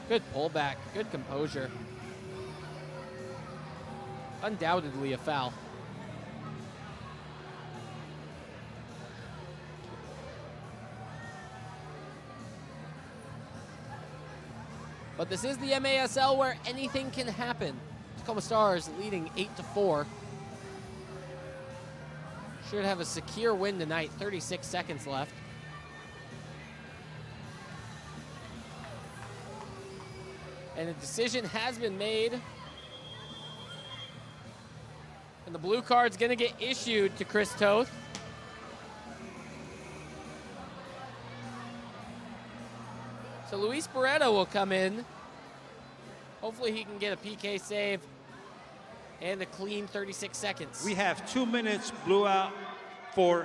Good pullback, good composure. Undoubtedly a foul. But this is the MASL where anything can happen. Tacoma Stars leading 8-4. Should have a secure win tonight, 36 seconds left. And a decision has been made. And the blue card's gonna get issued to Chris Toth. So Luis Beretta will come in. Hopefully he can get a PK save and a clean 36 seconds. We have 2 minutes blew out for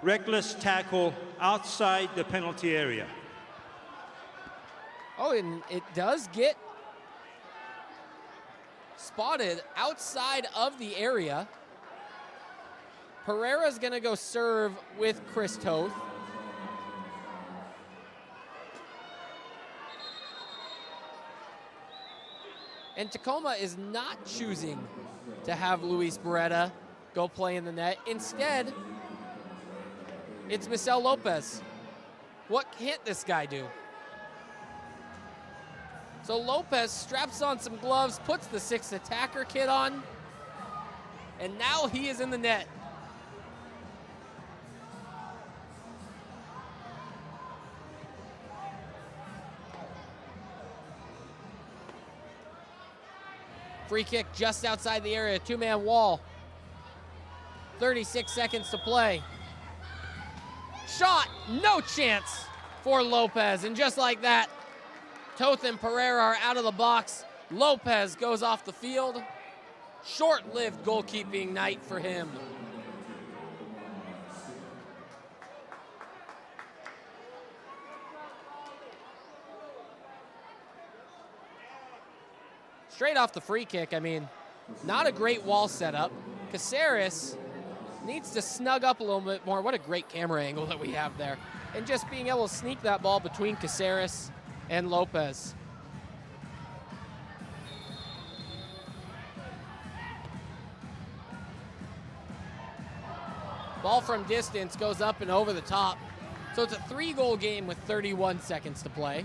reckless tackle outside the penalty area. Oh, and it does get spotted outside of the area. Pereira's gonna go serve with Chris Toth. And Tacoma is not choosing to have Luis Beretta go play in the net. Instead, it's Michel Lopez. What can't this guy do? So Lopez straps on some gloves, puts the 6th attacker kit on, and now he is in the net. Free kick just outside the area, 2-man wall. 36 seconds to play. Shot, no chance for Lopez, and just like that, Toth and Pereira are out of the box. Lopez goes off the field. Short-lived goalkeeping night for him. Straight off the free kick, I mean, not a great wall setup. Caceres needs to snug up a little bit more. What a great camera angle that we have there. And just being able to sneak that ball between Caceres and Lopez. Ball from distance goes up and over the top. So it's a 3-goal game with 31 seconds to play.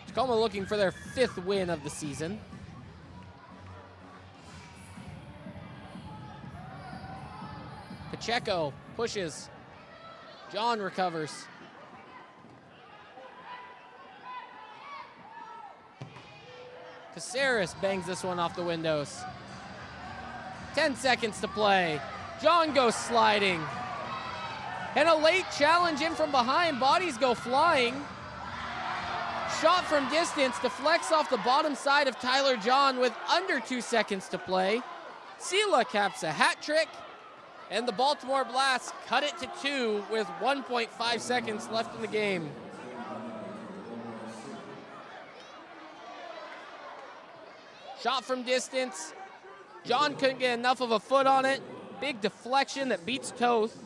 Tacoma looking for their 5th win of the season. Pacheco pushes. John recovers. Caceres bangs this one off the windows. 10 seconds to play. John goes sliding. And a late challenge in from behind. Bodies go flying. Shot from distance, deflects off the bottom side of Tyler John with under 2 seconds to play. Sela caps a hat trick, and the Baltimore Blast cut it to 2 with 1.5 seconds left in the game. Shot from distance. John couldn't get enough of a foot on it. Big deflection that beats Toth.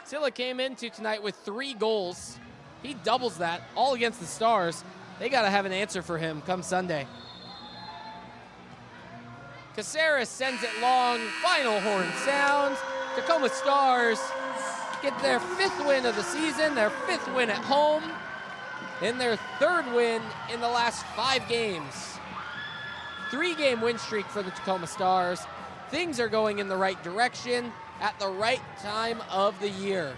Sela came into tonight with 3 goals. He doubles that, all against the Stars. They got to have an answer for him come Sunday. Caceres sends it long. Final horn sounds. Tacoma Stars get their 5th win of the season, their 5th win at home, and their 3rd win in the last 5 games. 3-game win streak for the Tacoma Stars. Things are going in the right direction at the right time of the year.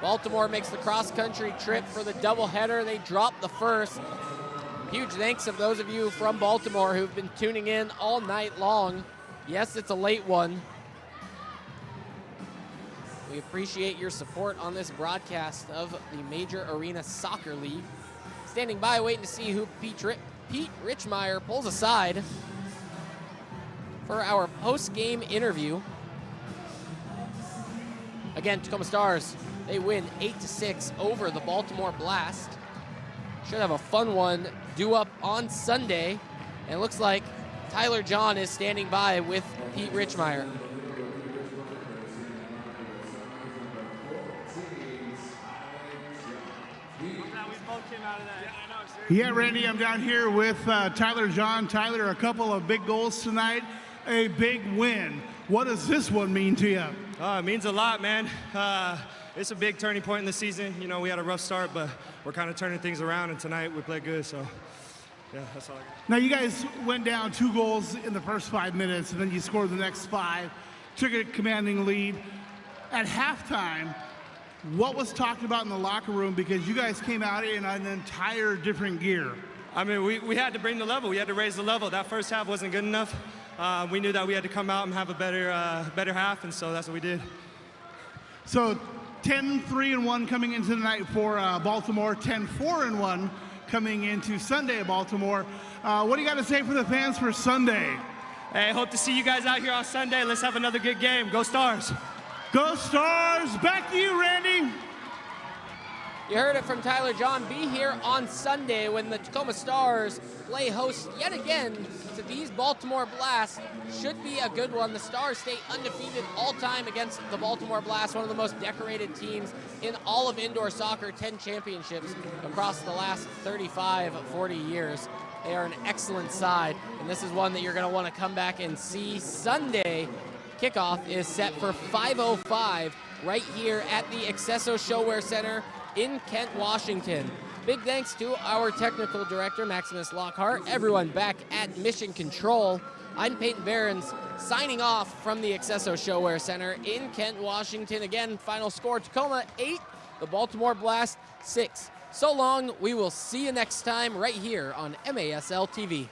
Baltimore makes the cross-country trip for the doubleheader. They drop the first. Huge thanks of those of you from Baltimore who've been tuning in all night long. Yes, it's a late one. We appreciate your support on this broadcast of the Major Arena Soccer League. Standing by, waiting to see who Pete Richmeyer pulls aside for our post-game interview. Again, Tacoma Stars, they win 8-6 over the Baltimore Blast. Should have a fun one due up on Sunday. And it looks like Tyler John is standing by with Pete Richmeyer. Yeah, Randy, I'm down here with Tyler John. Tyler, a couple of big goals tonight, a big win. What does this one mean to you? It means a lot, man. It's a big turning point in the season. You know, we had a rough start, but we're kind of turning things around, and tonight we played good, so yeah, that's all I got. Now, you guys went down 2 goals in the first 5 minutes, and then you scored the next 5, took a commanding lead. At halftime, what was talked about in the locker room? Because you guys came out in an entire different gear. I mean, we had to bring the level. We had to raise the level. That first half wasn't good enough. We knew that we had to come out and have a better half, and so that's what we did. So 10-3-1 coming into the night for Baltimore, 10-4-1 coming into Sunday at Baltimore. What do you got to say for the fans for Sunday? Hey, hope to see you guys out here on Sunday. Let's have another good game. Go Stars. Go Stars. Back to you, Randy. You heard it from Tyler John. Be here on Sunday when the Tacoma Stars play host yet again to these Baltimore Blast. Should be a good one. The Stars stay undefeated all time against the Baltimore Blast, one of the most decorated teams in all of indoor soccer, 10 championships across the last 35, 40 years. They are an excellent side, and this is one that you're going to want to come back and see Sunday. Kickoff is set for 5:05 right here at the Accesso ShoWare Center in Kent, Washington. Big thanks to our technical director, Maximus Lockhart, everyone back at Mission Control. I'm Peyton Behrens, signing off from the Accesso ShoWare Center in Kent, Washington. Again, final score, Tacoma 8, the Baltimore Blast 6. So long, we will see you next time right here on MASL TV.